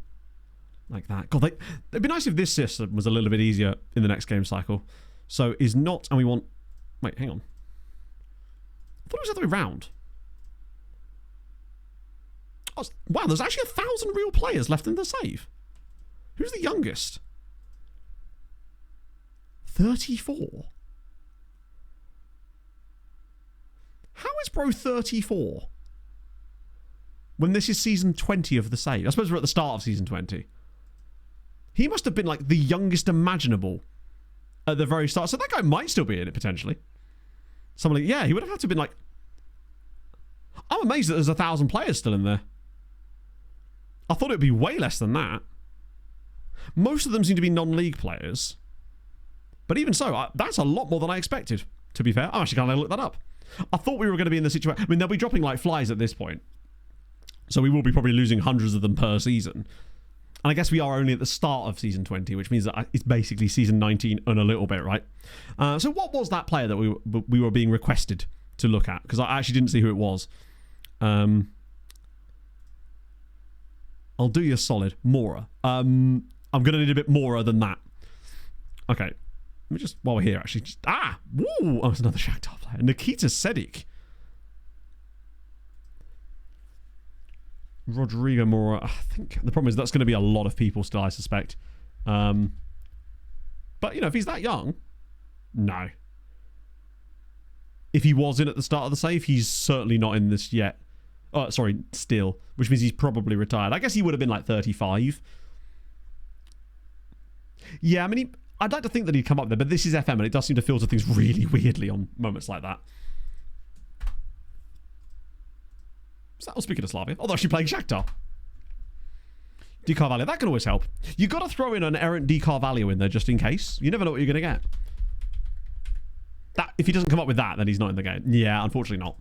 like that. God, it'd be nice if this system was a little bit easier in the next game cycle. So is not, and we want. Wait, hang on. I thought it was the other way round. Oh, wow, there's actually 1,000 real players left in the save. Who's the youngest? 34. How is bro 34? when this is season 20 of the save. I suppose we're at the start of season 20. He must have been like the youngest imaginable at the very start. So that guy might still be in it potentially. Someone like, yeah, he would have had to have been like... I'm amazed that there's 1,000 players still in there. I thought it would be way less than that. Most of them seem to be non-league players. But even so, that's a lot more than I expected, to be fair. I'm actually going to look that up. I thought we were going to be in the situation... I mean, they'll be dropping like flies at this point. So we will be probably losing hundreds of them per season. And I guess we are only at the start of season 20, which means that it's basically season 19 and a little bit, right? So what was that player that we were being requested to look at? Because I actually didn't see who it was. I'll do you a solid. Mora. I'm going to need a bit more than that. Okay. Let me just, while we're here, actually. Woo! Oh, it's another Shakhtar player. Nikita Sedic. Rodrigo Mora. I think the problem is that's going to be a lot of people still, I suspect. But, you know, if he's that young, no. If he was in at the start of the save, he's certainly not in this yet. Oh, sorry, still. Which means he's probably retired. I guess he would have been like 35. Yeah, I mean, I'd like to think that he'd come up there, but this is FM and it does seem to filter things really weirdly on moments like that. Is that all speaking of Slavia? Although she's playing Shakhtar. Di Carvalho, that can always help. You got to throw in an errant Di Carvalho in there just in case. You never know what you're going to get. That, if he doesn't come up with that, then he's not in the game. Yeah, unfortunately not.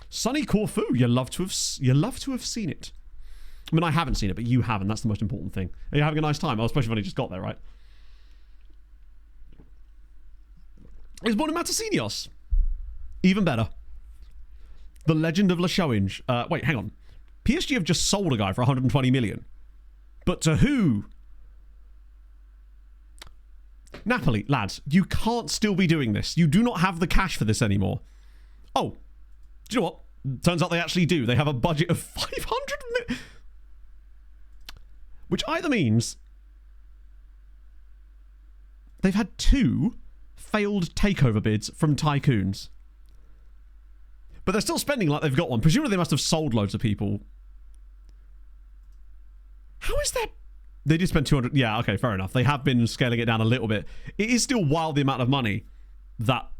Sonny Corfu, you love to have seen it. I mean, I haven't seen it, but you have, and that's the most important thing. Are you having a nice time? Oh, especially when he just got there, right? He's born in Matosinhos. Even better. The Legend of Lashoinge. Wait, hang on. PSG have just sold a guy for 120 million. But to who? Napoli, lads, you can't still be doing this. You do not have the cash for this anymore. Oh, do you know what? Turns out they actually do. They have a budget of 500 million. Which either means they've had 2 failed takeover bids from tycoons. But they're still spending like they've got one. Presumably they must have sold loads of people. How is that? They did spend 200. Yeah, okay, fair enough. They have been scaling it down a little bit. It is still wild the amount of money that...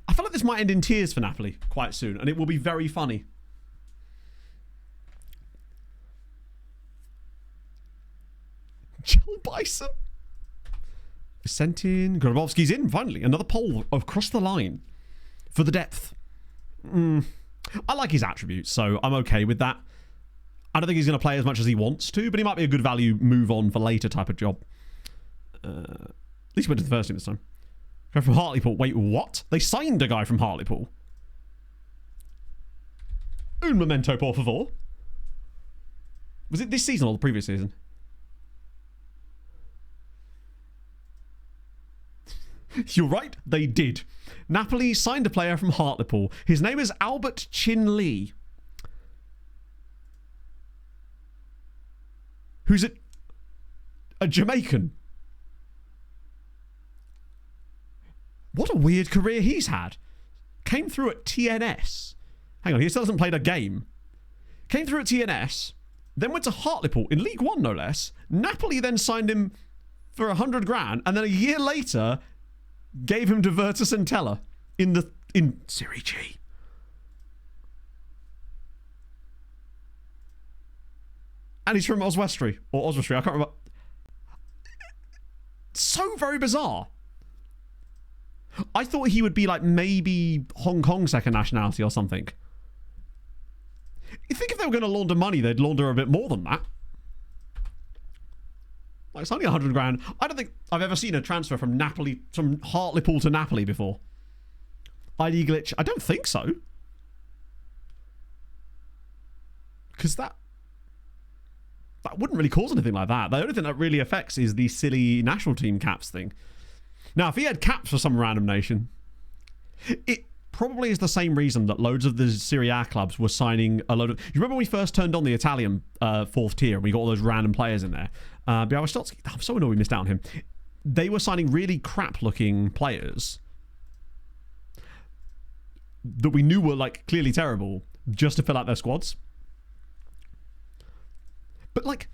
I feel like this might end in tears for Napoli quite soon, and it will be very funny. Joel Bison. Sent in. Grabowski's in, finally. Another poll across the line for the depth. I like his attributes, so I'm okay with that. I don't think he's going to play as much as he wants to, but he might be a good value move on for later type of job. At least he went to the first team this time. Guy from Hartlepool. Wait, what? They signed a guy from Hartlepool. Un momento, por favor. Was it this season or the previous season? You're right, they did. Napoli signed a player from Hartlepool. His name is Albert Chin Lee. Who's a Jamaican. What a weird career he's had. Came through at TNS. Hang on, he still hasn't played a game. Came through at TNS, then went to Hartlepool in League One, no less. Napoli then signed him for 100 grand, and then a year later gave him to Virtus Entella in Serie G. And he's from Oswestry, or Oswestry, I can't remember. So very bizarre. I thought he would be like maybe Hong Kong second nationality or something. You think if they were going to launder money, they'd launder a bit more than that. Like, it's only 100 grand. I don't think I've ever seen a transfer from Napoli, from Hartlepool to Napoli before. ID glitch. I don't think so. Because that wouldn't really cause anything like that. The only thing that really affects is the silly national team caps thing. Now, if he had caps for some random nation, it probably is the same reason that loads of the Serie A clubs were signing a load of... You remember when we first turned on the Italian fourth tier and we got all those random players in there? I'm so annoyed we missed out on him. They were signing really crap-looking players that we knew were like clearly terrible just to fill out their squads. But like,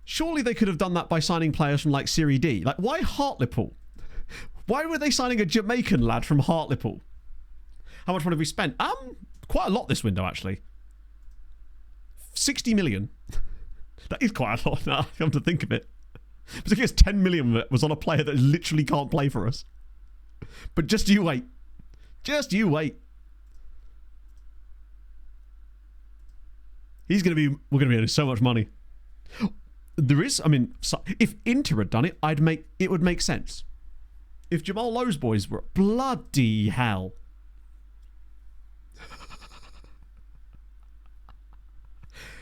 surely they could have done that by signing players from like Serie D. Like, why Hartlepool? Why were they signing a Jamaican lad from Hartlepool? How much money have we spent? Quite a lot this window, actually. 60 million. That is quite a lot now, come to think of it. Particularly as 10 million of it was on a player that literally can't play for us. But just you wait. Just you wait. We're going to be earning so much money. There is, I mean, if Inter had done it, it would make sense. If Jamal Lowe's boys were, bloody hell.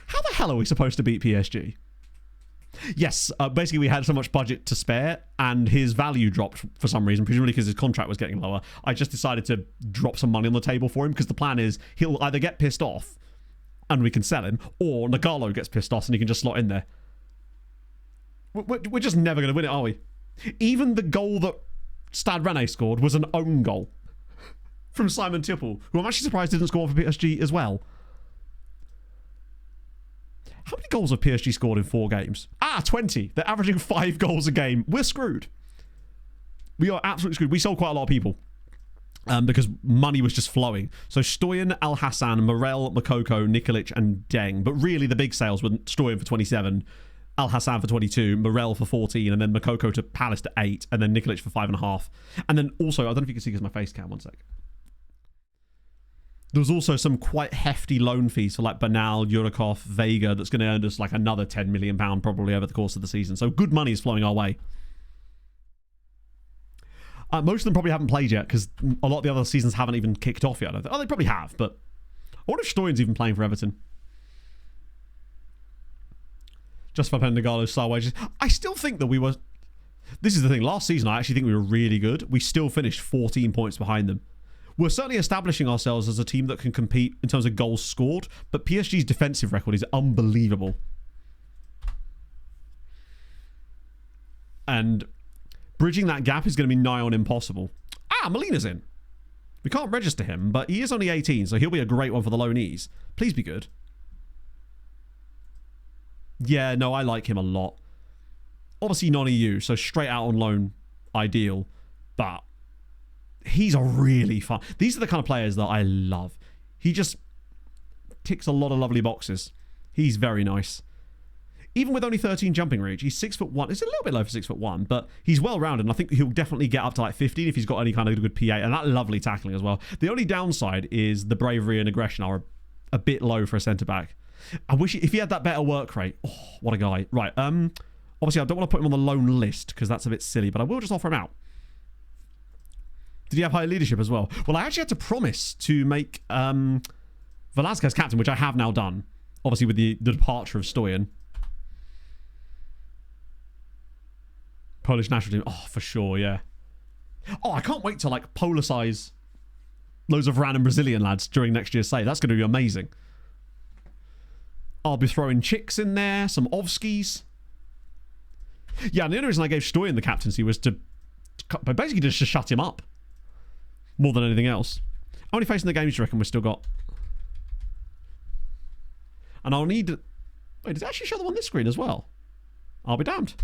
How the hell are we supposed to beat PSG? Yes, basically we had so much budget to spare and his value dropped for some reason, presumably because his contract was getting lower. I just decided to drop some money on the table for him because the plan is he'll either get pissed off and we can sell him, or Nagalo gets pissed off and he can just slot in there. We're just never going to win it, are we? Even the goal that Stade Rennais scored was an own goal from Simon Tipple, who I'm actually surprised didn't score for PSG as well. How many goals have PSG scored in 4 games? 20. They're averaging 5 goals a game. We're screwed. We are absolutely screwed. We sold quite a lot of people because money was just flowing. So Stoyan, Al Hassan, Morel, Makoko, Nikolic, and Deng. But really the big sales were Stoyan for 27, Al Hassan for 22, Morel for 14, and then Makoko to Palace to 8, and then Nikolic for 5.5. And then also, I don't know if you can see because my face cam, one sec. There was also some quite hefty loan fees for like Bernal, Yurikov, Vega that's going to earn us like another £10 million probably over the course of the season. So good money is flowing our way. Most of them probably haven't played yet because a lot of the other seasons haven't even kicked off yet. Oh, they probably have, but I wonder if Stoyan's even playing for Everton. Just for Pendagalo's style wages. I still think that we were... This is the thing. Last season, I actually think we were really good. We still finished 14 points behind them. We're certainly establishing ourselves as a team that can compete in terms of goals scored, but PSG's defensive record is unbelievable. And bridging that gap is going to be nigh on impossible. Molina's in. We can't register him, but he is only 18, so he'll be a great one for the loanees. Please be good. Yeah, no, I like him a lot. Obviously non-EU, so straight out on loan, ideal. But he's a really fun... These are the kind of players that I love. He just ticks a lot of lovely boxes. He's very nice. Even with only 13 jumping reach, he's 6'1". It's a little bit low for 6'1", but he's well-rounded, and I think he'll definitely get up to like 15 if he's got any kind of good PA, and that lovely tackling as well. The only downside is the bravery and aggression are a bit low for a centre-back. I wish if he had that better work rate. Oh, what a guy. Right, obviously I don't want to put him on the loan list because that's a bit silly, but I will just offer him out. Did he have high leadership as well? Well, I actually had to promise to make Velasquez captain, which I have now done. Obviously with the departure of Stoyan. Polish national team. Oh, for sure, yeah. Oh, I can't wait to like policize loads of random Brazilian lads during next year's save. That's going to be amazing. I'll be throwing Chicks in there, some Ovskis. Yeah, and the only reason I gave Stoyan the captaincy was to basically just to shut him up. More than anything else. How many faces in the games do you reckon we've still got? And I'll need... Wait, does it actually show them on this screen as well? I'll be damned.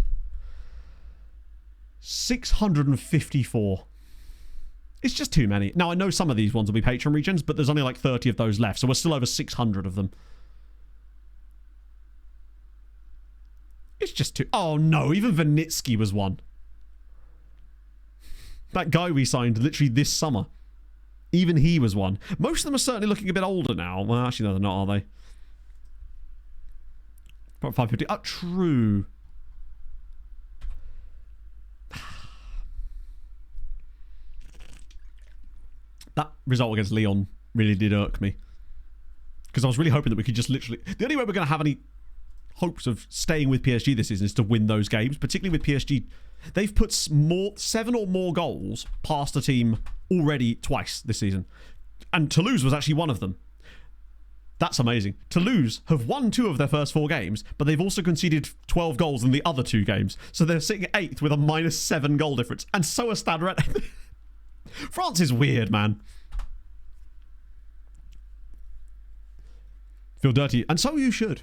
654. It's just too many. Now, I know some of these ones will be Patreon regions, but there's only like 30 of those left, so we're still over 600 of them. It's just too... Oh, no. Even Vanitsky was one. That guy we signed literally this summer. Even he was one. Most of them are certainly looking a bit older now. Well, actually, no, they're not, are they? About 550. Oh, true. That result against Lyon really did irk me. Because I was really hoping that we could just literally... The only way we're going to have any hopes of staying with PSG this season is to win those games, particularly with PSG. They've put 7 or more goals past a team already twice this season. And Toulouse was actually one of them. That's amazing. Toulouse have won 2 of their first 4 games, but they've also conceded 12 goals in the other 2 games. So they're sitting 8th with a -7 goal difference. And so are Stade Rennais. France is weird, man. Feel dirty. And so you should.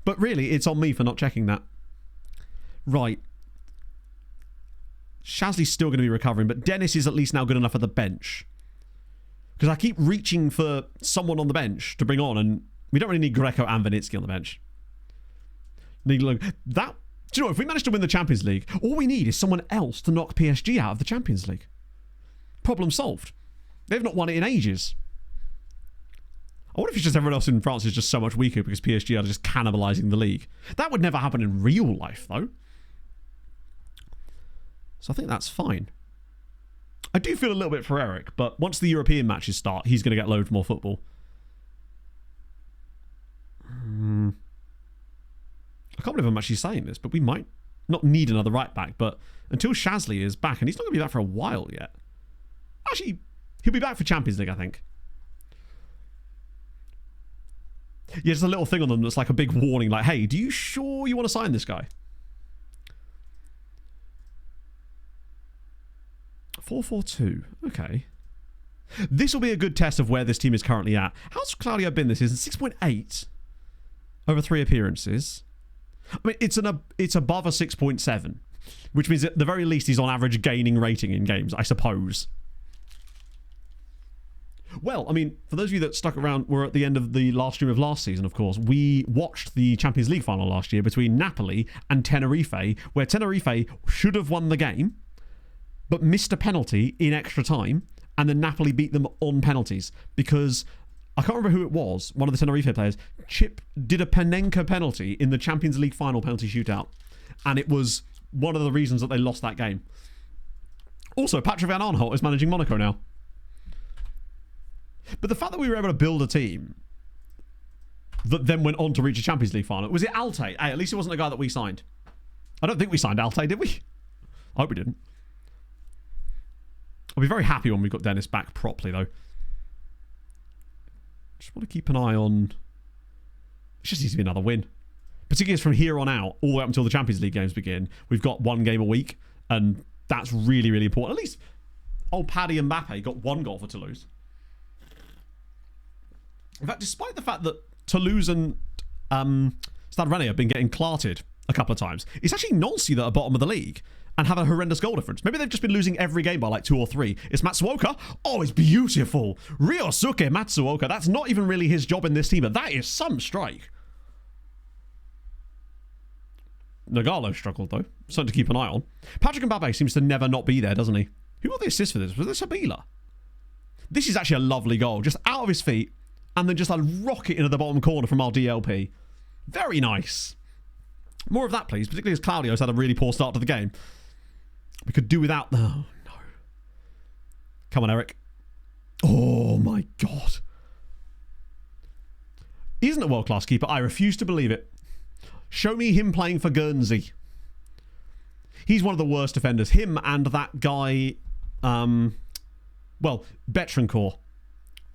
But really, it's on me for not checking that. Right. Shazly's still going to be recovering, but Dennis is at least now good enough at the bench. Because I keep reaching for someone on the bench to bring on, and we don't really need Greco and Vanitsky on the bench. Do you know, if we manage to win the Champions League, all we need is someone else to knock PSG out of the Champions League. Problem solved. They've not won it in ages. I wonder if it's just everyone else in France is just so much weaker because PSG are just cannibalising the league. That would never happen in real life, though. So I think that's fine. I do feel a little bit for Eric, but once the European matches start, he's going to get loads more football. I can't believe I'm actually saying this, but we might not need another right back, but until Shazly is back, and he's not going to be back for a while yet. Actually, he'll be back for Champions League, I think. Yeah, there's a little thing on them that's like a big warning, like, hey, do you sure you want to sign this guy? 4-4-2. Okay. This will be a good test of where this team is currently at. How's Claudio been this season? 6.8 over 3 appearances. I mean, it's above a 6.7, which means at the very least he's on average gaining rating in games, I suppose. Well, I mean, for those of you that stuck around, we're at the end of the last stream of last season, of course. We watched the Champions League final last year between Napoli and Tenerife, where Tenerife should have won the game, but missed a penalty in extra time, and then Napoli beat them on penalties because I can't remember who it was, one of the Tenerife players. Chip did a Panenka penalty in the Champions League final penalty shootout, and it was one of the reasons that they lost that game. Also, Patrick Van Aanholt is managing Monaco now. But the fact that we were able to build a team that then went on to reach a Champions League final, was it Alte? Hey, at least it wasn't a guy that we signed. I don't think we signed Alte, did we? I hope we didn't. I'll be very happy when we've got Dennis back properly, though. Just want to keep an eye on... It just needs to be another win. Particularly as from here on out, all the way up until the Champions League games begin, we've got one game a week, and that's really, really important. At least old Paddy and Mbappe got one goal for Toulouse. In fact, despite the fact that Toulouse and Stade Rennais have been getting clarted a couple of times, it's actually Nancy that are bottom of the league and have a horrendous goal difference. Maybe they've just been losing every game by like 2 or 3. It's Matsuoka. Oh, it's beautiful. Ryosuke Matsuoka. That's not even really his job in this team, but that is some strike. Nagalo struggled, though. Something to keep an eye on. Patrick Mbappe seems to never not be there, doesn't he? Who got the assist for this? Was this Sabila? This is actually a lovely goal. Just out of his feet, and then just a rocket into the bottom corner from our DLP. Very nice. More of that, please. Particularly as Claudio's had a really poor start to the game. We could do without... Oh, no. Come on, Eric. Oh, my God. He isn't a world-class keeper. I refuse to believe it. Show me him playing for Guernsey. He's one of the worst defenders. Him and that guy... Betrancourt.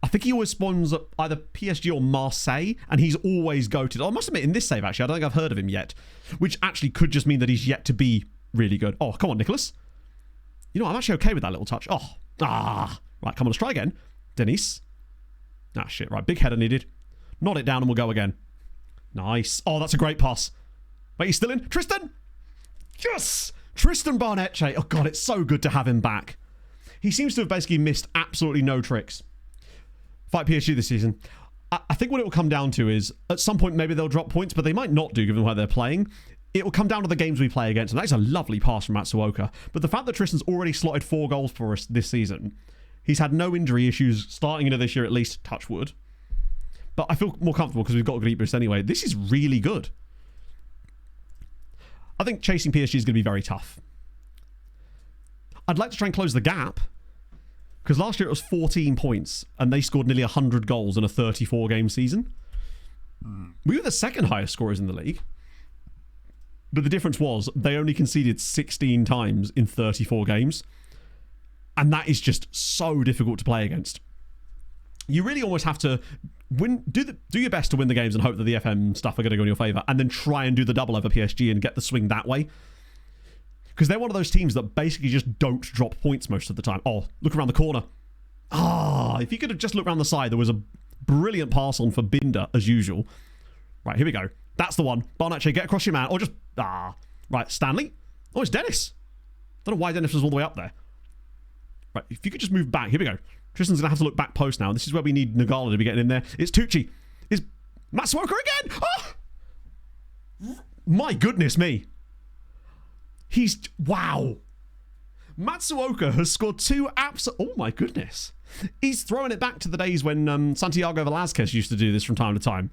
I think he always spawns at either PSG or Marseille, and he's always goated. I must admit, in this save, actually, I don't think I've heard of him yet, which actually could just mean that he's yet to be really good. Oh, come on, Nicholas. You know, I'm actually okay with that little touch. Right, come on, let's try again. Denise. Shit, right, big header needed. Nod it down and we'll go again. Nice. Oh, that's a great pass. Wait, he's still in? Tristan? Yes! Tristan Barnetche. Oh, God, it's so good to have him back. He seems to have basically missed absolutely no tricks. Fight PSG this season. I think what it will come down to is at some point maybe they'll drop points, but they might not do given where they're playing. It will come down to the games we play against, and that's a lovely pass from Matsuoka. But the fact that Tristan's already slotted 4 goals for us this season, he's had no injury issues starting into this year at least, touch wood. But I feel more comfortable because we've got a great boost anyway. This is really good. I think chasing PSG is going to be very tough. I'd like to try and close the gap. Because last year it was 14 points and they scored nearly 100 goals in a 34-game season. We were the second highest scorers in the league. But the difference was they only conceded 16 times in 34 games. And that is just so difficult to play against. You really almost have to do your best to win the games and hope that the FM stuff are going to go in your favour. And then try and do the double over PSG and get the swing that way. Because they're one of those teams that basically just don't drop points most of the time. Oh, look around the corner. If you could have just looked around the side, there was a Brilliant pass on for Binder, as usual. Right, here we go. That's the one. Barnacci, get across your man. Or just... Right, Stanley. Oh, it's Dennis. Don't know why Dennis was all the way up there. Right, if you could just move back. Here we go. Tristan's going to have to look back post now. This is where we need Nagala to be getting in there. It's Tucci. It's Matsuoka again. Oh! My goodness me. Wow. Matsuoka has scored 2 oh my goodness. He's throwing it back to the days when Santiago Velázquez used to do this from time to time.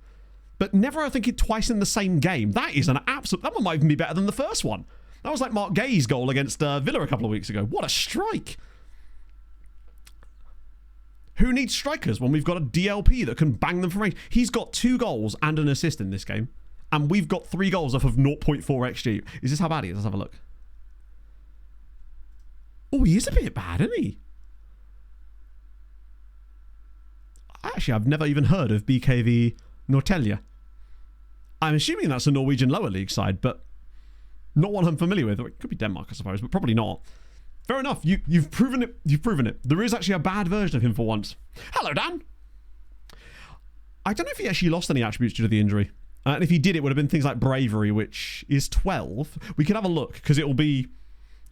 But never, I think, twice in the same game. That is an absolute... That one might even be better than the first one. That was like Mark Gay's goal against Villa a couple of weeks ago. What a strike. Who needs strikers when we've got a DLP that can bang them from range? He's got 2 goals and an assist in this game. And we've got 3 goals off of 0.4 XG. Is this how bad he is? Let's have a look. Oh, he is a bit bad, isn't he? Actually, I've never even heard of BKV Norrtälje. I'm assuming that's a Norwegian lower league side, but not one I'm familiar with. Or it could be Denmark, I suppose, but probably not. Fair enough. You've proven it. You've proven it. There is actually a bad version of him for once. Hello, Dan. I don't know if he actually lost any attributes due to the injury. And if he did, it would have been things like bravery, which is 12. We could have a look, because it will be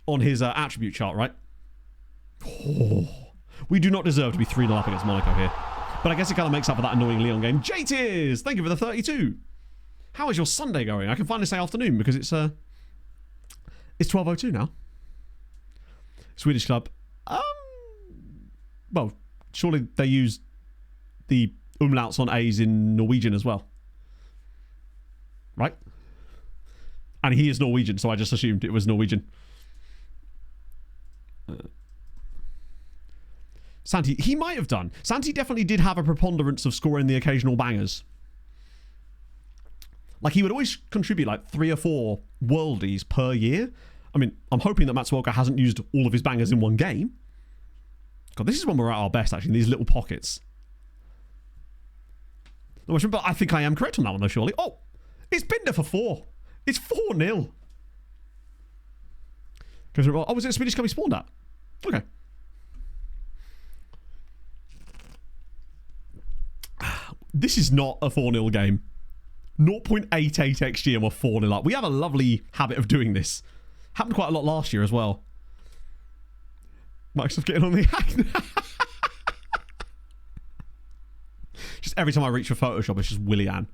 on his attribute chart, right? Oh, we do not deserve to be 3-0 up against Monaco here. But I guess it kind of makes up for that annoying Lyon game. J-Tears, thank you for the 32. How is your Sunday going? I can finally say afternoon because it's 12:02 now. Swedish club. Well, surely they use the umlauts on A's in Norwegian as well. Right? And he is Norwegian, so I just assumed it was Norwegian. Santi, he might have done. Santi definitely did have a preponderance of scoring the occasional bangers. Like, he would always contribute like 3 or 4 worldies per year. I mean, I'm hoping that Matsuoka hasn't used all of his bangers in one game. God, this is when we're at our best, actually, in these little pockets. But I think I am correct on that one, though, surely. Oh, it's Binder for 4. It's 4-0. Oh, was it a Swedish club he spawned at? Okay. This is not a 4-0 game. 0.88 XG and we're 4-0 up. We have a lovely habit of doing this. Happened quite a lot last year as well. Microsoft getting on the hack. Just every time I reach for Photoshop, it's just Willian.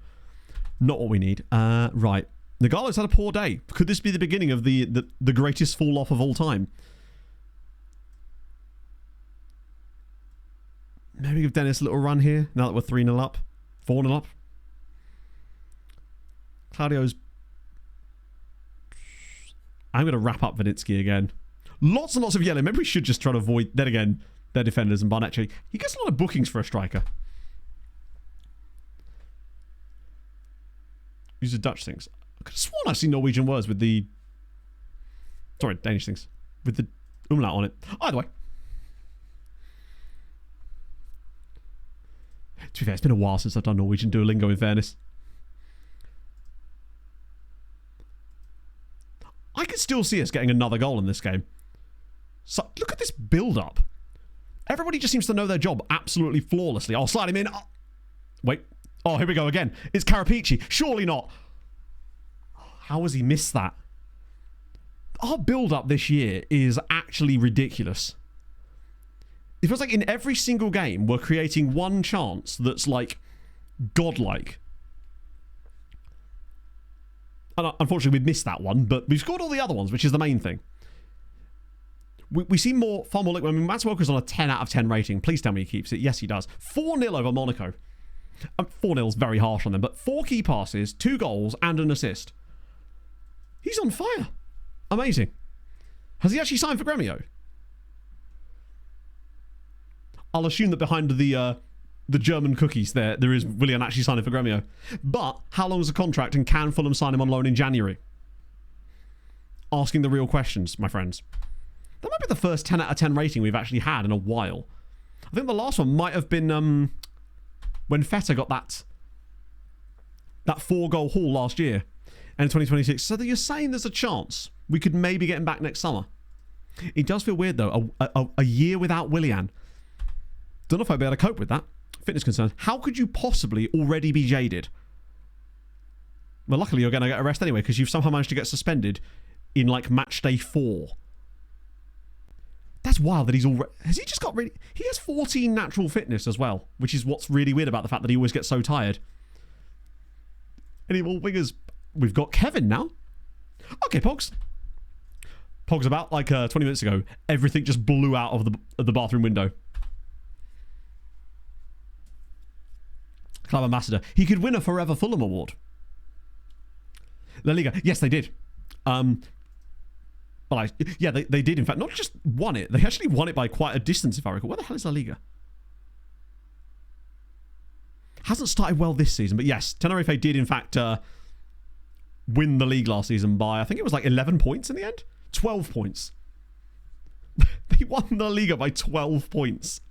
Not what we need. Right. Nagalo's had a poor day. Could this be the beginning of the greatest fall off of all time? Maybe give Dennis a little run here, now that we're 3-0 up. 4-0 up. Claudio's... I'm going to wrap up Vinitsky again. Lots and lots of yellow. Maybe we should just try to avoid... Then again, their defenders and Barnacci. He gets a lot of bookings for a striker. These are Dutch things. I could have sworn I've seen Norwegian words with the... Sorry, Danish things. With the umlaut on it. Either way. To be fair, it's been a while since I've done Norwegian Duolingo, in fairness. I could still see us getting another goal in this game. So, look at this build-up. Everybody just seems to know their job absolutely flawlessly. I'll slide him in. Oh, wait. Oh, here we go again. It's Carapici. Surely not. How has he missed that? Our build-up this year is actually ridiculous. It feels like in every single game, we're creating one chance that's like godlike. And unfortunately, we've missed that one, but we've scored all the other ones, which is the main thing. We see far more like... I mean, Matsuoka's on a 10 out of 10 rating. Please tell me he keeps it. Yes, he does. 4-0 over Monaco. 4-0 is very harsh on them, but 4 key passes, 2 goals, and an assist. He's on fire. Amazing. Has he actually signed for Gremio? I'll assume that behind the German cookies there is Willian actually signing for Gremio. But how long is the contract and can Fulham sign him on loan in January? Asking the real questions, my friends. That might be the first 10 out of 10 rating we've actually had in a while. I think the last one might have been when Feta got that 4-goal haul last year in 2026. So that you're saying there's a chance we could maybe get him back next summer. It does feel weird though. A year without Willian. Don't know if I'd be able to cope with that. fitness concerns. How could you possibly already be jaded? Well, luckily you're going to get a rest anyway, because you've somehow managed to get suspended in, like, match day 4. That's wild that he's already... Has he just got really... He has 14 natural fitness as well, which is what's really weird about the fact that he always gets so tired. Any more wingers? We've got Kevin now. Okay, Pogs. Pogs, about, like, 20 minutes ago, everything just blew out of the bathroom window. Club ambassador. He could win a Forever Fulham award. La Liga. Yes, they did. Well, yeah, they did, in fact. Not just won it. They actually won it by quite a distance, if I recall. Where the hell is La Liga? Hasn't started well this season, but yes, Tenerife did, in fact, win the league last season by, I think it was like 11 points in the end? 12 points. They won the Liga by 12 points.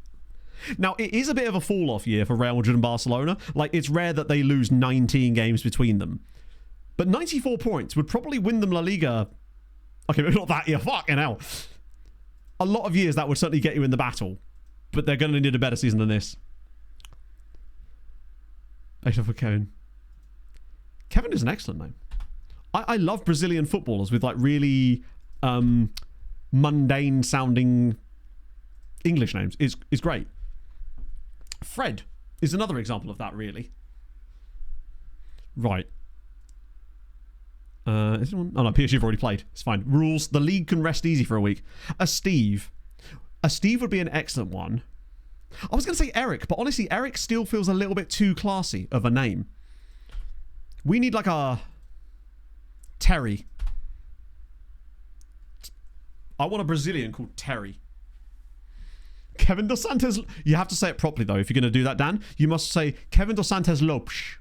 Now, it is a bit of a fall-off year for Real Madrid and Barcelona. Like, it's rare that they lose 19 games between them. But 94 points would probably win them La Liga. Okay, maybe not that year. Fucking hell. A lot of years that would certainly get you in the battle. But they're going to need a better season than this. Except for Kevin. Kevin is an excellent name. I love Brazilian footballers with, like, really mundane-sounding English names. It's great. Fred is another example of that, really. Right. Is anyone? Oh no, PSG have already played. It's fine. Rules. The league can rest easy for a week. A Steve would be an excellent one. I was going to say Eric, but honestly, Eric still feels a little bit too classy of a name. We need like a Terry. I want a Brazilian called Terry. Kevin Dos Santos. You have to say it properly, though. If you're going to do that, Dan, you must say Kevin Dos Santos Lopes.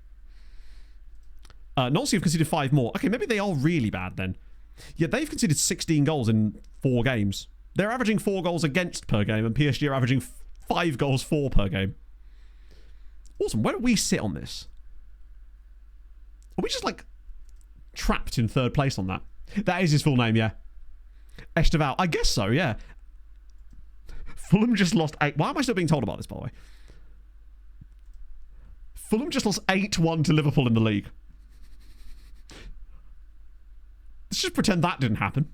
Nancy have conceded 5 more. Okay, maybe they are really bad then. Yeah, they've conceded 16 goals in 4 games. They're averaging 4 goals against per game, and PSG are averaging 5 goals for per game. Awesome. Where do we sit on this? Are we just, like, trapped in 3rd place on that? That is his full name, yeah. Esteval. I guess so, yeah. Fulham just lost 8. Why am I still being told about this, by the way? Fulham just lost 8-1 to Liverpool in the league. Let's just pretend that didn't happen.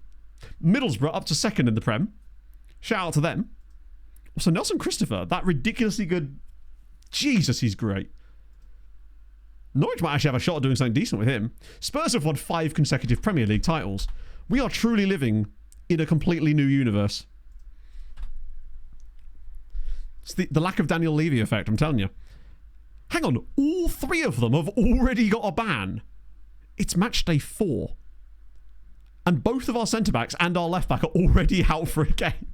Middlesbrough up to 2nd in the Prem. Shout out to them. Also, Nelson Christopher, that ridiculously good... Jesus, he's great. Norwich might actually have a shot at doing something decent with him. Spurs have won 5 consecutive Premier League titles. We are truly living in a completely new universe. It's the lack of Daniel Levy effect, I'm telling you. Hang on, all 3 of them have already got a ban. It's match day 4. And both of our centre-backs and our left-back are already out for a game.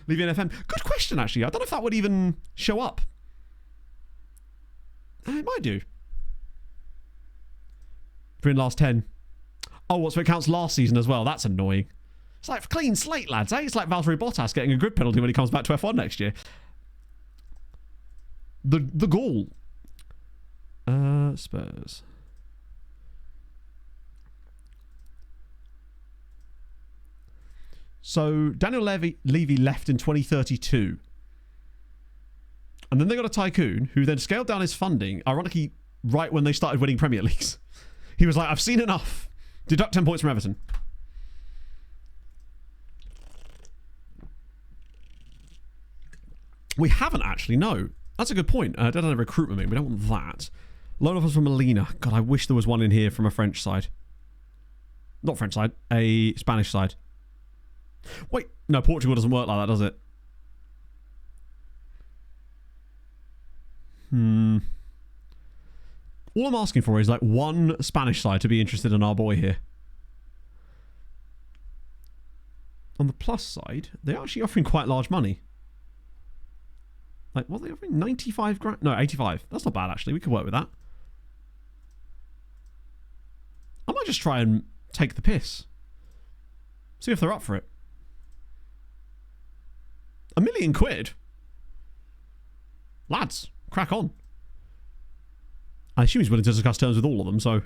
Levy and FM. Good question, actually. I don't know if that would even show up. It might do. We're in last 10. Oh, so it counts last season as well. That's annoying. It's like clean slate, lads, eh? It's like Valtteri Bottas getting a grid penalty when he comes back to F1 next year. The goal. Spurs. So Daniel Levy left in 2032. And then they got a tycoon who then scaled down his funding, ironically, right when they started winning Premier Leagues. He was like, I've seen enough. Deduct 10 points from Everton. We haven't actually, no. That's a good point. Don't have a recruitment meeting. We don't want that. Loan offers from Molina. God, I wish there was one in here from a French side. Not French side, a Spanish side. Wait, no, Portugal doesn't work like that, does it? All I'm asking for is like one Spanish side to be interested in our boy here. On the plus side, they're actually offering quite large money. Like, what are they offering? 95 grand? No, 85. That's not bad, actually. We could work with that. I might just try and take the piss. See if they're up for it. £1 million? Lads, crack on. I assume he's willing to discuss terms with all of them, so...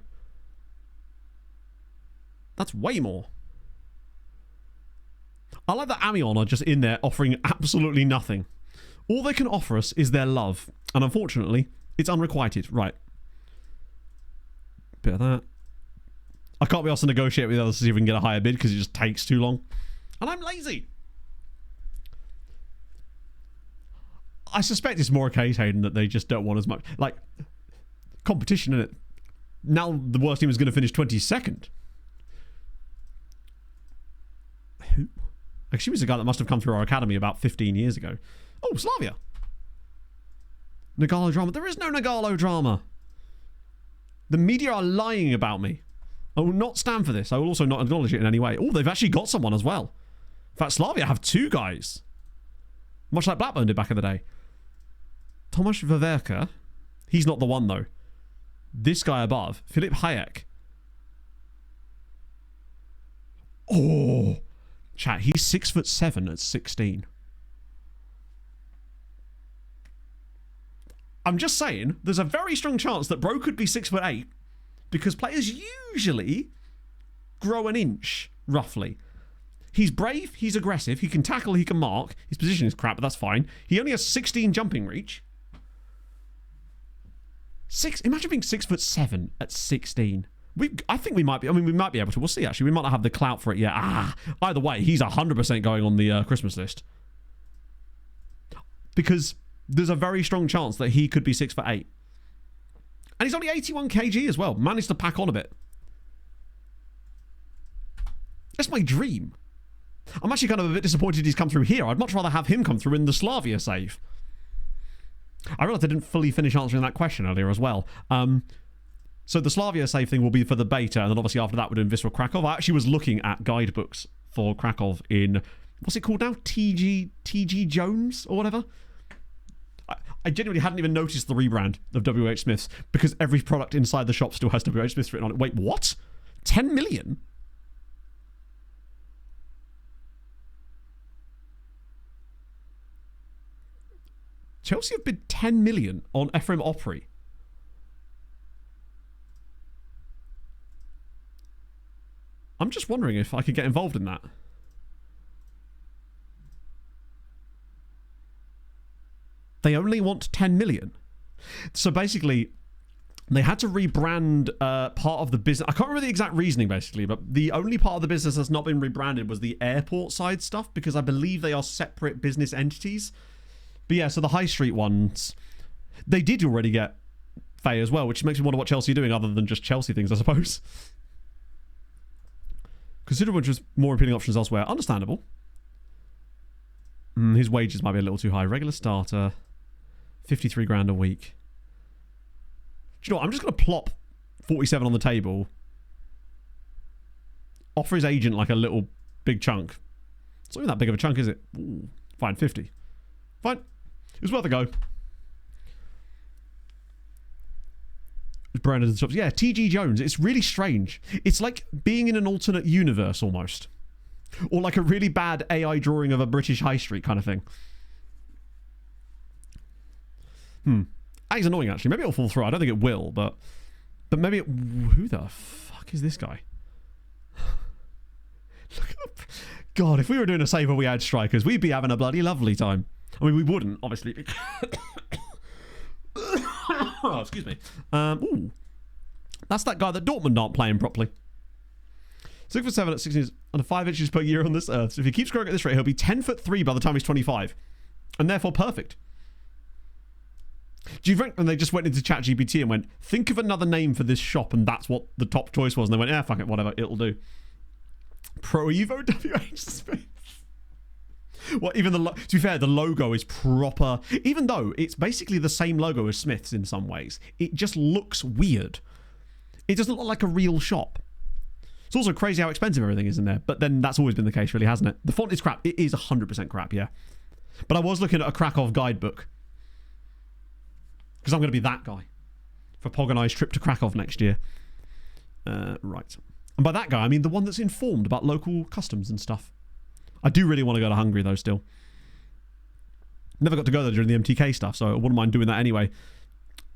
That's way more. I like that Amiens are just in there offering absolutely nothing. All they can offer us is their love. And unfortunately, it's unrequited. Right. Bit of that. I can't be asked to negotiate with the others to see if we can get a higher bid because it just takes too long. And I'm lazy. I suspect it's more a case, Hayden, that they just don't want as much. Like, competition in it. Now the worst team is going to finish 22nd. Who? Like, she was a guy that must have come through our academy about 15 years ago. Oh, Slavia. Nagalo drama. There is no Nagalo drama. The media are lying about me. I will not stand for this. I will also not acknowledge it in any way. Oh, they've actually got someone as well. In fact, Slavia have 2 guys. Much like Blackburn did back in the day. Tomasz Wawerka. He's not the one, though. This guy above. Filip Hayek. Oh. Chat, he's 6'7" at 16. I'm just saying, there's a very strong chance that bro could be 6'8", because players usually grow an inch, roughly. He's brave, he's aggressive, he can tackle, he can mark. His position is crap, but that's fine. He only has 16 jumping reach. Imagine being 6'7" at 16. I think we might be. I mean, we might be able to. We'll see, actually. We might not have the clout for it yet. Either way, he's 100% going on the Christmas list. Because there's a very strong chance that he could be 6'8". And he's only 81 kg as well. Managed to pack on a bit. That's my dream. I'm actually kind of a bit disappointed he's come through here. I'd much rather have him come through in the Slavia save. I realised I didn't fully finish answering that question earlier as well. So the Slavia save thing will be for the beta, and then obviously after that we're doing Wisła Krakow. I actually was looking at guidebooks for Krakow in, what's it called now? TG Jones or whatever? I genuinely hadn't even noticed the rebrand of WH Smiths because every product inside the shop still has WH Smiths written on it. Wait, what? 10 million? Chelsea have bid 10 million on Ephraim Opry. I'm just wondering if I could get involved in that. They only want 10 million. So basically, they had to rebrand part of the business. I can't remember the exact reasoning, basically, but the only part of the business that's not been rebranded was the airport side stuff, because I believe they are separate business entities. But yeah, so the high street ones, they did already get Faye as well, which makes me wonder what Chelsea are doing other than just Chelsea things, I suppose. Consider which was more appealing options elsewhere. Understandable. His wages might be a little too high. Regular starter, 53 grand a week. Do you know what? I'm just going to plop 47 on the table. Offer his agent like a little big chunk. It's not even that big of a chunk, is it? Ooh, fine, 50. Fine. It was worth a go. Brandon and shops. Yeah, TG Jones. It's really strange. It's like being in an alternate universe almost. Or like a really bad AI drawing of a British high street kind of thing. That is annoying, actually. Maybe it'll fall through. I don't think it will, but maybe it... Who the fuck is this guy? Look at the... God, if we were doing a save where we had strikers, we'd be having a bloody lovely time. I mean, we wouldn't, obviously. Oh, excuse me. Ooh. That's that guy that Dortmund aren't playing properly. 6'7" at 16 under 5 inches per year on this earth. So if he keeps growing at this rate, he'll be 10'3" by the time he's 25. And therefore perfect. Do you think when they just went into ChatGPT and went, think of another name for this shop, and that's what the top choice was, and they went, yeah, fuck it, whatever, it'll do. Pro Evo WH Smith. Well, even to be fair, the logo is proper. Even though it's basically the same logo as Smith's in some ways, it just looks weird. It doesn't look like a real shop. It's also crazy how expensive everything is in there, but then that's always been the case, really, hasn't it? The font is crap. It is 100% crap, yeah. But I was looking at a Krakow guidebook. Because I'm going to be that guy for Pog and I's trip to Krakow next year. Right. And by that guy, I mean the one that's informed about local customs and stuff. I do really want to go to Hungary, though, still. Never got to go there during the MTK stuff, so I wouldn't mind doing that anyway.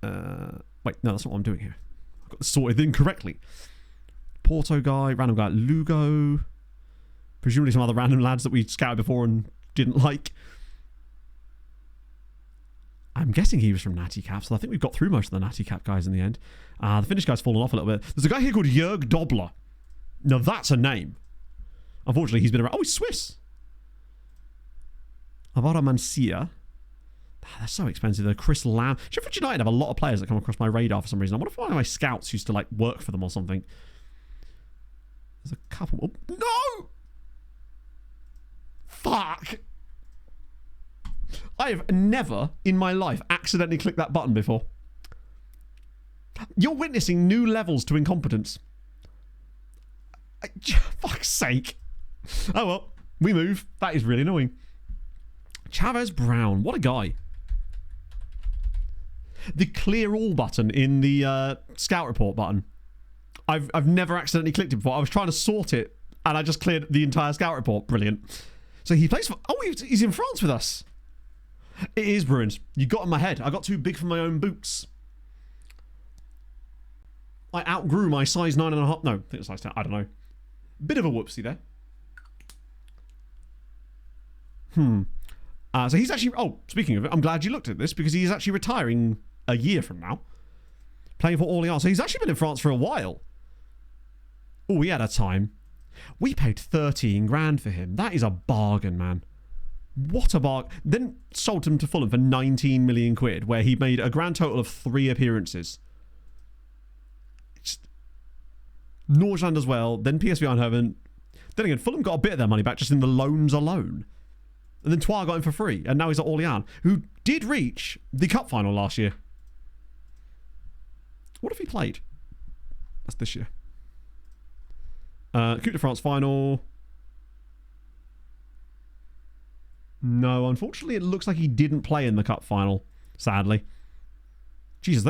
Wait, no, that's not what I'm doing here. I've got this sorted incorrectly. Porto guy, random guy at Lugo. Presumably some other random lads that we scouted before and didn't like. I'm guessing he was from Natty Cap, so I think we've got through most of the Natty Cap guys in the end. The Finnish guy's fallen off a little bit. There's a guy here called Jörg Dobler. Now that's a name. Unfortunately, he's been around. Oh, he's Swiss. Avara Mancia. They're so expensive. They're Chris Lamb. Sheffield United have a lot of players that come across my radar for some reason. I wonder if one of my scouts used to like work for them or something. There's a couple. Oh, no! Fuck! I have never in my life accidentally clicked that button before. You're witnessing new levels to incompetence. Fuck's sake. Oh well, we move. That is really annoying. Chavez Brown, what a guy. The clear all button in the scout report button. I've never accidentally clicked it before. I was trying to sort it and I just cleared the entire scout report. Brilliant. So he plays for... Oh, he's in France with us. It is Bruins. You got in my head. I got too big for my own boots. I outgrew my size 9.5. No, I think it's size 10. I don't know. Bit of a whoopsie there. So he's actually... Oh, speaking of it, I'm glad you looked at this because he's actually retiring a year from now. Playing for Orléans. So he's actually been in France for a while. Oh, he had a time. We paid 13 grand for him. That is a bargain, man. What a bargain. Then sold him to Fulham for 19 million quid, where he made a grand total of 3 appearances. Nordjylland as well, then PSV Eindhoven. Then again, Fulham got a bit of their money back just in the loans alone. And then Troyes got him for free, and now he's at Orléans, who did reach the cup final last year. What have he played? That's this year. Coupe de France final. No, unfortunately, it looks like he didn't play in the cup final, sadly. Jesus,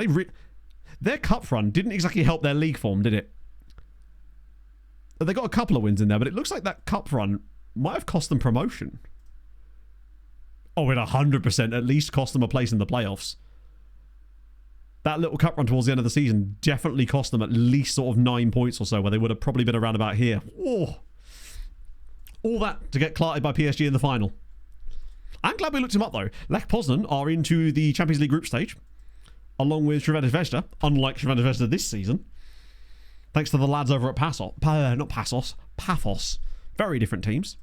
their cup run didn't exactly help their league form, did it? They got a couple of wins in there, but it looks like that cup run might have cost them promotion. Oh, it 100% at least cost them a place in the playoffs. That little cup run towards the end of the season definitely cost them at least sort of 9 points or so, where they would have probably been around about here. Oh. All that to get clarted by PSG in the final. I'm glad we looked him up, though. Lech Poznan are into the Champions League group stage, along with Crvena Zvezda, unlike Crvena Zvezda this season. Thanks to the lads over at Paphos. Very different teams.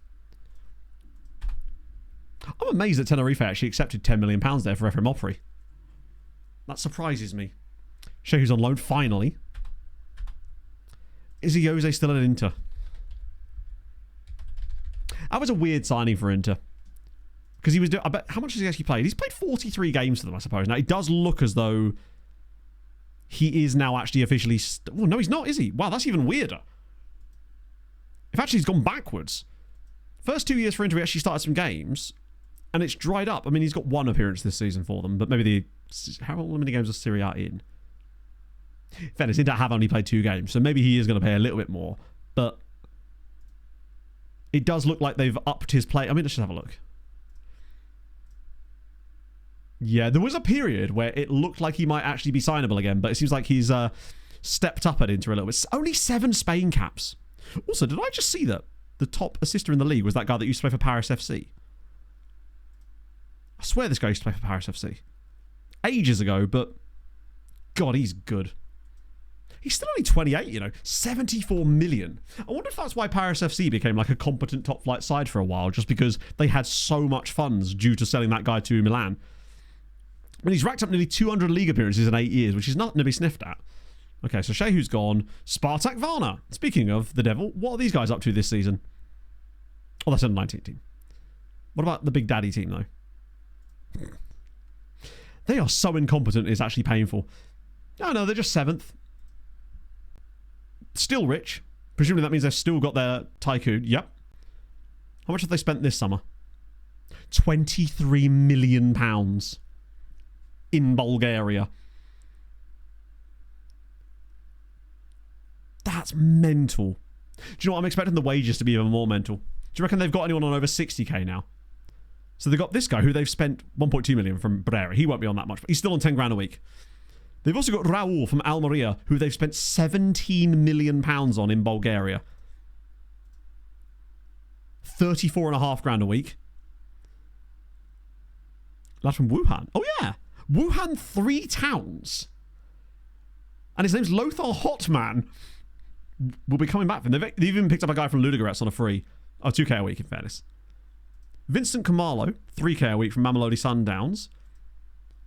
I'm amazed that Tenerife actually accepted £10 million there for Efrem Opry. That surprises me. Shehu's on loan, finally. Is Jose still at Inter? That was a weird signing for Inter. Because he was doing... I bet... How much has he actually played? He's played 43 games for them, I suppose. Now, it does look as though he is now actually officially... Oh, no, he's not, is he? Wow, that's even weirder. If actually he's gone backwards. First 2 years for Inter, he actually started some games. And it's dried up. I mean, he's got 1 appearance this season for them. But maybe the... How many games was Serie A in? In fairness, Inter have only played 2 games. So maybe he is going to pay a little bit more. But it does look like they've upped his play. I mean, let's just have a look. Yeah, there was a period where it looked like he might actually be signable again. But it seems like he's stepped up at Inter a little bit. Only 7 Spain caps. Also, did I just see that the top assister in the league was that guy that used to play for Paris FC? I swear this guy used to play for Paris FC. Ages ago, but God, he's good. He's still only 28, you know. 74 million. I wonder if that's why Paris FC became like a competent top flight side for a while, just because they had so much funds due to selling that guy to Milan. I mean, he's racked up nearly 200 league appearances in 8 years, which is nothing to be sniffed at. Okay, so Shehu's gone. Spartak Varna. Speaking of the devil, what are these guys up to this season? Oh, that's under 19 team. What about the Big Daddy team, though? They are so incompetent, it's actually painful. No, they're just 7th. Still rich. Presumably that means they've still got their tycoon. Yep. How much have they spent this summer? £23 million in Bulgaria. That's mental. Do you know what? I'm expecting the wages to be even more mental. Do you reckon they've got anyone on over 60k now? So they've got this guy who they've spent 1.2 million from Brera. He won't be on that much, but he's still on 10 grand a week. They've also got Raul from Almeria, who they've spent 17 million pounds on in Bulgaria. 34.5 grand a week. That's from Wuhan. Oh, yeah. Wuhan 3 towns. And his name's Lothar Hotman. Will be coming back from. They've even picked up a guy from Ludogorets on a free. Oh, 2k a week in fairness. Vincent Kamalo, 3k a week from Mamelodi Sundowns.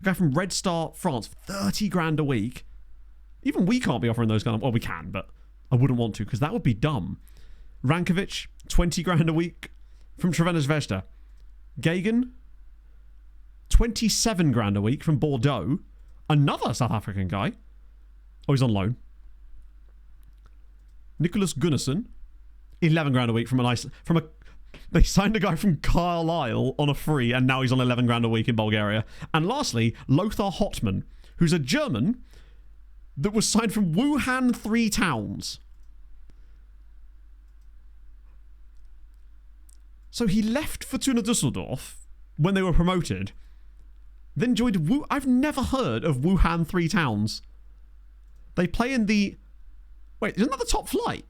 A guy from Red Star France, 30 grand a week. Even we can't be offering those kind of... Well, we can, but I wouldn't want to because that would be dumb. Rankovic, 20 grand a week from Trevenas Vesta. Gagan, 27 grand a week from Bordeaux. Another South African guy. Oh, he's on loan. Nicholas Gunnarsson, 11 grand a week from they signed a guy from Carlisle on a free, and now he's on 11 grand a week in Bulgaria. And lastly, Lothar Hotman, who's a German that was signed from Wuhan 3 towns. So he left Fortuna Düsseldorf when they were promoted, then joined I've never heard of Wuhan 3 towns. They play in the... Wait, isn't that the top flight?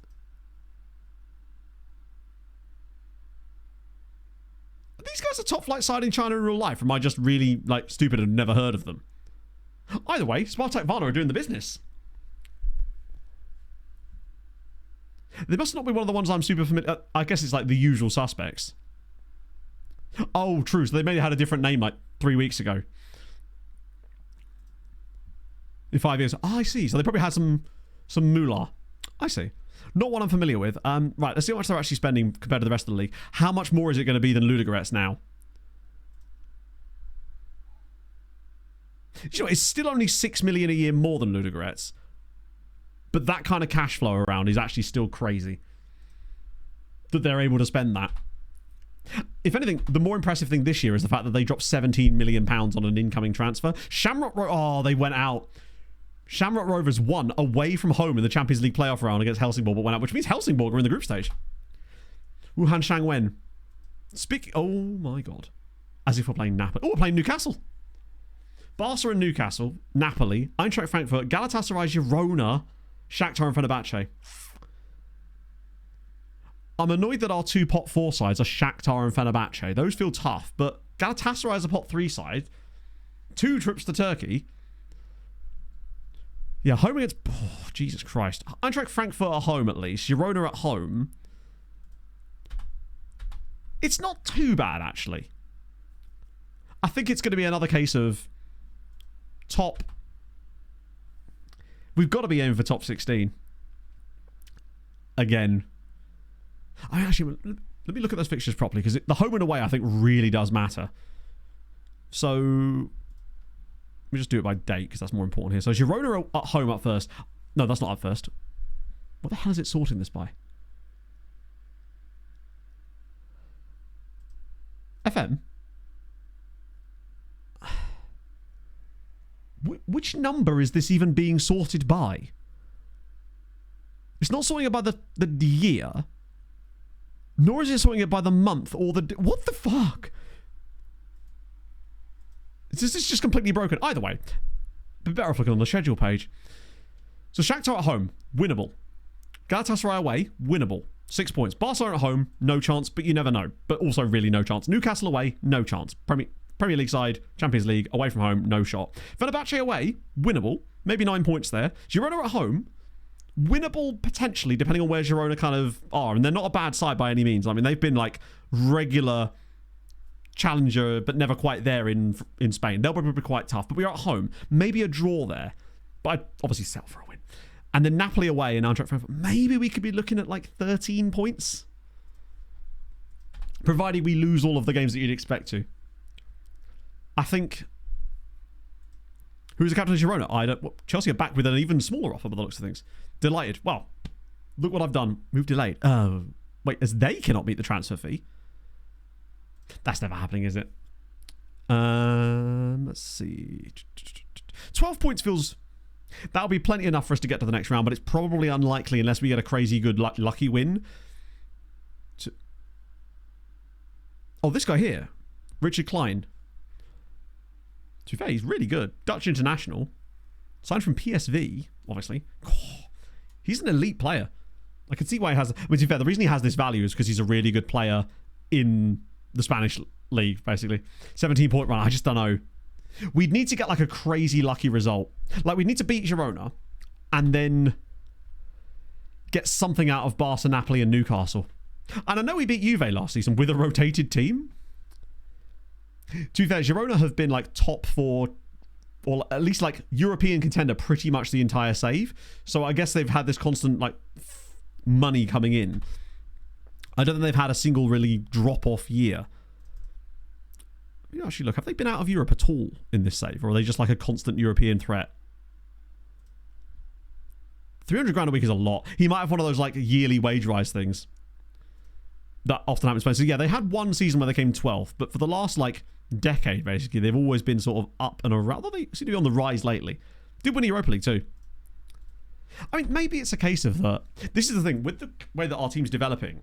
Are these guys a top flight side in China in real life? Or am I just really, like, stupid and never heard of them? Either way, Spartak Varna are doing the business. They must not be one of the ones I'm super familiar... I guess it's like the usual suspects. Oh, true. So they may have had a different name like 3 weeks ago. In 5 years. Oh, I see. So they probably had some moolah. I see. Not one I'm familiar with. Right, let's see how much they're actually spending compared to the rest of the league. How much more is it going to be than Ludogorets now? You know, it's still only 6 million a year more than Ludogorets. But that kind of cash flow around is actually still crazy. That they're able to spend that. If anything, the more impressive thing this year is the fact that they dropped £17 million on an incoming transfer. Oh, they went out. Shamrock Rovers won away from home in the Champions League playoff round against Helsingborg, but went out, which means Helsingborg are in the group stage. Wuhan Shangwen. Oh my god. As if we're playing Napoli. Oh, we're playing Newcastle. Barca and Newcastle, Napoli, Eintracht Frankfurt, Galatasaray, Girona, Shakhtar and Fenerbahce. I'm annoyed that our 2 pot 4 sides are Shakhtar and Fenerbahce. Those feel tough, but Galatasaray is a pot 3 side. 2 trips to Turkey. Yeah, home against... Oh, Jesus Christ. Eintracht Frankfurt are home at least. Girona at home. It's not too bad, actually. I think it's going to be another case of top... We've got to be aiming for top 16. Again. I mean, actually, let me look at those fixtures properly, because the home and away, I think, really does matter. So... Let me just do it by date, because that's more important here. So Girona are at home up first. No, that's not up first. What the hell is it sorting this by? FM? Which number is this even being sorted by? It's not sorting it by the year. Nor is it sorting it by the month or the... What the fuck? This is just completely broken. Either way, be better off looking on the schedule page. So Shakhtar at home, winnable. Galatasaray away, winnable. 6 points. Barcelona at home, no chance, but you never know. But also really no chance. Newcastle away, no chance. Premier League side, Champions League, away from home, no shot. Fenerbahce away, winnable. Maybe 9 points there. Girona at home, winnable potentially, depending on where Girona kind of are. And they're not a bad side by any means. I mean, they've been like regular... challenger, but never quite there in Spain. They'll probably be quite tough, but we are at home. Maybe a draw there, but I'd obviously settle for a win. And then Napoli away in Eintracht Frankfurt. Maybe we could be looking at like 13 points, provided we lose all of the games that you'd expect to. I think... Who's the captain of Girona? Chelsea are back with an even smaller offer by the looks of things. Delighted. Well, look what I've done. Move delayed. Wait, as they cannot meet the transfer fee. That's never happening, is it? Let's see. 12 points feels... That'll be plenty enough for us to get to the next round, but it's probably unlikely unless we get a crazy good lucky win. Oh, this guy here. Richard Klein. To be fair, he's really good. Dutch international. Signed from PSV, obviously. Oh, he's an elite player. I can see why he has... I mean, to be fair, the reason he has this value is because he's a really good player in... the Spanish league, basically. 17-point run. I just don't know. We'd need to get like a crazy lucky result. Like we'd need to beat Girona and then get something out of Barca, Napoli and Newcastle. And I know we beat Juve last season with a rotated team. To be fair, Girona have been like top 4 or at least like European contender pretty much the entire save. So I guess they've had this constant like money coming in. I don't think they've had a single really drop-off year. You know, actually, look, have they been out of Europe at all in this save? Or are they just like a constant European threat? 300 grand a week is a lot. He might have one of those like yearly wage rise things that often happens. So yeah, they had one season where they came 12th, but for the last like decade, basically, they've always been sort of up and around. Although they seem to be on the rise lately. Did win the Europa League too. I mean, maybe it's a case of that. This is the thing with the way that our team's developing.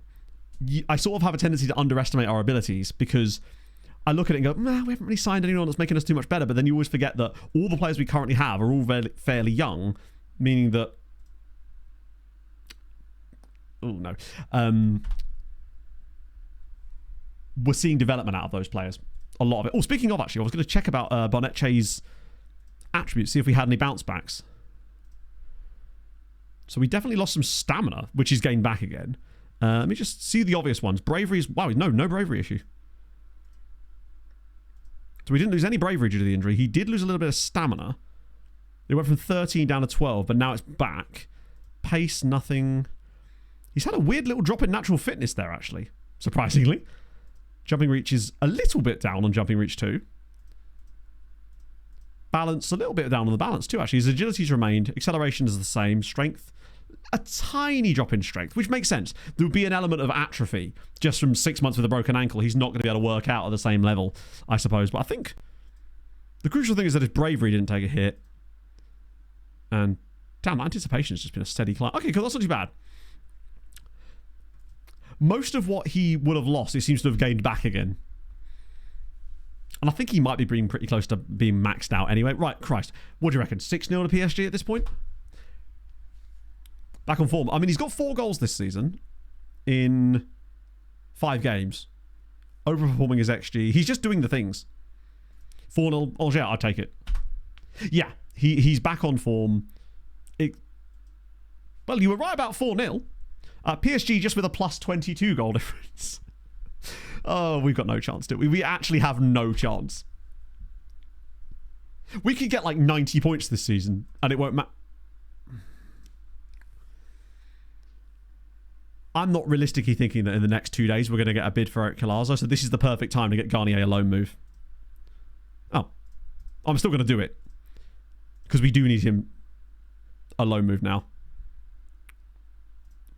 I sort of have a tendency to underestimate our abilities because I look at it and go, nah, we haven't really signed anyone that's making us too much better. But then you always forget that all the players we currently have are all fairly young, meaning that. Oh no. We're seeing development out of those players. A lot of it. Oh, speaking of, actually, I was going to check about Bonetche's attributes, see if we had any bounce backs. So we definitely lost some stamina, which he's gained back again. Let me just see the obvious ones. Bravery is... Wow, no bravery issue. So we didn't lose any bravery due to the injury. He did lose a little bit of stamina. It went from 13 down to 12, but now it's back. Pace, nothing. He's had a weird little drop in natural fitness there, actually. Surprisingly. Jumping reach is a little bit down on jumping reach too. Balance, a little bit down on the balance too, actually. His agility's remained. Acceleration is the same. Strength, a tiny drop in strength, which makes sense. There would be an element of atrophy just from 6 months with a broken ankle. He's not going to be able to work out at the same level, I suppose. But I think the crucial thing is that his bravery didn't take a hit. And damn, anticipation has just been a steady climb. Okay, cool. That's not too bad. Most of what he would have lost, he seems to have gained back again. And I think he might be being pretty close to being maxed out anyway. Right, Christ. What do you reckon? 6-0 to PSG at this point? Back on form. I mean, he's got 4 goals this season in 5 games. Overperforming his XG. He's just doing the things. 4-0. Angers, I'll take it. Yeah, he's back on form. Well, you were right about 4-0. PSG just with a plus 22 goal difference. Oh, we've got no chance, do we? We actually have no chance. We could get like 90 points this season and it won't matter. I'm not realistically thinking that in the next 2 days we're going to get a bid for Eric Colazo, so this is the perfect time to get Garnier a loan move. Oh. I'm still going to do it. Because we do need him a loan move now.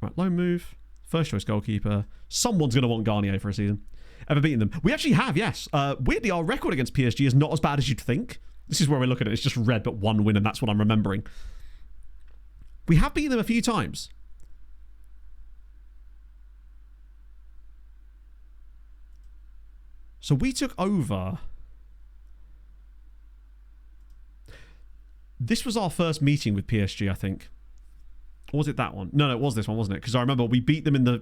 Right, loan move. First choice goalkeeper. Someone's going to want Garnier for a season. Ever beaten them? We actually have, yes. Weirdly, our record against PSG is not as bad as you'd think. This is where we look at it. It's just red, but 1 win, and that's what I'm remembering. We have beaten them a few times. So we took over. This was our first meeting with PSG, I think. Or was it that one? No, it was this one, wasn't it? Because I remember we beat them in the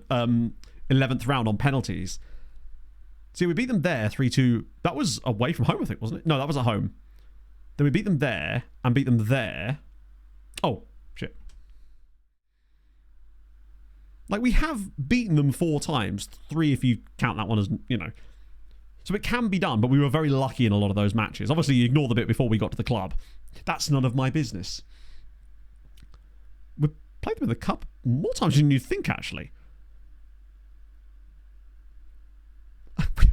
11th round on penalties. See, we beat them there 3-2. That was away from home, I think, wasn't it? No, that was at home. Then we beat them there and beat them there. Oh, shit. Like, we have beaten them 4 times. 3 if you count that one as, you know. So it can be done, but we were very lucky in a lot of those matches. Obviously, you ignore the bit before we got to the club. That's none of my business. We played them in the cup more times than you'd think, actually.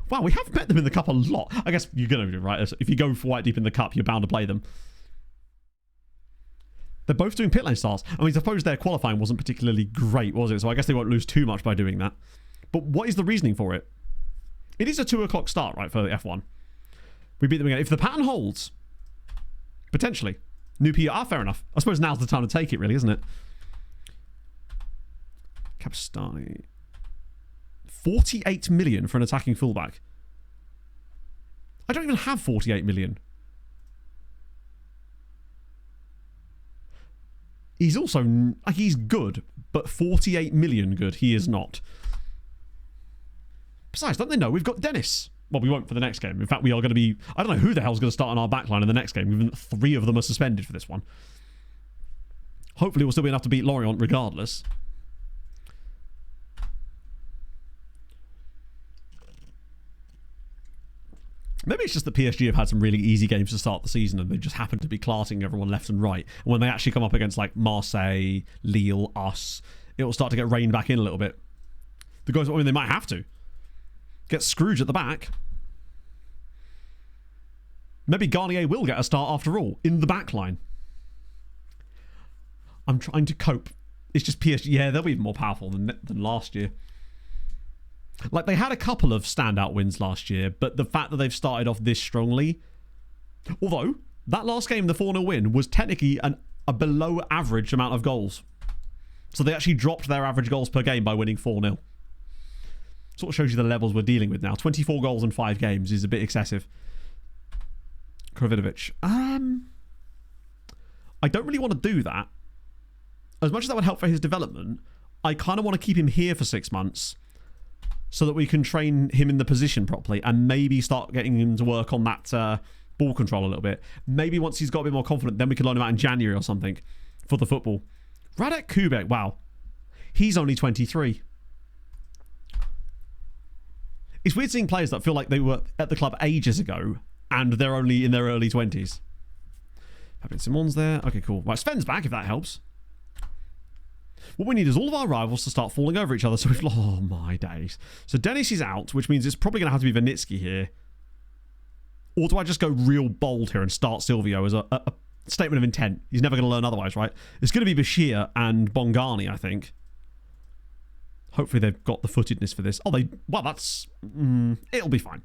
Wow, we have met them in the cup a lot. I guess you're going to do, right? If you go quite deep in the cup, you're bound to play them. They're both doing pit lane starts. I mean, I suppose their qualifying wasn't particularly great, was it? So I guess they won't lose too much by doing that. But what is the reasoning for it? It is a 2 o'clock start, right, for the F1. We beat them again. If the pattern holds, potentially. New PR, fair enough. I suppose now's the time to take it, really, isn't it? Capstani. 48 million for an attacking fullback. I don't even have 48 million. He's also... He's good, but 48 million good, he is not. Besides, don't they know we've got Dennis? Well, we won't for the next game. In fact, we are going to be... I don't know who the hell's going to start on our backline in the next game, given that 3 of them are suspended for this one. Hopefully we'll still be enough to beat Lorient regardless. Maybe it's just that PSG have had some really easy games to start the season and they just happen to be clarting everyone left and right. And when they actually come up against like Marseille, Lille, us, it will start to get reined back in a little bit. The guys, I mean, they might have to. Get Scrooge at the back. Maybe Garnier will get a start after all, in the back line. I'm trying to cope. It's just PSG. Yeah, they'll be even more powerful than last year. Like, they had a couple of standout wins last year, but the fact that they've started off this strongly... Although, that last game, the 4-0 win, was technically a below-average amount of goals. So they actually dropped their average goals per game by winning 4-0. Sort of shows you the levels we're dealing with now. 24 goals in 5 games is a bit excessive. Kravinovic. I don't really want to do that. As much as that would help for his development, I kind of want to keep him here for 6 months so that we can train him in the position properly and maybe start getting him to work on that ball control a little bit. Maybe once he's got a bit more confident, then we can loan him out in January or something for the football. Radek Kubek, wow. He's only 23. It's weird seeing players that feel like they were at the club ages ago and they're only in their early 20s. Fabien Simon's there. Okay, cool. Right, Sven's back if that helps. What we need is all of our rivals to start falling over each other. So we've... Oh, my days. So Dennis is out, which means it's probably going to have to be Vanitsky here. Or do I just go real bold here and start Silvio as a statement of intent? He's never going to learn otherwise, right? It's going to be Bashir and Bongani, I think. Hopefully they've got the footedness for this. Oh, they... Well, that's... it'll be fine.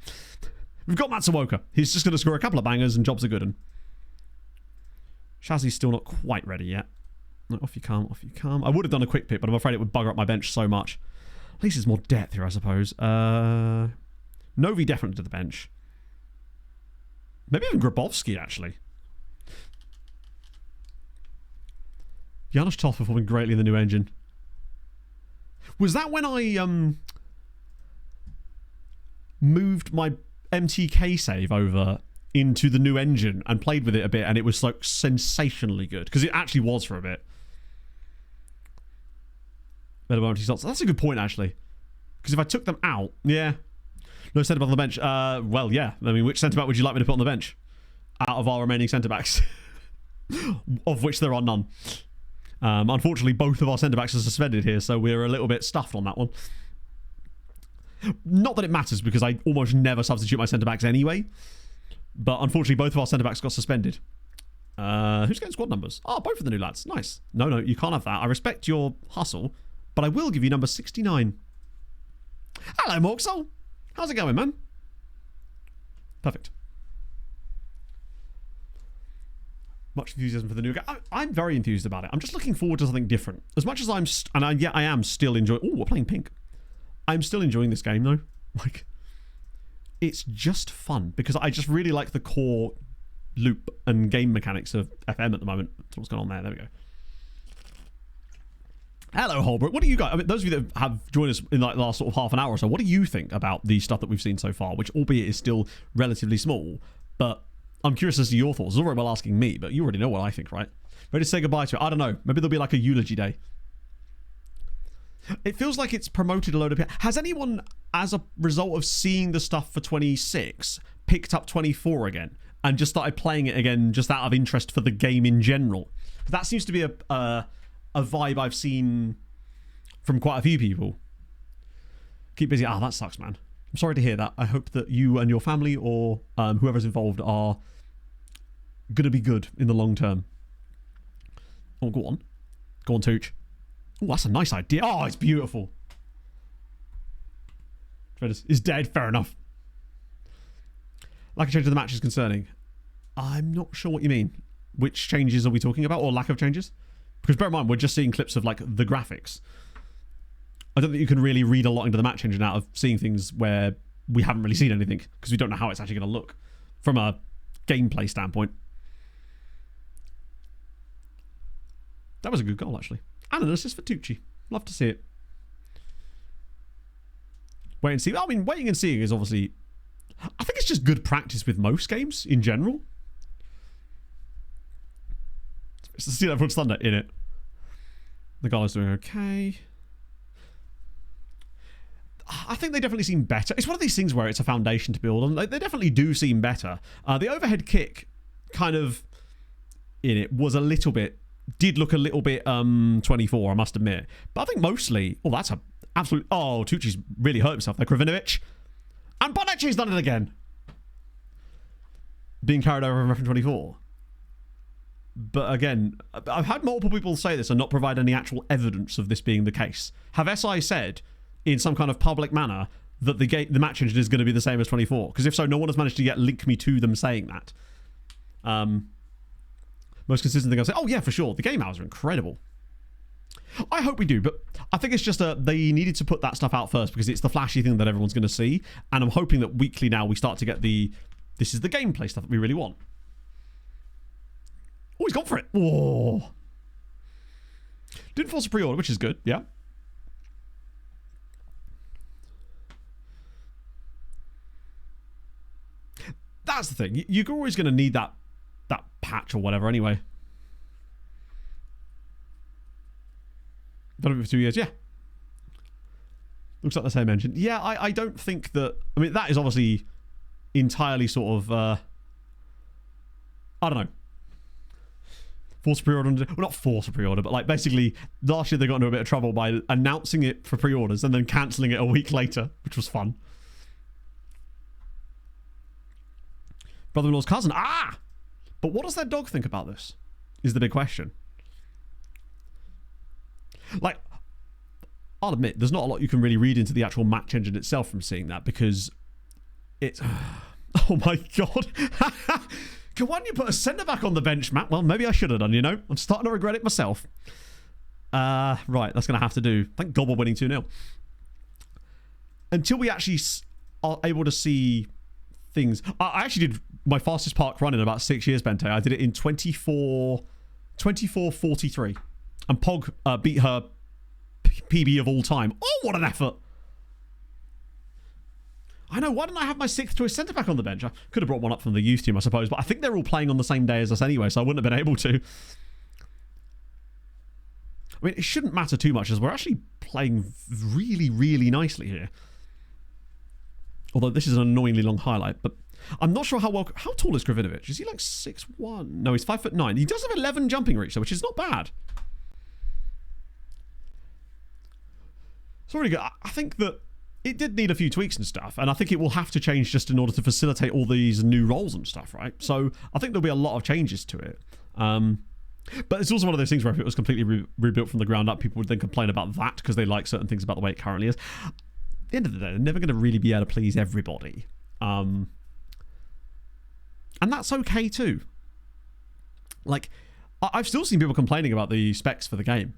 We've got Matsuoka. He's just going to score a couple of bangers and jobs are good. And Shazzy's still not quite ready yet. No, off you come, off you come. I would have done a quick pick, but I'm afraid it would bugger up my bench so much. At least there's more depth here, I suppose. Novi definitely to the bench. Maybe even Grabowski, actually. Janusz Toth performing greatly in the new engine. Was that when I moved my MTK save over into the new engine and played with it a bit and it was like sensationally good? Because it actually was for a bit. That's a good point, actually. Because if I took them out, yeah. No centre-back on the bench. Well, yeah. I mean, which centre-back would you like me to put on the bench? Out of our remaining centre-backs. Of which there are none. Unfortunately, both of our centre-backs are suspended here, so we're a little bit stuffed on that one. Not that it matters, because I almost never substitute my centre-backs anyway. But unfortunately, both of our centre-backs got suspended. Who's getting squad numbers? Oh, both of the new lads. Nice. No, you can't have that. I respect your hustle, but I will give you number 69. Hello, Morksol. How's it going, man? Perfect. Much enthusiasm for the new game. I'm very enthused about it. I'm just looking forward to something different. As much as I am still enjoying... Oh, we're playing pink. I'm still enjoying this game, though. Like, it's just fun because I just really like the core loop and game mechanics of FM at the moment. That's what's going on there. There we go. Hello, Holbrook. What do you guys... I mean, those of you that have joined us in like the last sort of half an hour or so, what do you think about the stuff that we've seen so far, which albeit is still relatively small, but I'm curious as to your thoughts. It's all very well asking me, but you already know what I think, right? Ready to say goodbye to it? I don't know. Maybe there'll be like a eulogy day. It feels like it's promoted a load of people. Has anyone, as a result of seeing the stuff for 26, picked up 24 again and just started playing it again just out of interest for the game in general? That seems to be a vibe I've seen from quite a few people. Keep busy. That sucks, man. I'm sorry to hear that. I hope that you and your family or whoever's involved are going to be good in the long term. Oh, go on. Go on, Tooch. Oh, that's a nice idea. Oh, it's beautiful. Is dead. Fair enough. Lack of change to the match is concerning. I'm not sure what you mean. Which changes are we talking about, or lack of changes? Because bear in mind, we're just seeing clips of like the graphics. I don't think you can really read a lot into the match engine out of seeing things where we haven't really seen anything because we don't know how it's actually going to look from a gameplay standpoint. That was a good goal, actually. And an assist for Tucci. Love to see it. Wait and see. I mean, waiting and seeing is obviously I think it's just good practice with most games in general. It's to steal everyone's thunder in it. The guy's doing okay. I think they definitely seem better. It's one of these things where it's a foundation to build on. They definitely do seem better. The overhead kick kind of in it was a little bit, did look a little bit 24, I must admit. But I think mostly, oh, that's a absolute, oh, Tucci's really hurt himself there, Kravinovic. And Bonucci's done it again. Being carried over from 24. But again, I've had multiple people say this and not provide any actual evidence of this being the case. Have SI said in some kind of public manner that the match engine is going to be the same as 24? Because if so, no one has managed to yet link me to them saying that. Most consistent thing I say, oh yeah, for sure, the game hours are incredible. I hope we do, but I think it's just they needed to put that stuff out first because it's the flashy thing that everyone's going to see, and I'm hoping that weekly now we start to get this is the gameplay stuff that we really want. Oh, he's gone for it. Whoa. Didn't force a pre-order, which is good, yeah. That's the thing. You're always going to need that patch or whatever anyway. Done it for 2 years, yeah. Looks like the same engine. Yeah, I don't think that... I mean, that is obviously entirely sort of... I don't know. Force pre-order... Well, not force a pre-order, but like basically last year they got into a bit of trouble by announcing it for pre-orders and then cancelling it a week later, which was fun. Brother-in-law's cousin. Ah! But what does their dog think about this? Is the big question. Like, I'll admit, there's not a lot you can really read into the actual match engine itself from seeing that because it's... Oh my god. Why didn't you put a centre-back on the bench, Matt? Well, maybe I should have done, you know? I'm starting to regret it myself. Right, that's going to have to do. Thank God we're winning 2-0. Until we actually are able to see things... I actually did my fastest park run in about 6 years, Bente. I did it in 24:43. And Pog beat her PB of all time. Oh, what an effort. I know, why didn't I have my 6th choice centre-back on the bench? I could have brought one up from the youth team, I suppose, but I think they're all playing on the same day as us anyway, so I wouldn't have been able to. I mean, it shouldn't matter too much as we're actually playing really, really nicely here. Although this is an annoyingly long highlight, but I'm not sure how tall is Kravinovic? Is he like 6'1"? No, he's 5'9". He does have 11 jumping reach, though, which is not bad. It's really good. I think that it did need a few tweaks and stuff, and I think it will have to change just in order to facilitate all these new roles and stuff, right? So I think there'll be a lot of changes to it. But it's also one of those things where if it was completely rebuilt from the ground up, people would then complain about that because they like certain things about the way it currently is. At the end of the day, they're never going to really be able to please everybody. And that's okay too. Like, I've still seen people complaining about the specs for the game.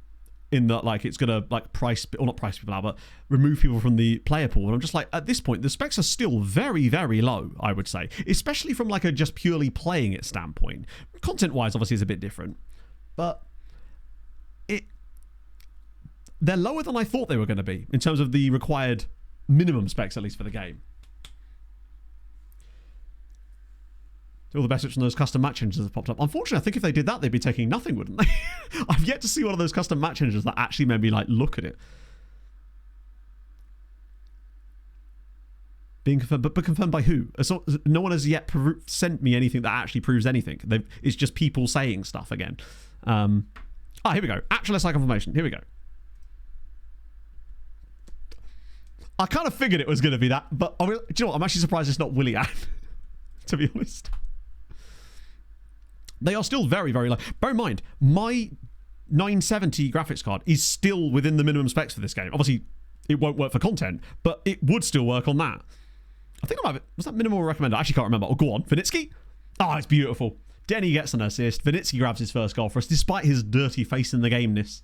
In that, like, it's going to, like, not price people out, but remove people from the player pool. And I'm just like, at this point, the specs are still very, very low, I would say. Especially from, like, a just purely playing it standpoint. Content-wise, obviously, is a bit different. But they're lower than I thought they were going to be, in terms of the required minimum specs, at least for the game. All the best from those custom match engines have popped up. Unfortunately, I think if they did that, they'd be taking nothing, wouldn't they? I've yet to see one of those custom match engines that actually made me, like, look at it. Being confirmed, but confirmed by who? No one has yet sent me anything that actually proves anything. It's just people saying stuff again. Here we go. Actual SI confirmation. Here we go. I kind of figured it was going to be that, but do you know what? I'm actually surprised it's not Willian, to be honest. They are still very, very low. Bear in mind, my 970 graphics card is still within the minimum specs for this game. Obviously, it won't work for content, but it would still work on that. I think I might have it. Was that minimal recommended? I actually can't remember. Oh, go on. Vinitsky? Oh, it's beautiful. Denny gets an assist. Vinitsky grabs his first goal for us, despite his dirty face in the game-ness.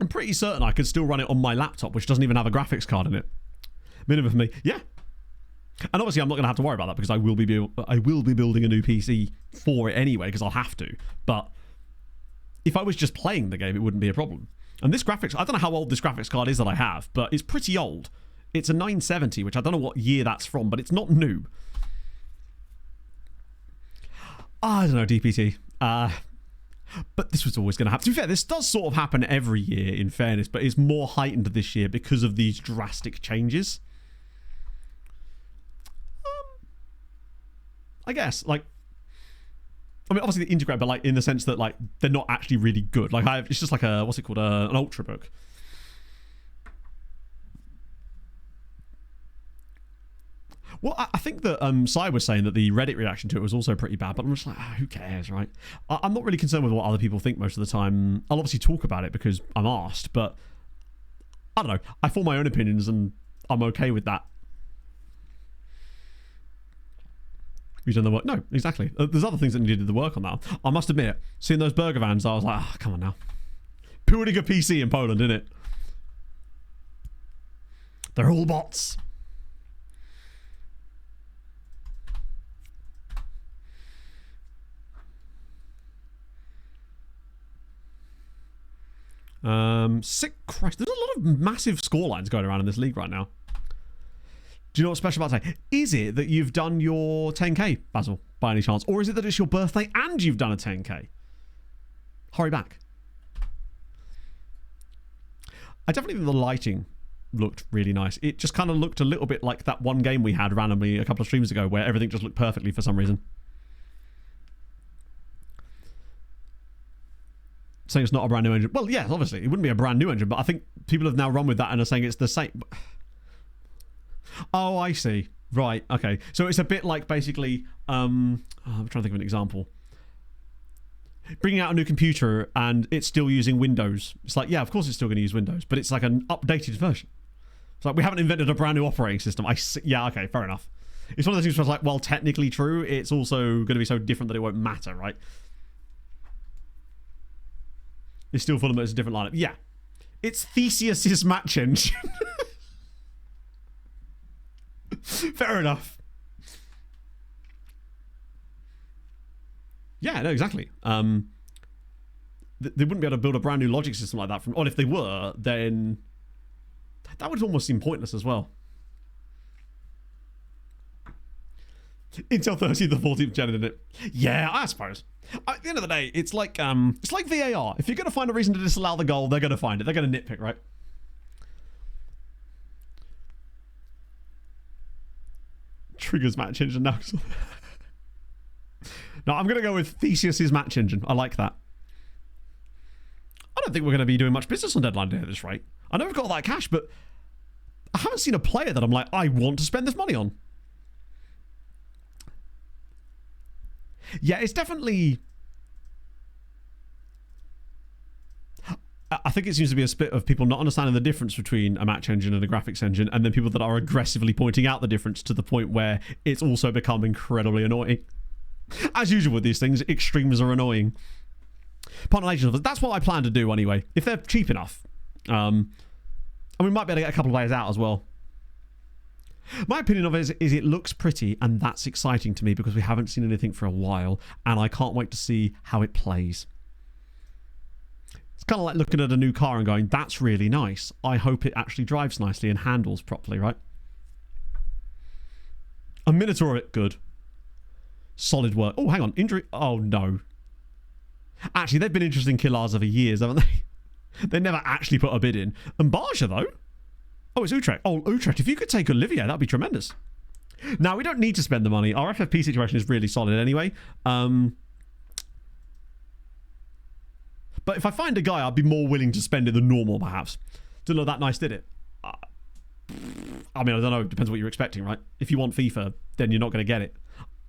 I'm pretty certain I could still run it on my laptop, which doesn't even have a graphics card in it. Minimum for me. Yeah. And obviously, I'm not going to have to worry about that because I will be building a new PC for it anyway because I'll have to. But if I was just playing the game, it wouldn't be a problem. And this graphics, I don't know how old this graphics card is that I have, but it's pretty old. It's a 970, which I don't know what year that's from, but it's not new. I don't know, DPT. But this was always going to happen. To be fair, this does sort of happen every year, in fairness, but it's more heightened this year because of these drastic changes. I guess, like, I mean, obviously they integrate, but like in the sense that like they're not actually really good. Like it's just like a, what's it called, an Ultrabook. Well, I think that Sai was saying that the Reddit reaction to it was also pretty bad, but I'm just like, who cares, right? I'm not really concerned with what other people think most of the time. I'll obviously talk about it because I'm asked, but I don't know. I form my own opinions and I'm okay with that. You've done the work? No, exactly. There's other things that needed the work on that. I must admit, seeing those burger vans, I was like, oh, come on now. Building a PC in Poland, innit? They're all bots. Sick Christ. There's a lot of massive scorelines going around in this league right now. Do you know what's special about today? Is it that you've done your 10k, Basil, by any chance? Or is it that it's your birthday and you've done a 10k? Hurry back. I definitely think the lighting looked really nice. It just kind of looked a little bit like that one game we had randomly a couple of streams ago where everything just looked perfectly for some reason. Saying it's not a brand new engine. Well, yeah, obviously. It wouldn't be a brand new engine, but I think people have now run with that and are saying it's the same. Oh, I see. Right, okay. So it's a bit like basically, I'm trying to think of an example. Bringing out a new computer and it's still using Windows. It's like, yeah, of course it's still going to use Windows, but it's like an updated version. It's like, we haven't invented a brand new operating system. Yeah, okay, fair enough. It's one of those things where it's like, well, technically true. It's also going to be so different that it won't matter, right? It's still full of it's a different lineup. Yeah. It's Theseus's match engine. Fair enough. Yeah, no, exactly. They wouldn't be able to build a brand new logic system like that from, or if they were, then that would almost seem pointless as well. Intel 13th or 14th gen, isn't it? Yeah, I suppose. At the end of the day, it's like VAR. If you're going to find a reason to disallow the goal, they're going to find it. They're going to nitpick, right? Triggers match engine now. No, I'm going to go with Theseus's match engine. I like that. I don't think we're going to be doing much business on deadline day at this rate. I know we've got all that cash, but I haven't seen a player that I'm like, I want to spend this money on. Yeah, it's definitely... I think it seems to be a split of people not understanding the difference between a match engine and a graphics engine, and then people that are aggressively pointing out the difference to the point where it's also become incredibly annoying. As usual with these things, extremes are annoying. That's what I plan to do anyway, if they're cheap enough. And we might be able to get a couple of players out as well. My opinion of it is it looks pretty, and that's exciting to me because we haven't seen anything for a while, and I can't wait to see how it plays. It's kind of like looking at a new car and going, that's really nice. I hope it actually drives nicely and handles properly, right? A Minotaur of it, good. Solid work. Oh, hang on. Injury. Oh, no. Actually, they've been interesting killers over years, haven't they? They never actually put a bid in. And Barsha, though. Oh, it's Utrecht. Oh, Utrecht. If you could take Olivier, that'd be tremendous. Now, we don't need to spend the money. Our FFP situation is really solid anyway. But if I find a guy, I'd be more willing to spend it than normal, perhaps. Didn't look that nice, did it? I mean, I don't know. It depends what you're expecting, right? If you want FIFA, then you're not going to get it.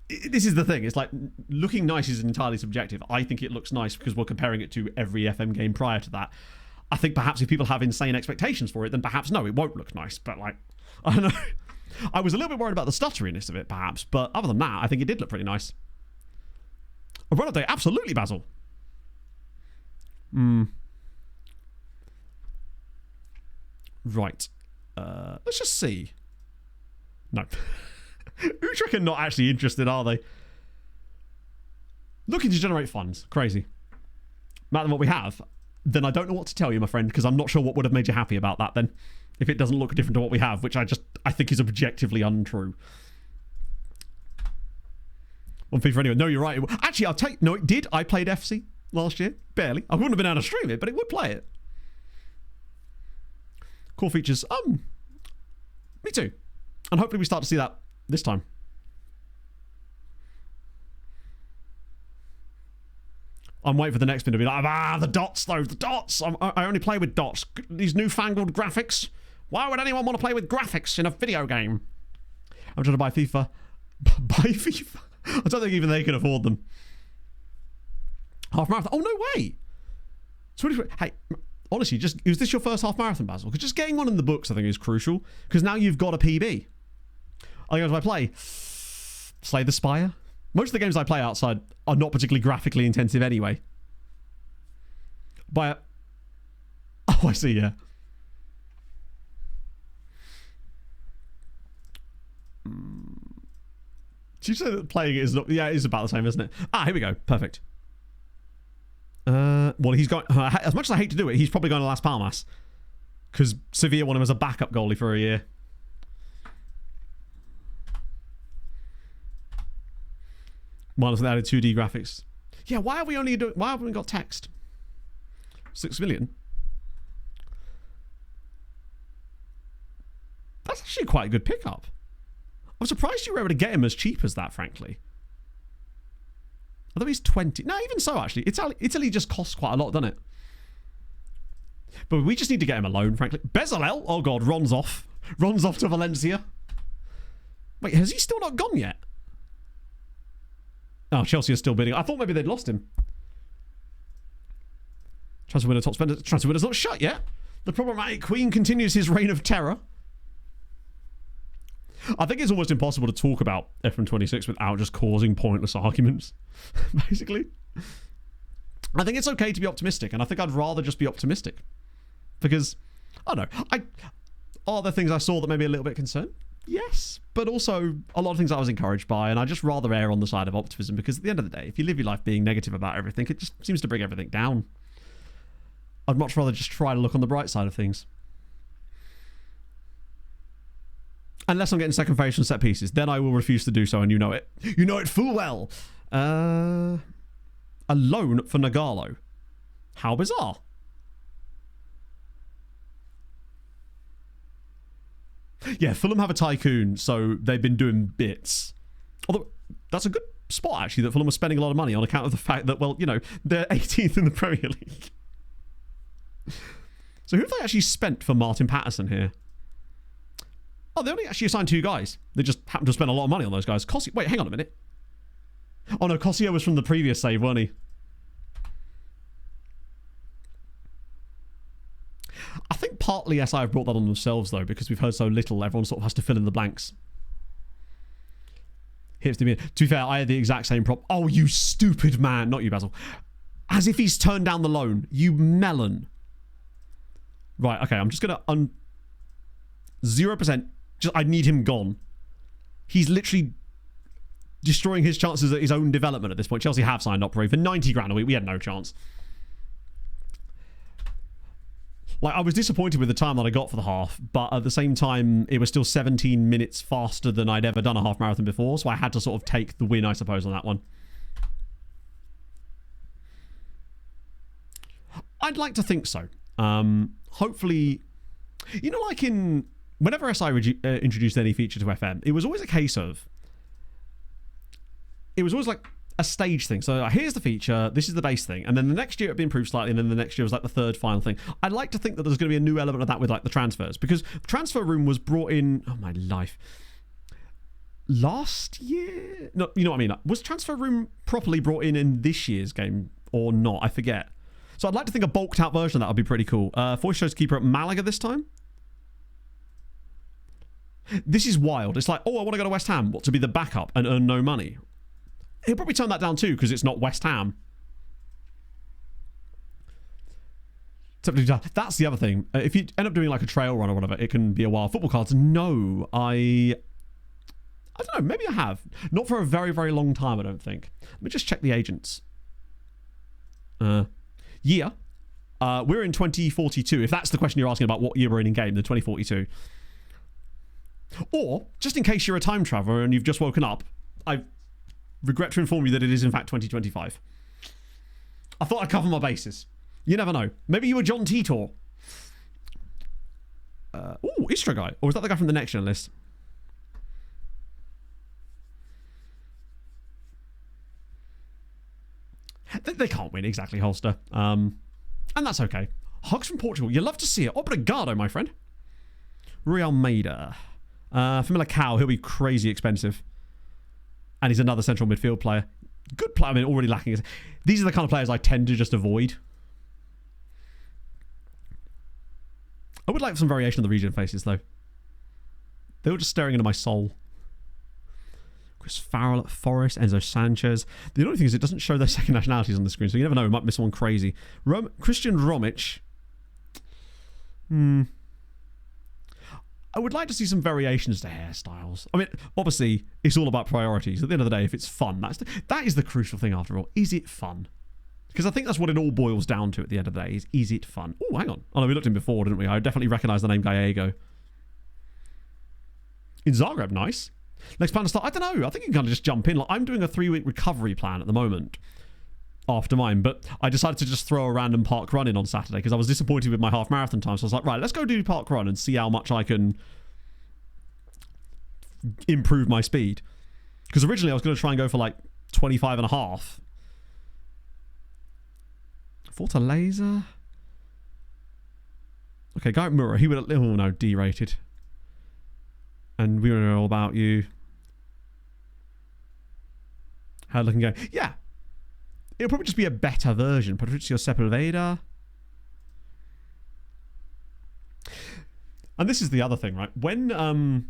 This is the thing. It's like, looking nice is entirely subjective. I think it looks nice because we're comparing it to every FM game prior to that. I think perhaps if people have insane expectations for it, then perhaps no, it won't look nice. But like, I don't know. I was a little bit worried about the stutteriness of it, perhaps. But other than that, I think it did look pretty nice. A run of day, absolutely, Basil. Right. Let's just see. No. Utrecht are not actually interested, are they? Looking to generate funds. Crazy. Matter than what we have. then I don't know what to tell you, my friend, because I'm not sure what would have made you happy about that then. If it doesn't look different to what we have, which I think is objectively untrue. On FIFA anyway. No, you're right. Actually, I'll tell you. No, it did. I played FC last year. Barely. I wouldn't have been able to stream it, but it would play it. Core features. Me too. And hopefully we start to see that this time. I'm waiting for the next spin to be like, the dots though, the dots. I only play with dots. These newfangled graphics. Why would anyone want to play with graphics in a video game? I'm trying to buy FIFA. Buy FIFA? I don't think even they can afford them. Half marathon. Oh, no way. Hey, honestly, is this your first half marathon, Basil? Because just getting one in the books, I think, is crucial. Because now you've got a PB. Other games I play, Slay the Spire. Most of the games I play outside are not particularly graphically intensive anyway. Oh, I see, yeah. Did you say that playing it is not... Yeah, it is about the same, isn't it? Here we go. Perfect. Well, he's going... as much as I hate to do it, he's probably going to Las Palmas. Because Sevilla want him as a backup goalie for a year. Minus the added 2D graphics. Yeah, why haven't we got text? 6 million? That's actually quite a good pickup. I'm surprised you were able to get him as cheap as that, frankly. Although he's 20. No, even so, actually. Italy just costs quite a lot, doesn't it? But we just need to get him a loan, frankly. Bezalel? Oh, God. Ron's off. Ron's off to Valencia. Wait, has he still not gone yet? Oh, Chelsea are still bidding. I thought maybe they'd lost him. Transfer window, top spender. Transfer window's not shut yet. The problematic Queen continues his reign of terror. I think it's almost impossible to talk about FM26 without just causing pointless arguments, basically. I think it's okay to be optimistic, and I think I'd rather just be optimistic. Because, I don't know, are there things I saw that made me a little bit concerned? Yes, but also a lot of things I was encouraged by, and I just rather err on the side of optimism, because at the end of the day, if you live your life being negative about everything, it just seems to bring everything down. I'd much rather just try to look on the bright side of things. Unless I'm getting second phase from set pieces, then I will refuse to do so, and you know it. You know it full well. A loan for Nagalo. How bizarre. Yeah, Fulham have a tycoon, so they've been doing bits. Although, that's a good spot, actually, that Fulham are spending a lot of money on account of the fact that, well, you know, they're 18th in the Premier League. So who have they actually spent for Martin Patterson here? Oh, they only actually assigned 2 guys. They just happened to spend a lot of money on those guys. Wait, hang on a minute. Oh no, Cossio was from the previous save, wasn't he? I think partly SI have brought that on themselves, though, because we've heard so little, everyone sort of has to fill in the blanks. Here's to be fair, I had the exact same prop. Oh, you stupid man. Not you, Basil. As if he's turned down the loan. You melon. Right, okay, I'm just going to... 0%. I need him gone. He's literally destroying his chances at his own development at this point. Chelsea have signed up for 90 grand a week. We had no chance. Like, I was disappointed with the time that I got for the half, but at the same time, it was still 17 minutes faster than I'd ever done a half marathon before, so I had to sort of take the win, I suppose, on that one. I'd like to think so. Hopefully, you know, like in... Whenever SI introduced any feature to FM, it was always a case of... It was always like a stage thing. So here's the feature, this is the base thing, and then the next year it'd be improved slightly, and then the next year was like the third final thing. I'd like to think that there's going to be a new element of that with like the transfers, because Transfer Room was brought in... Oh, my life. Last year? No, you know what I mean. Was Transfer Room properly brought in this year's game or not? I forget. So I'd like to think a bulked out version of that would be pretty cool. Voice shows keeper at Malaga this time. This is wild. It's like, oh, I want to go to West Ham. What, to be the backup and earn no money? He'll probably turn that down too because it's not West Ham. That's the other thing. If you end up doing like a trail run or whatever, it can be a while. Football cards, no. I don't know. Maybe I have. Not for a very, very long time, I don't think. Let me just check the agents. Yeah. We're in 2042. If that's the question you're asking about what year we're in game, then 2042. Or, just in case you're a time traveler and you've just woken up, I regret to inform you that it is in fact 2025. I thought I'd cover my bases. You never know. Maybe you were John Titor. Easter guy. Or is that the guy from the next gen list? They can't win exactly, Holster. And that's okay. Hugs from Portugal. You love to see it. Obrigado, my friend. Rui Almeida. Familiar Cow. He'll be crazy expensive. And he's another central midfield player. Good player. I mean, already lacking. These are the kind of players I tend to just avoid. I would like some variation of the region faces, though. They were just staring into my soul. Chris Farrell at Forest, Enzo Sanchez. The only thing is it doesn't show their second nationalities on the screen, so you never know, we might miss one crazy. Christian Romic. I would like to see some variations to hairstyles. I mean, obviously, it's all about priorities. At the end of the day, if it's fun, that is the crucial thing after all. Is it fun? Because I think that's what it all boils down to at the end of the day, is it fun? Oh, hang on. Oh, no, we looked in before, didn't we? I definitely recognise the name Gallego. In Zagreb, nice. Next plan to start, I don't know. I think you can kind of just jump in. Like, I'm doing a 3-week recovery plan at the moment after mine, but I decided to just throw a random park run in on Saturday because I was disappointed with my half marathon time. So I was like, right, let's go do park run and see how much I can improve my speed. Because originally I was going to try and go for like 25 and a half. Fortaleza. Okay, Garrett Murray. He would have... Oh, no, D-rated. And we were all about you. How looking go? Yeah. It'll probably just be a better version. Patricio Sepulveda. And this is the other thing, right? When,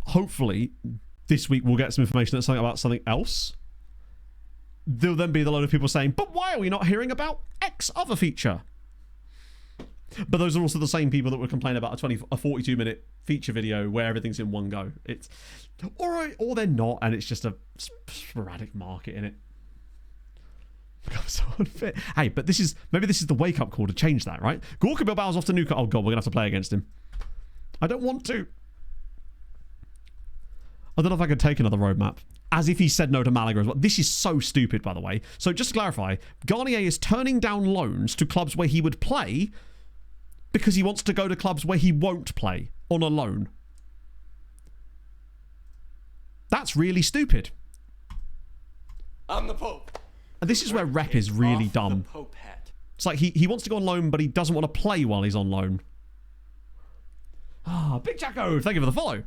hopefully, this week we'll get some information that's something about something else. There'll then be the load of people saying, but why are we not hearing about X other feature? But those are also the same people that would complain about a 42-minute feature video where everything's in one go. It's or they're not, and it's just a sporadic market in it. God, so unfit. Hey, but maybe this is the wake-up call to change that, right? Gorka Bilbao's off to Newcastle. Oh god, we're gonna have to play against him. I don't want to. I don't know if I could take another roadmap. As if he said no to Malaga as well. This is so stupid, by the way. So just to clarify, Garnier is turning down loans to clubs where he would play because he wants to go to clubs where he won't play on a loan. That's really stupid. I'm the Pope. And this is where rep is really dumb. It's like he wants to go on loan, but he doesn't want to play while he's on loan. Ah, Big Jacko, thank you for the follow.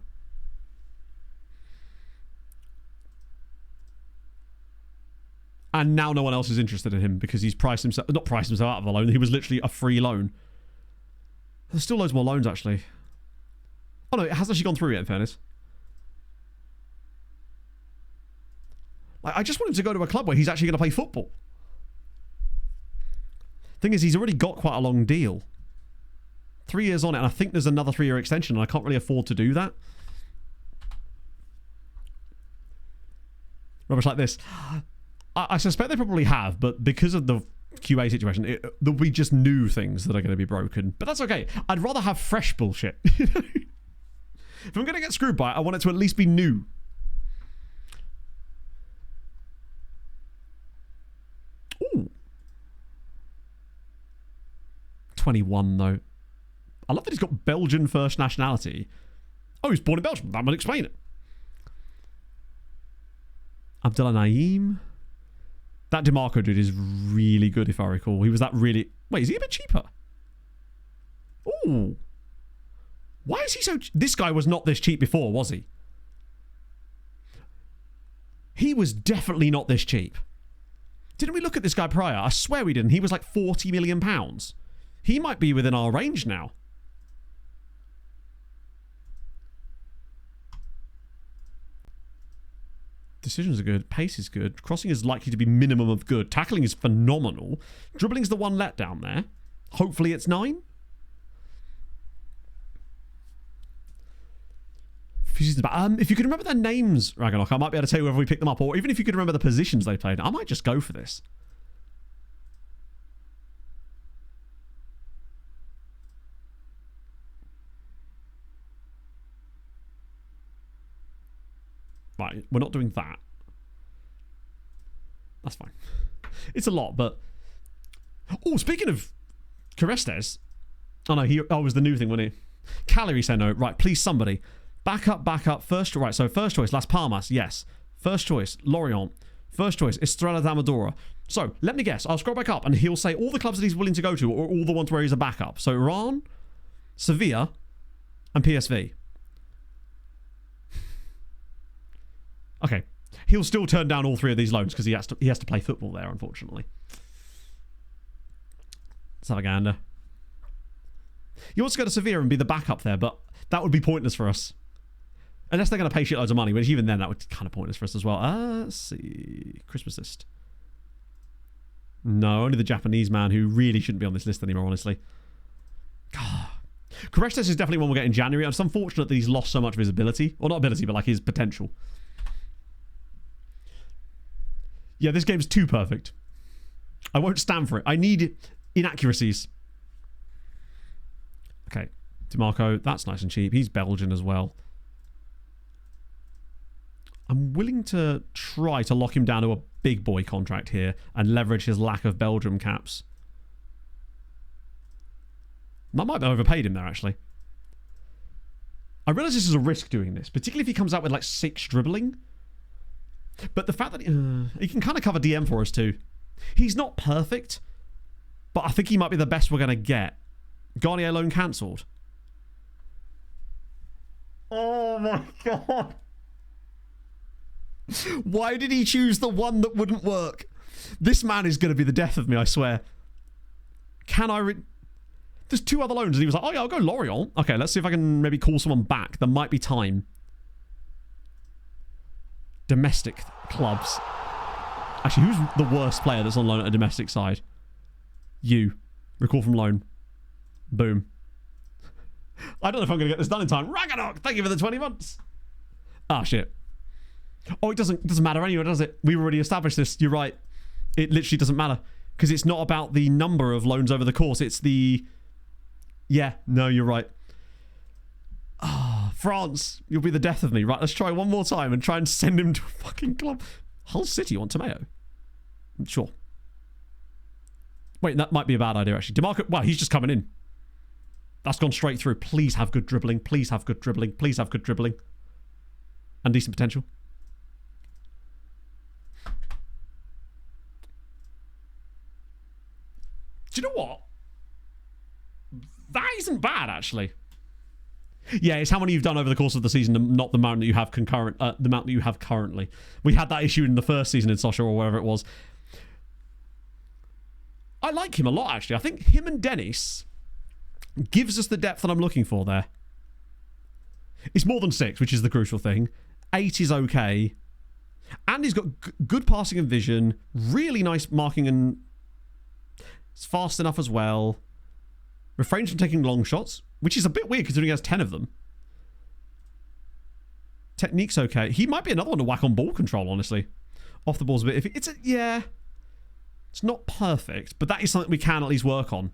And now no one else is interested in him because he's not priced himself out of a loan. He was literally a free loan. There's still loads more loans, actually. Oh, no, it hasn't actually gone through yet, in fairness. Like, I just want him to go to a club where he's actually going to play football. Thing is, he's already got quite a long deal. 3 years on it, and I think there's another 3-year extension, and I can't really afford to do that. Rubbish like this. I suspect they probably have, but because of the QA situation, there'll be just new things that are going to be broken. But that's okay. I'd rather have fresh bullshit. If I'm going to get screwed by it, I want it to at least be new. Ooh. 21, though. I love that he's got Belgian first nationality. Oh, he's born in Belgium. That would explain it. Abdullah Naeem. That DeMarco dude is really good, if I recall. He was that really... Wait, is he a bit cheaper? Ooh. Why is he so... This guy was not this cheap before, was he? He was definitely not this cheap. Didn't we look at this guy prior? I swear we didn't. He was like £40 million. He might be within our range now. Decisions are good. Pace is good. Crossing is likely to be minimum of good. Tackling is phenomenal. Dribbling's the one letdown there. Hopefully it's 9. If you can remember their names, Ragnarok, I might be able to tell you whether we picked them up, or even if you could remember the positions they played. I might just go for this. Right, we're not doing that. That's fine. It's a lot, but... Oh, speaking of Carestes. Oh, no, he was the new thing, wasn't he? Calorie said no. Right, please, somebody. Back up. First, right, so first choice, Las Palmas, yes. First choice, Lorient. First choice, Estrella d'Amadora. So, let me guess. I'll scroll back up, and he'll say all the clubs that he's willing to go to, or all the ones where he's a backup. So, Iran, Sevilla, and PSV. Okay. He'll still turn down all three of these loans because he has to play football there, unfortunately. Let's have a gander. He wants to go to Sevilla and be the backup there, but that would be pointless for us. Unless they're going to pay shitloads of money, which even then that would be kind of pointless for us as well. Let's see. Christmas list. No, only the Japanese man who really shouldn't be on this list anymore, honestly. God. Carestes is definitely one we'll get in January. It's unfortunate that he's lost so much visibility. Well, not ability, but like his potential. Yeah, this game's too perfect. I won't stand for it. I need inaccuracies. Okay. DeMarco, that's nice and cheap. He's Belgian as well. I'm willing to try to lock him down to a big boy contract here and leverage his lack of Belgium caps. I might have overpaid him there, actually. I realise this is a risk doing this, particularly if he comes out with like 6 dribbling. But the fact that he can kind of cover DM for us too. He's not perfect, but I think he might be the best we're going to get. Garnier loan cancelled. Oh my god. Why did he choose the one that wouldn't work? This man is going to be the death of me, I swear. Can I... There's 2 other loans, and he was like, oh yeah, I'll go Lorient. Okay, let's see if I can maybe call someone back. There might be time. Domestic clubs. Actually, who's the worst player that's on loan at a domestic side? You. Recall from loan. Boom. I don't know if I'm going to get this done in time. Ragnarok, thank you for the 20 months. Ah, shit. Oh, it doesn't matter anyway, does it? We've already established this. You're right. It literally doesn't matter. Because it's not about the number of loans over the course. It's the... Yeah, no, you're right. Ah, France, you'll be the death of me. Right, let's try one more time and try and send him to a fucking club. Hull City on Tomato. Sure. Wait, that might be a bad idea, actually. DeMarco, wow, he's just coming in. That's gone straight through. Please have good dribbling. Please have good dribbling. Please have good dribbling. And decent potential. Do you know what? That isn't bad, actually. Yeah, it's how many you've done over the course of the season, not the amount that you have concurrent, the amount that you have currently. We had that issue in the first season in SOCHAUX or wherever it was. I like him a lot, actually. I think him and Dennis gives us the depth that I'm looking for there. It's more than 6, which is the crucial thing. 8 is okay. And he's got good passing and vision, really nice marking, and it's fast enough as well. Refrains from taking long shots, which is a bit weird considering he has 10 of them. Technique's okay. He might be another one to whack on ball control, honestly. Off the ball's a bit iffy. Yeah. It's not perfect, but that is something we can at least work on.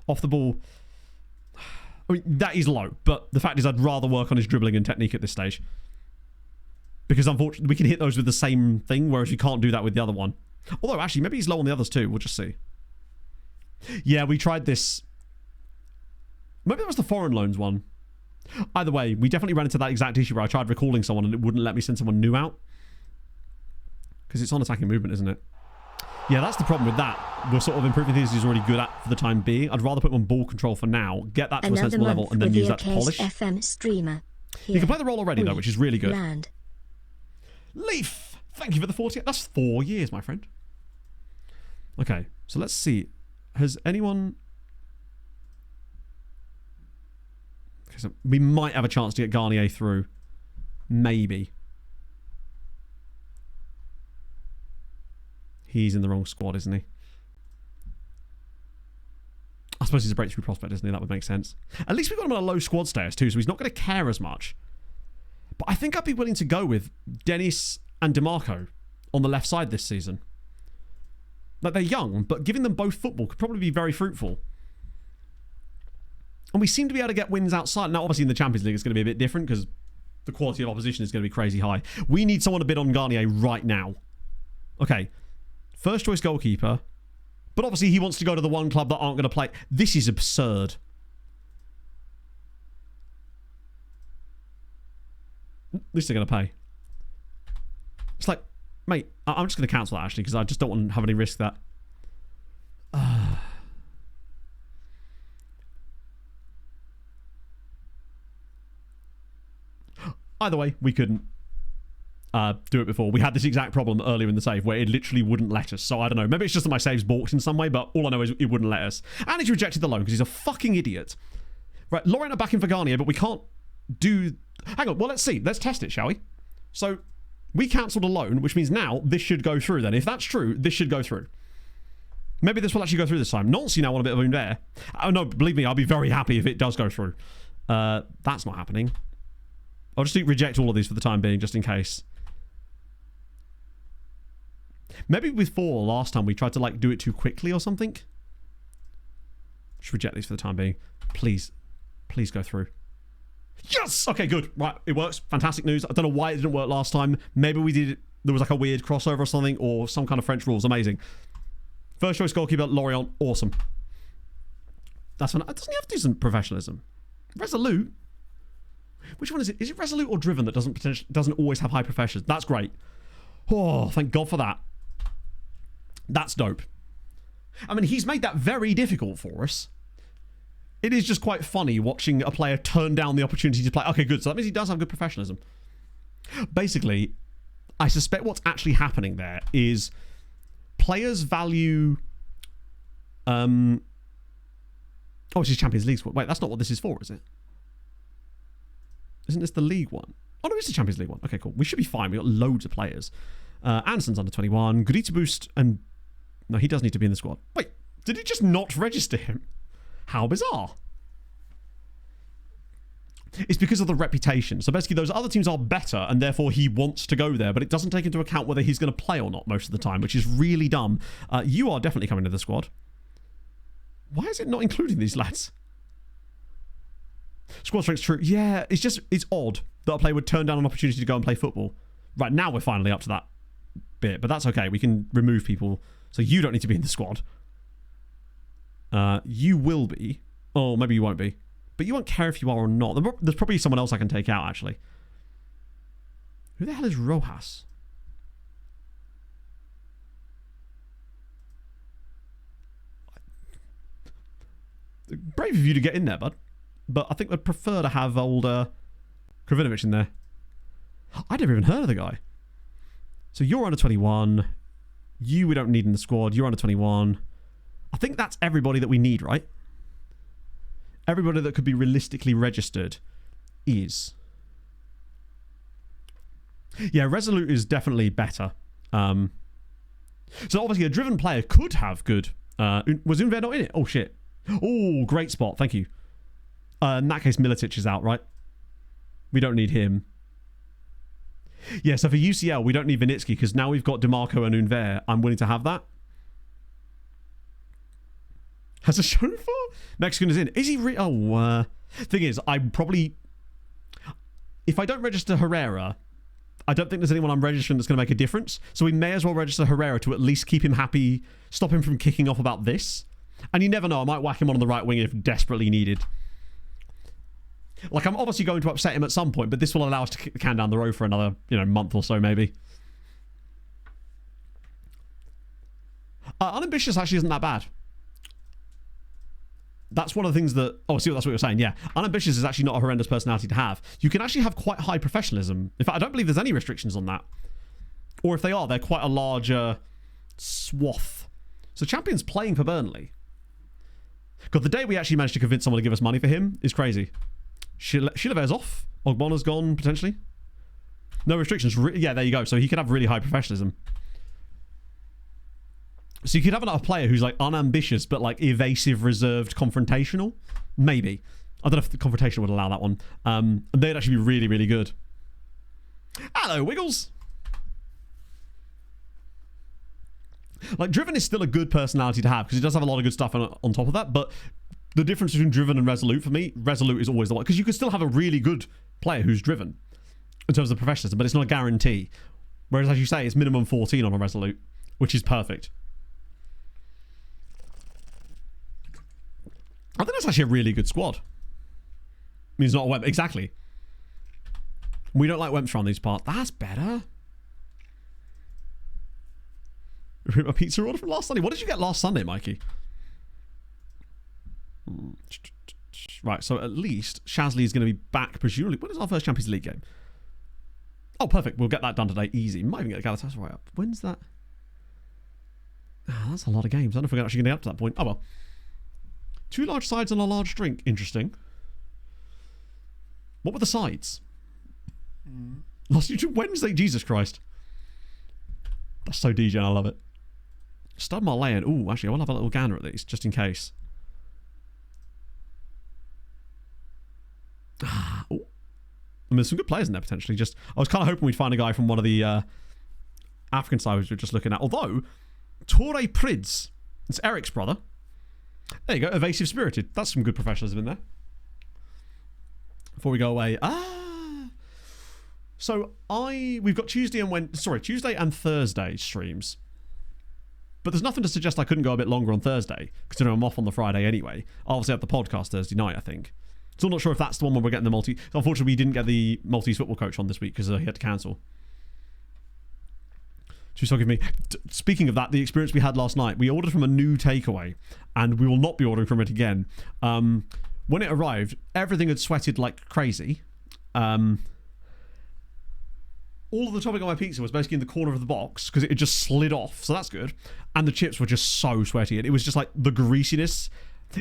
Off the ball, I mean, that is low, but the fact is I'd rather work on his dribbling and technique at this stage. Because unfortunately, we can hit those with the same thing, whereas you can't do that with the other one. Although, actually, maybe he's low on the others too. We'll just see. Yeah, we tried this. Maybe that was the foreign loans one. Either way, we definitely ran into that exact issue where I tried recalling someone and it wouldn't let me send someone new out. Because it's on attacking movement, isn't it? Yeah, that's the problem with that. We're sort of improving things he's already good at for the time being. I'd rather put him on ball control for now, get that to a sensible level, and then use that to polish. FM streamer. You can play the role already, though, which is really good. Land. Leaf! Thank you for the 40. That's 4 years, my friend. Okay, so let's see. Has anyone... Okay, so we might have a chance to get Garnier through. Maybe. He's in the wrong squad, isn't he? I suppose he's a breakthrough prospect, isn't he? That would make sense. At least we've got him on a low squad status too, so he's not going to care as much. But I think I'd be willing to go with Dennis and DeMarco on the left side this season. Like, they're young, but giving them both football could probably be very fruitful. And we seem to be able to get wins outside. Now, obviously, in the Champions League, it's going to be a bit different because the quality of opposition is going to be crazy high. We need someone to bid on Garnier right now. Okay. First choice goalkeeper. But obviously he wants to go to the one club that aren't going to play. This is absurd. At least they're going to pay. It's like, mate, I'm just going to cancel that actually because I just don't want to have any risk that. Either way, we couldn't do it before. We had this exact problem earlier in the save where it literally wouldn't let us. So I don't know. Maybe it's just that my save's balked in some way, but all I know is it wouldn't let us. And he's rejected the loan because he's a fucking idiot. Right, Lorient are back in for Garnier, but we can't do... Hang on, well, let's see. Let's test it, shall we? So we cancelled a loan, which means now this should go through then. If that's true, this should go through. Maybe this will actually go through this time. Nancy now want a bit of a there. Oh, no, believe me, I'll be very happy if it does go through. That's not happening. I'll just reject all of these for the time being, just in case. Maybe with 4 last time we tried to like do it too quickly or something. Just reject these for the time being. Please. Please go through. Yes! Okay, good. Right, it works. Fantastic news. I don't know why it didn't work last time. Maybe we did it. There was like a weird crossover or something, or some kind of French rules. Amazing. First choice goalkeeper, Lorient. Awesome. That's fun. Doesn't he have to do some professionalism? Resolute? Which one is it? Is it Resolute or Driven that doesn't always have high professionalism? That's great. Oh, thank God for that. That's dope. I mean, he's made that very difficult for us. It is just quite funny watching a player turn down the opportunity to play. Okay, good. So that means he does have good professionalism. Basically, I suspect what's actually happening there is players value... Oh, it's his Champions League squad. Wait, that's not what this is for, is it? Isn't this the League one? Oh, no, it's the Champions League one. Okay, cool. We should be fine. We've got loads of players. Anderson's under 21. Gudita Boost and... No, he does need to be in the squad. Wait, did he just not register him? How bizarre. It's because of the reputation. So basically those other teams are better and therefore he wants to go there, but it doesn't take into account whether he's going to play or not most of the time, which is really dumb. You are definitely coming to the squad. Why is it not including these lads? Squad strength's true. Yeah, it's odd that a player would turn down an opportunity to go and play football. Right, now we're finally up to that bit, but that's okay. We can remove people. So you don't need to be in the squad. You will be. Oh, maybe you won't be. But you won't care if you are or not. There's probably someone else I can take out, actually. Who the hell is Rojas? Brave of you to get in there, bud. But I think I'd prefer to have old Kravinovic in there. I'd never even heard of the guy. So you're under 21. You we don't need in the squad. You're under 21. I think that's everybody that we need, right? Everybody that could be realistically registered is. Yeah, Resolute is definitely better. So obviously a driven player could have good... was Unver not in it? Oh, shit. Oh, great spot. Thank you. In that case, Militic is out, right? We don't need him. Yeah, so for UCL, we don't need Vinitsky because now we've got DeMarco and Unver. I'm willing to have that. Has a show for? Mexican is in. Is he thing is, I probably... If I don't register Herrera, I don't think there's anyone I'm registering that's going to make a difference. So we may as well register Herrera to at least keep him happy, stop him from kicking off about this. And you never know, I might whack him on the right wing if desperately needed. Like, I'm obviously going to upset him at some point, but this will allow us to kick the can down the road for another, month or so, maybe. Unambitious actually isn't that bad. That's one of the things that... Oh, see, that's what you're saying, yeah. Unambitious is actually not a horrendous personality to have. You can actually have quite high professionalism. In fact, I don't believe there's any restrictions on that. Or if they are, they're quite a larger swath. So Champion's playing for Burnley. God, the day we actually managed to convince someone to give us money for him is crazy. Chilaver's off. Ogbona's gone, potentially. No restrictions. Yeah, there you go. So he could have really high professionalism. So you could have another player who's like unambitious, but like evasive, reserved, confrontational. Maybe. I don't know if the confrontation would allow that one. And they'd actually be really, really good. Hello, Wiggles. Like, Driven is still a good personality to have because he does have a lot of good stuff on top of that, but the difference between Driven and Resolute, for me, Resolute is always the one. Because you could still have a really good player who's Driven. in terms of professionalism, but it's not a guarantee. Whereas, as you say, it's minimum 14 on a Resolute, which is perfect. I think that's actually a really good squad. I mean, it's not a Wemp. Exactly. We don't like Wemps around these parts. That's better. A pizza order from last Sunday. What did you get last Sunday, Mikey? Right, so at least Shazly is going to be back, presumably. When is our first Champions League game? Oh, perfect. We'll get that done today. Easy. Might even get Galatasaray up. When's that? That's a lot of games. I don't know if we're actually going to get up to that point. Oh, well. 2 large sides and a large drink. Interesting. What were the sides? Last Wednesday. Jesus Christ. That's so DJ. I love it. Stud Marleyan. Ooh, actually, I want to have a little gander at these, just in case. Ooh. I mean, there's some good players in there, potentially. Just, I was kind of hoping we'd find a guy from one of the African sides we were just looking at. Although, Torre Prids. It's Eric's brother. There you go. Evasive Spirited. That's some good professionalism in there. Before we go away. So we've got Tuesday and Thursday streams. But there's nothing to suggest I couldn't go a bit longer on Thursday, considering I'm off on the Friday anyway. I'll obviously have the podcast Thursday night, I think. Still not sure if that's the one where we're getting the multi. Unfortunately, we didn't get the Maltese football coach on this week because he had to cancel. Just forgive me. Speaking of that, the experience we had last night, we ordered from a new takeaway, and we will not be ordering from it again. When it arrived, everything had sweated like crazy. All of the topping on my pizza was basically in the corner of the box because it had just slid off, so that's good. And the chips were just so sweaty, and it was just like the greasiness.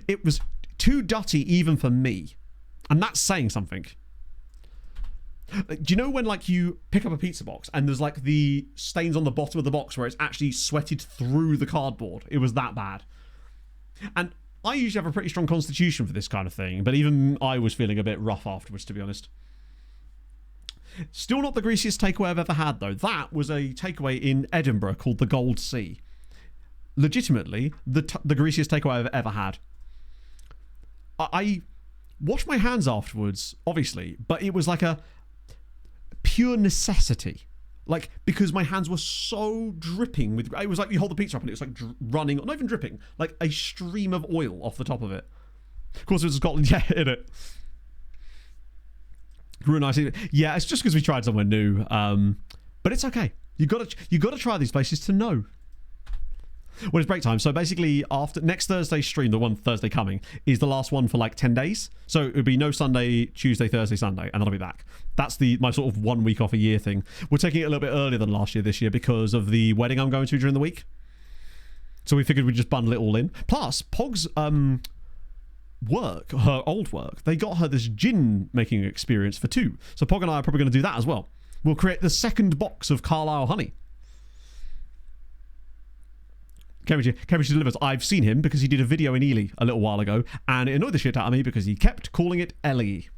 It was too dirty even for me, and that's saying something. Do you know when like you pick up a pizza box and there's like the stains on the bottom of the box where it's actually sweated through the cardboard? It was that bad. And I usually have a pretty strong constitution for this kind of thing, but even I was feeling a bit rough afterwards, to be honest. Still not the greasiest takeaway I've ever had, though. That was a takeaway in Edinburgh called the Gold Sea. Legitimately, the greasiest takeaway I've ever had. I washed my hands afterwards, obviously, but it was like a pure necessity. Like, because my hands were so dripping with... It was like you hold the pizza up and it was like running... Not even dripping. Like a stream of oil off the top of it. Of course, it was Scotland. Yeah, in it. Really nice. Yeah, it's just because we tried somewhere new. But it's okay. You got to try these places to know. Well, it's break time. So basically, after next Thursday's stream, the one Thursday coming, is the last one for like 10 days. So it would be no Sunday, Tuesday, Thursday, Sunday, and then I'll be back. That's my sort of 1 week off a year thing. We're taking it a little bit earlier than last year this year because of the wedding I'm going to during the week. So we figured we'd just bundle it all in. Plus, Pog's work, her old work, they got her this gin making experience for 2. So Pog and I are probably going to do that as well. We'll create the second box of Carlisle honey. Cambridge delivers. I've seen him because he did a video in Ely a little while ago, and it annoyed the shit out of me because he kept calling it Ellie.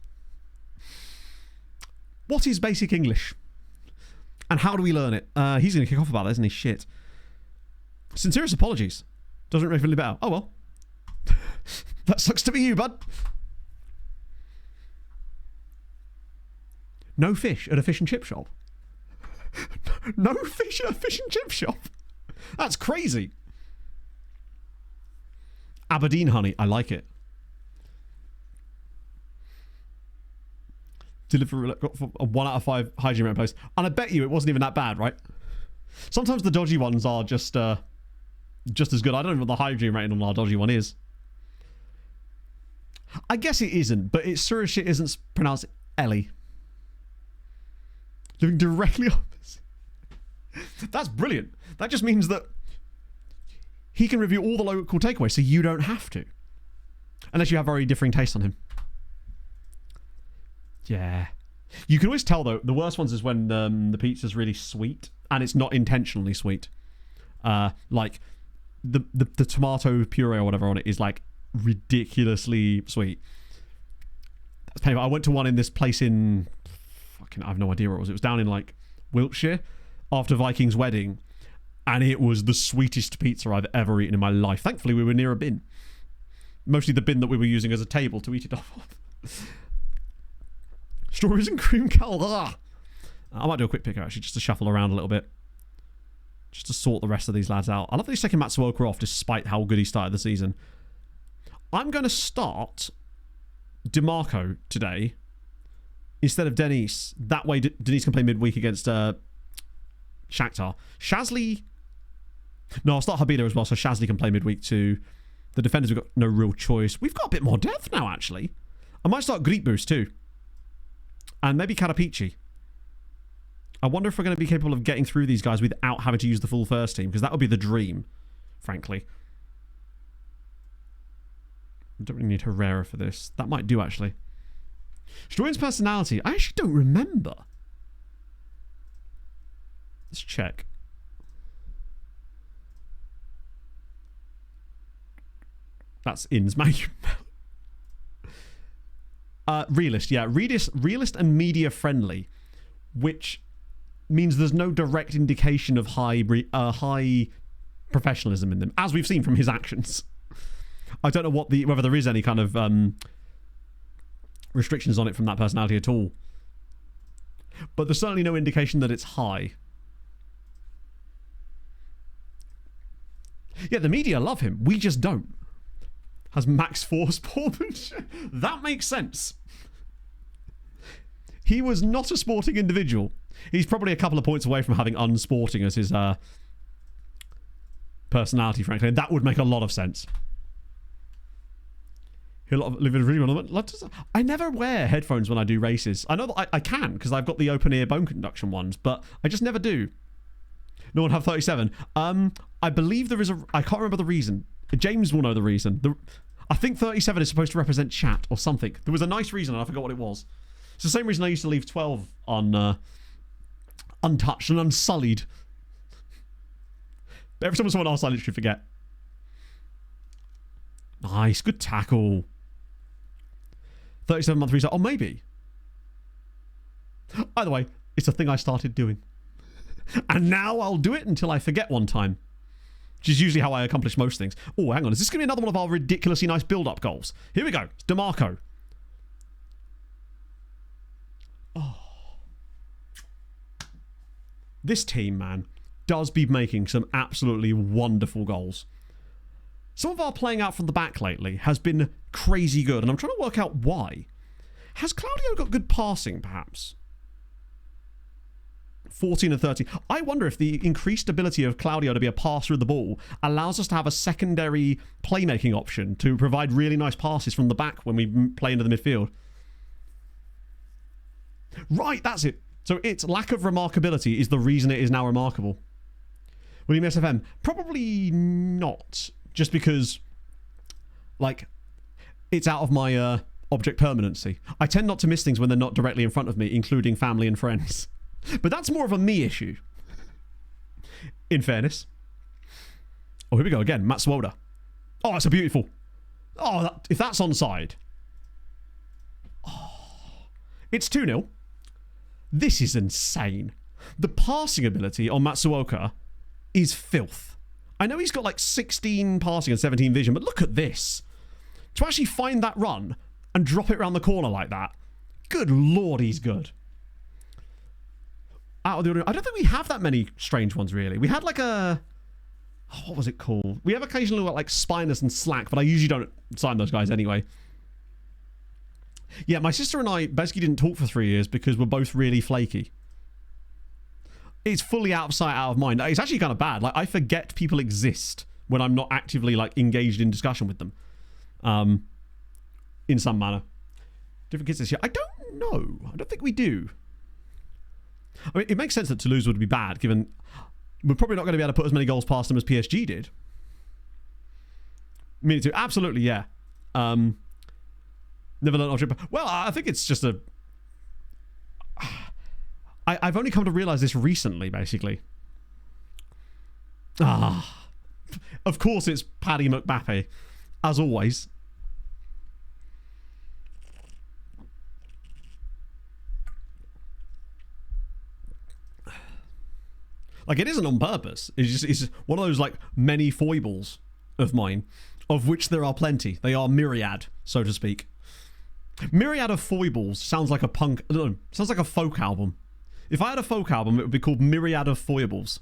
What is basic English? And how do we learn it? He's going to kick off about that, isn't he? Shit. Sincerest apologies. Doesn't really feel any better. Oh well. That sucks to be you, bud. No fish at a fish and chip shop. No fish at a fish and chip shop. That's crazy. Aberdeen honey. I like it. Delivery got a 1 out of 5 hygiene rating place. And I bet you it wasn't even that bad, right? Sometimes the dodgy ones are just as good. I don't know what the hygiene rating on our dodgy one is. I guess it isn't, but it's sure as shit isn't pronounced Ellie. Living directly opposite. That's brilliant. That just means that he can review all the local takeaways, so you don't have to. Unless you have very differing tastes on him. Yeah. You can always tell, though, the worst ones is when the pizza's really sweet, and it's not intentionally sweet. Like, the tomato puree or whatever on it is, like, ridiculously sweet. That's painful. I went to one in this place in... I have no idea where it was. It was down in, like, Wiltshire after Viking's wedding, and it was the sweetest pizza I've ever eaten in my life. Thankfully, we were near a bin. Mostly the bin that we were using as a table to eat it off of. Strawberries and cream calda. I might do a quick pick actually, just to shuffle around a little bit. Just to sort the rest of these lads out. I love that he's taking Matsuoka off despite how good he started the season. I'm going to start DeMarco today instead of Denise. That way Denise can play midweek against Shakhtar. Shazly... No, I'll start Habila as well, so Shazly can play midweek too. The defenders, we've got no real choice. We've got a bit more depth now, actually. I might start Greek Boost too. And maybe Karapici. I wonder if we're going to be capable of getting through these guys without having to use the full first team, because that would be the dream, frankly. I don't really need Herrera for this. That might do, actually. Stroin's personality. I actually don't remember. Let's check. That's Inns. Realist, yeah. Realist and media friendly, which means there's no direct indication of high professionalism in them, as we've seen from his actions. I don't know whether there is any kind of restrictions on it from that personality at all. But there's certainly no indication that it's high. Yeah, the media love him. We just don't. Has max 4 sportsmanship. That makes sense. He was not a sporting individual. He's probably a couple of points away from having unsporting as his personality, frankly. And that would make a lot of sense. I never wear headphones when I do races. I know that I can, because I've got the open ear bone conduction ones, but I just never do. No one have 37. I believe there is I can't remember the reason. James will know the reason. I think 37 is supposed to represent chat or something. There was a nice reason and I forgot what it was. It's the same reason I used to leave 12 on untouched and unsullied. Every time someone asks, I literally forget. Nice, good tackle. 37-month reset. Oh, maybe. Either way, it's a thing I started doing. And now I'll do it until I forget one time. Which is usually how I accomplish most things. Oh, hang on. Is this going to be another one of our ridiculously nice build-up goals? Here we go. It's DeMarco. Oh. This team, man, does be making some absolutely wonderful goals. Some of our playing out from the back lately has been crazy good, and I'm trying to work out why. Has Claudio got good passing, perhaps? 14 and 13. I wonder if the increased ability of Claudio to be a passer of the ball allows us to have a secondary playmaking option to provide really nice passes from the back when we play into the midfield. Right, that's it. So its lack of remarkability is the reason it is now remarkable. William SFM? Probably not. Just because, like, it's out of my object permanency. I tend not to miss things when they're not directly in front of me, including family and friends. But that's more of a me issue. In fairness. Oh, here we go again. Matt Swoda. Oh, that's a beautiful. Oh, if that's onside. Oh, it's 2-0. This is insane. The passing ability on Matsuoka is filth. I know he's got like 16 passing and 17 vision, but look at this. To actually find that run and drop it around the corner like that. Good lord, he's good. Out of the order. I don't think we have that many strange ones, really. We had like a... Oh, what was it called? We have occasionally got like Spinus and Slack, but I usually don't sign those guys anyway. Yeah, my sister and I basically didn't talk for 3 years because we're both really flaky. It's fully out of sight, out of mind. It's actually kind of bad. Like, I forget people exist when I'm not actively like engaged in discussion with them. In some manner. Different kids this year. I don't know. I don't think we do. I mean, it makes sense that Toulouse would be bad, given we're probably not going to be able to put as many goals past them as PSG did. Me too. Absolutely, yeah. Never learned object. Well, I think it's just a... I've only come to realise this recently, basically. Of course it's Paddy McBappé, as always. Like, it isn't on purpose. It's one of those, like, many foibles of mine, of which there are plenty. They are myriad, so to speak. Myriad of foibles sounds like a punk... I don't know, sounds like a folk album. If I had a folk album, it would be called Myriad of Foibles.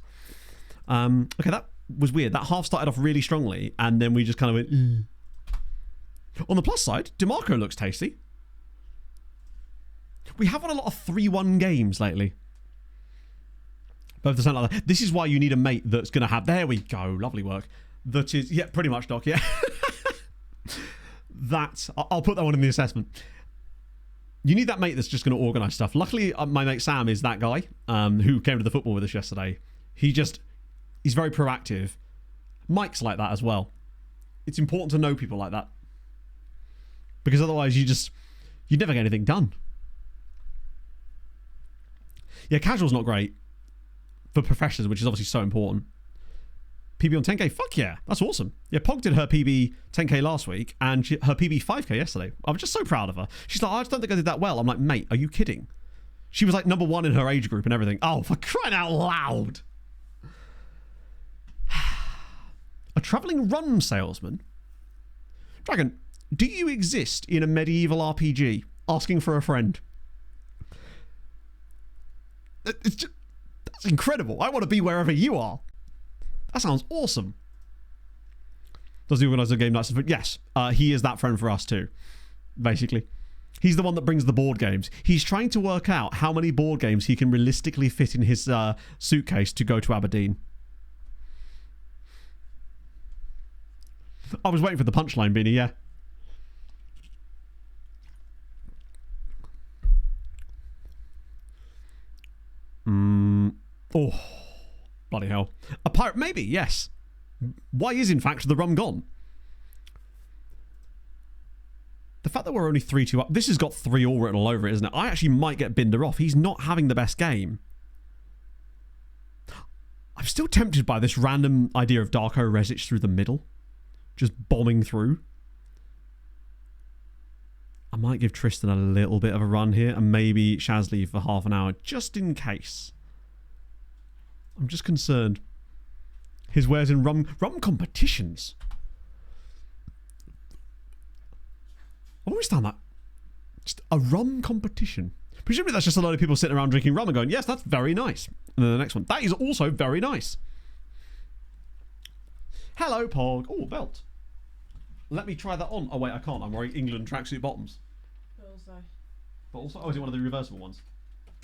Okay, that was weird. That half started off really strongly, and then we just kind of went... On the plus side, DeMarco looks tasty. We have won a lot of 3-1 games lately. Both the like that. This is why you need a mate that's going to have... There we go. Lovely work. That is... Yeah, pretty much, Doc. Yeah. I'll put that one in the assessment. You need that mate that's just going to organise stuff. Luckily, my mate Sam is that guy who came to the football with us yesterday. He's very proactive. Mike's like that as well. It's important to know people like that. Because otherwise you'd never get anything done. Yeah, casual's not great for professionals, which is obviously so important. PB on 10k, fuck yeah, that's awesome. Yeah, Pog did her PB 10k last week and her PB 5k yesterday. I was just so proud of her. She's like, I just don't think I did that well. I'm like, mate, are you kidding? She was like number 1 in her age group and everything. Oh, for crying out loud. A travelling rum salesman? Dragon, do you exist in a medieval RPG? Asking for a friend. That's incredible. I want to be wherever you are. That sounds awesome. Does he organise a game nights? Yes, he is that friend for us too, basically. He's the one that brings the board games. He's trying to work out how many board games he can realistically fit in his suitcase to go to Aberdeen. I was waiting for the punchline, Beanie, yeah. Oh, bloody hell. A pirate, maybe, yes. Why is, in fact, the rum gone? The fact that we're only 3-2 up, this has got 3 all written all over it, isn't it? I actually might get Binder off. He's not having the best game. I'm still tempted by this random idea of Darko Rezic through the middle. Just bombing through. I might give Tristan a little bit of a run here and maybe Shazly for half an hour, just in case. I'm just concerned. His wares in rum competitions. I've always found that. Just a rum competition. Presumably that's just a load of people sitting around drinking rum and going, yes, that's very nice. And then the next one, that is also very nice. Hello, Pog. Oh, belt. Let me try that on. Oh, wait, I can't. I'm wearing England tracksuit bottoms. But also, oh, is it one of the reversible ones?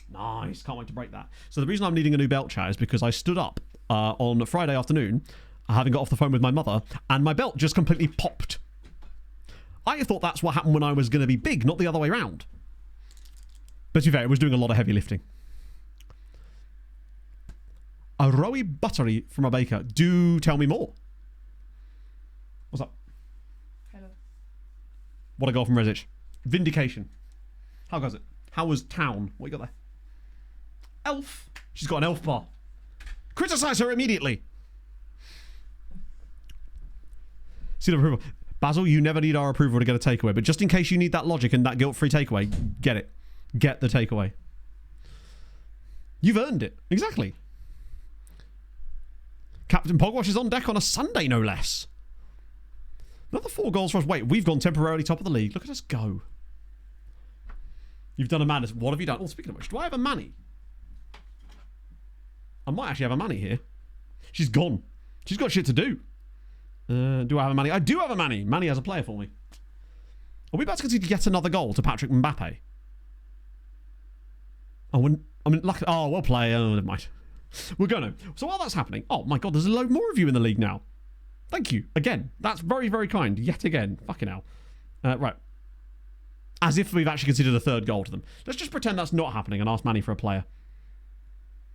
Nice. Can't wait to break that. So the reason I'm needing a new belt, chat, is because I stood up on Friday afternoon, having got off the phone with my mother, and my belt just completely popped. I thought that's what happened when I was going to be big, not the other way around. But to be fair, it was doing a lot of heavy lifting. A rowy buttery from a baker. Do tell me more. What's up? Hello. What a goal from Rezic. Vindication. How goes it? How was town? What you got there? Elf. She's got an elf bar. Criticise her immediately. Seal of approval. Basil, you never need our approval to get a takeaway, but just in case you need that logic and that guilt-free takeaway, get it. Get the takeaway. You've earned it. Exactly. Captain Pogwash is on deck on a Sunday, no less. Another 4 goals for us. Wait, we've gone temporarily top of the league. Look at us go. You've done a madness. What have you done? Oh, speaking of which, do I have a Manny? I might actually have a Manny here. She's gone. She's got shit to do. Do I have a Manny? I do have a Manny. Manny has a player for me. Are we about to concede yet another goal to Patrick Mbappe? Oh, luckily. Oh, well play. Oh, never mind. We're going to. So while that's happening, oh my god, there's a load more of you in the league now. Thank you. Again, that's very, very kind. Yet again. Fucking hell. Right. As if we've actually considered a 3rd goal to them. Let's just pretend that's not happening and ask Manny for a player.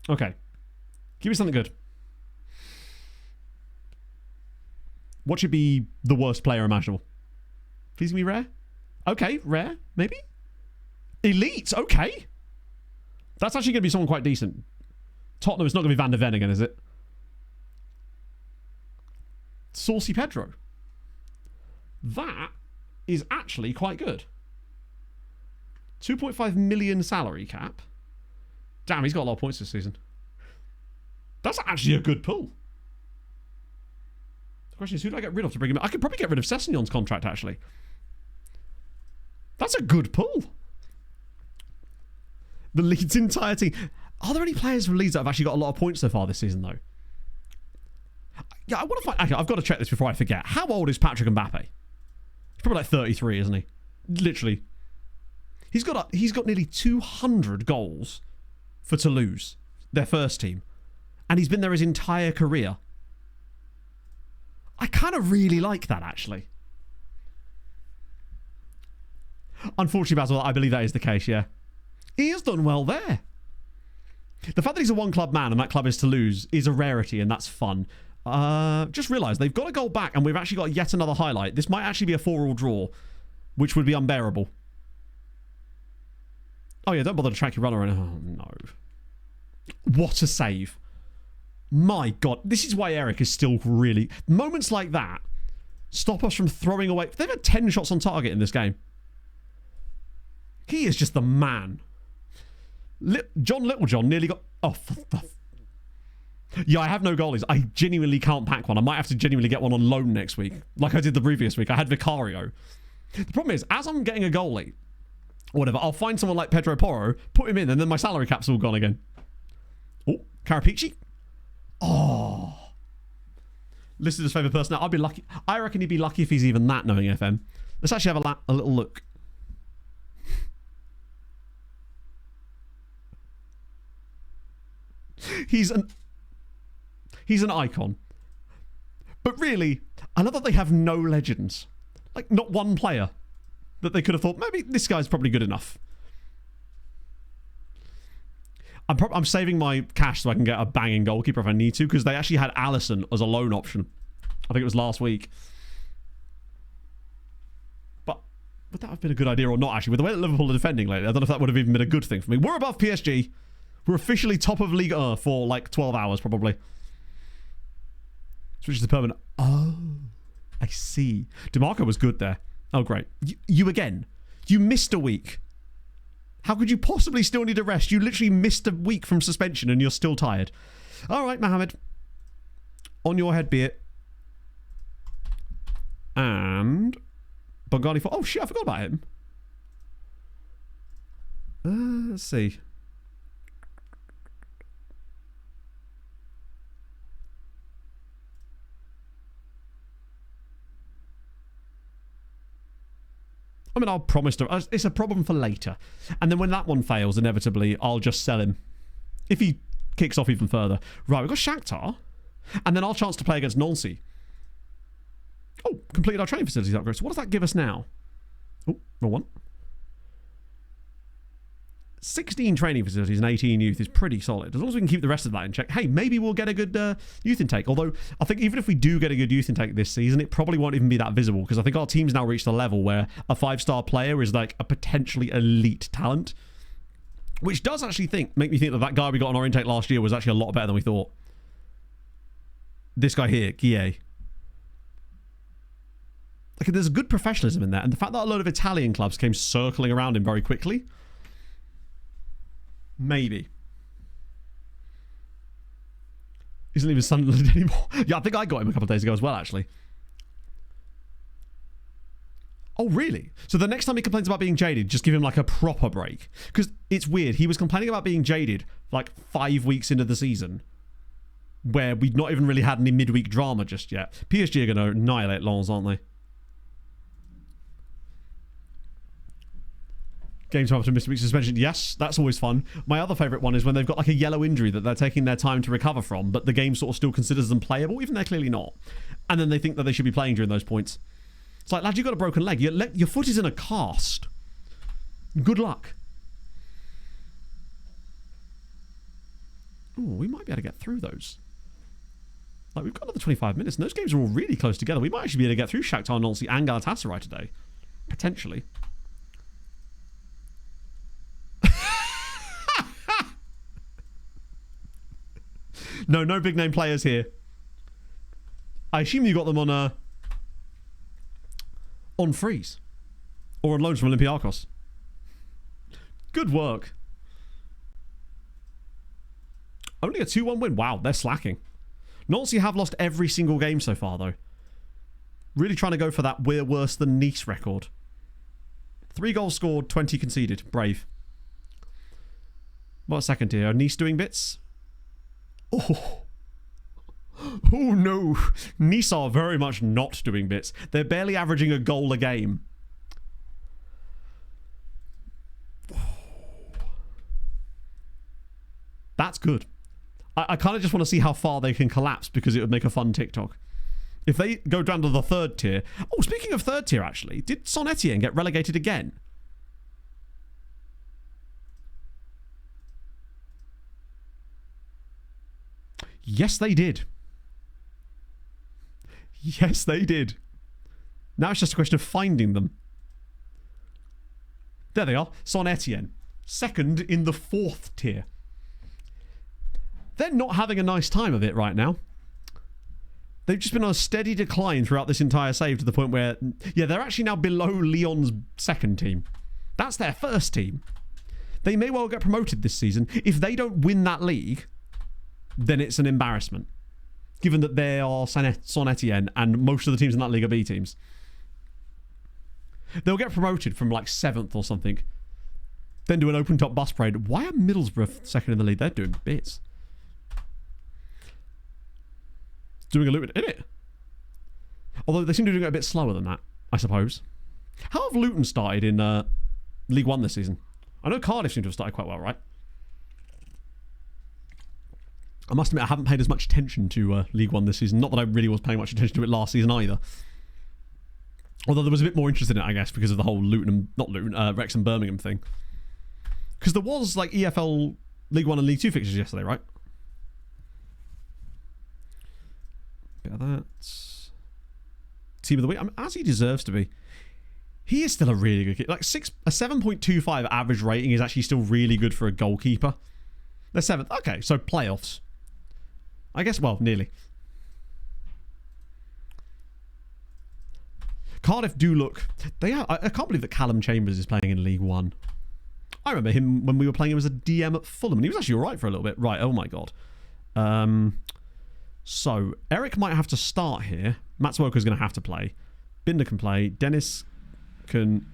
Okay. Give me something good. What should be the worst player imaginable? Please be rare? Okay, rare, maybe? Elite, okay. That's actually going to be someone quite decent. Tottenham, it's not going to be Van der Ven again, is it? Saucy Pedro. That is actually quite good. 2.5 million salary cap. Damn, he's got a lot of points this season. That's actually a good pull. The question is, who do I get rid of to bring him in? I could probably get rid of Sessegnon's contract, actually. That's a good pull. The Leeds entire team. Are there any players from Leeds that have actually got a lot of points so far this season, though? Yeah, I want to find... Actually, I've got to check this before I forget. How old is Patrick Mbappe? He's probably like 33, isn't he? Literally. He's got nearly 200 goals for Toulouse, their first team. And he's been there his entire career. I kind of really like that, actually. Unfortunately, Basil, I believe that is the case, yeah. He has done well there. The fact that he's a one-club man and that club is Toulouse is a rarity, and that's fun. Just realised they've got a goal back, and we've actually got yet another highlight. This might actually be a 4-4 draw, which would be unbearable. Oh, yeah, don't bother to track your runner. Oh, no. What a save. My God. This is why Eric is still really... Moments like that stop us from throwing away... They've had 10 shots on target in this game. He is just the man. John Littlejohn nearly got... Oh, yeah, I have no goalies. I genuinely can't pack one. I might have to genuinely get one on loan next week, like I did the previous week. I had Vicario. The problem is, as I'm getting a goalie, or whatever, I'll find someone like Pedro Porro, put him in, and then my salary cap's all gone again. Oh, Carapici. Oh. Listed as favourite person. I'd be lucky. I reckon he'd be lucky if he's even that, knowing FM. Let's actually have a little look. He's an icon. But really, I love that they have no legends. Like, not one player that they could have thought, maybe this guy's probably good enough. I'm saving my cash so I can get a banging goalkeeper if I need to, because they actually had Alisson as a loan option. I think it was last week. But would that have been a good idea or not, actually? With the way that Liverpool are defending lately, I don't know if that would have even been a good thing for me. We're above PSG. We're officially top of Ligue 1 for like 12 hours, probably. Switches to permanent. Oh, I see. DeMarco was good there. Oh, great. You again. You missed a week. How could you possibly still need a rest? You literally missed a week from suspension and you're still tired. All right, Mohammed. On your head be it. And Bongani for... Oh, shit, I forgot about him. Let's see. I mean, I'll promise to... It's a problem for later. And then when that one fails, inevitably, I'll just sell him. If he kicks off even further. Right, we've got Shakhtar. And then our chance to play against Nancy. Oh, completed our training facilities upgrade. So what does that give us now? Oh, wrong one. 16 training facilities and 18 youth is pretty solid. As long as we can keep the rest of that in check. Hey, maybe we'll get a good youth intake. Although, I think even if we do get a good youth intake this season, it probably won't even be that visible. Because I think our team's now reached a level where a 5-star player is like a potentially elite talent. Which does actually make me think that guy we got on our intake last year was actually a lot better than we thought. This guy here, Guille. Like, there's a good professionalism in there. And the fact that a load of Italian clubs came circling around him very quickly... Maybe. Isn't even Sunderland anymore. Yeah, I think I got him a couple of days ago as well, actually. Oh, really? So the next time he complains about being jaded, just give him like a proper break. Because it's weird. He was complaining about being jaded like 5 weeks into the season, where we'd not even really had any midweek drama just yet. PSG are going to annihilate Lens, aren't they? Game time after Mr. Week's suspension. Yes, that's always fun. My other favourite one is when they've got like a yellow injury that they're taking their time to recover from, but the game sort of still considers them playable, even though they're clearly not. And then they think that they should be playing during those points. It's like, lad, you've got a broken leg. Your foot is in a cast. Good luck. Oh, we might be able to get through those. Like, we've got another 25 minutes, and those games are all really close together. We might actually be able to get through Shakhtar, Nancy, and Galatasaray today. Potentially. No big name players here. I assume you got them on freeze. Or on loans from Olympiacos. Good work. Only a 2-1 win. Wow, they're slacking. Nancy have lost every single game so far, though. Really trying to go for that we're worse than Nice record. 3 goals scored, 20 conceded. Brave. What second tier? Are Nice doing bits? Oh. Oh no. Nice are very much not doing bits. They're barely averaging a goal a game. That's good. I kind of just want to see how far they can collapse because it would make a fun TikTok. If they go down to the third tier... Oh, speaking of third tier, actually, did Saint-Etienne get relegated again? Yes, they did. Yes, they did. Now it's just a question of finding them. There they are. Saint-Etienne. Second in the fourth tier. They're not having a nice time of it right now. They've just been on a steady decline throughout this entire save to the point where... Yeah, they're actually now below Lyon's second team. That's their first team. They may well get promoted this season. If they don't win that league, then it's an embarrassment. Given that they are Saint-Etienne and most of the teams in that league are B teams. They'll get promoted from like 7th or something. Then do an open top bus parade. Why are Middlesbrough second in the league? They're doing bits. Doing a little bit in it. Although they seem to be doing it a bit slower than that, I suppose. How have Luton started in League One this season? I know Cardiff seem to have started quite well, right? I must admit, I haven't paid as much attention to League One this season. Not that I really was paying much attention to it last season either. Although there was a bit more interest in it, I guess, because of the whole Wrexham Birmingham thing. Because there was like EFL League One and League Two fixtures yesterday, right? Bit of that. Team of the week, as he deserves to be. He is still a really good keeper. Like a 7.25 average rating is actually still really good for a goalkeeper. They're 7th. Okay, so playoffs. I guess, well, nearly. Cardiff do look... They are, I can't believe that Callum Chambers is playing in League One. I remember him when we were playing him as a DM at Fulham, and he was actually alright for a little bit. Right, oh my god. So, Eric might have to start here. Matt Swoker's going to have to play. Binder can play. Dennis can...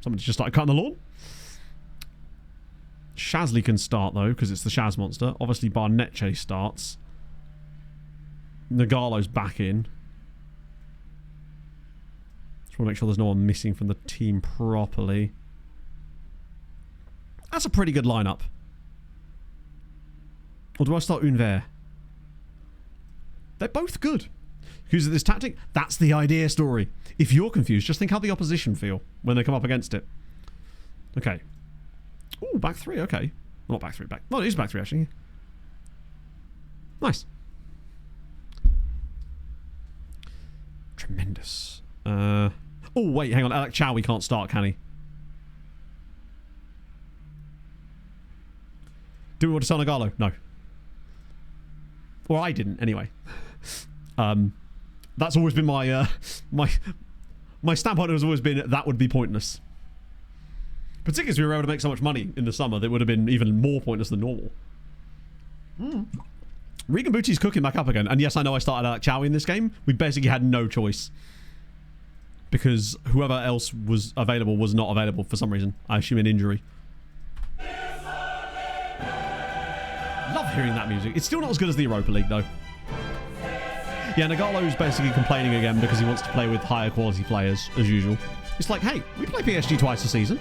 Somebody just started cutting the lawn. Shazley can start, though, because it's the Shaz monster. Obviously, Barnetche starts. Nagalo's back in. Just want to make sure there's no one missing from the team properly. That's a pretty good lineup. Or do I start Unver? They're both good. Because of this tactic, that's the idea story. If you're confused, just think how the opposition feel when they come up against it. Okay. Ooh, back three, okay. Well, not back three, back... No, it is back three, actually. Nice. Tremendous. Oh, wait, hang on. Alec Chow, we can't start, can he? Do we want to sell Nagalo? No. Or I didn't, anyway. That's always been my... my standpoint has always been that would be pointless. Particularly as we were able to make so much money in the summer, that would have been even more pointless than normal. Regan Bootie's cooking back up again. And yes, I know I started Alec Chow in this game. We basically had no choice. Because whoever else was available was not available for some reason. I assume an injury. Love hearing that music. It's still not as good as the Europa League, though. Yeah, Nagalo's basically complaining again because he wants to play with higher quality players, as usual. It's like, hey, we play PSG twice a season.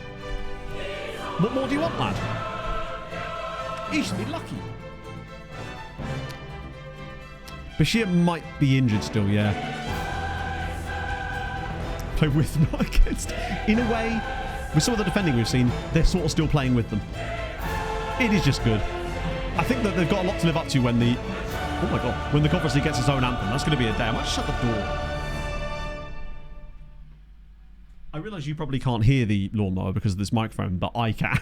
What more do you want, lad? You should be lucky. Bashir might be injured still, yeah. Play with, not against. In a way, with some of the defending we've seen, they're sort of still playing with them. It is just good. I think that they've got a lot to live up to when the... Oh my god. When the Conference League gets its own anthem. That's going to be a day. I might shut the door. I realise you probably can't hear the lawnmower because of this microphone, but I can.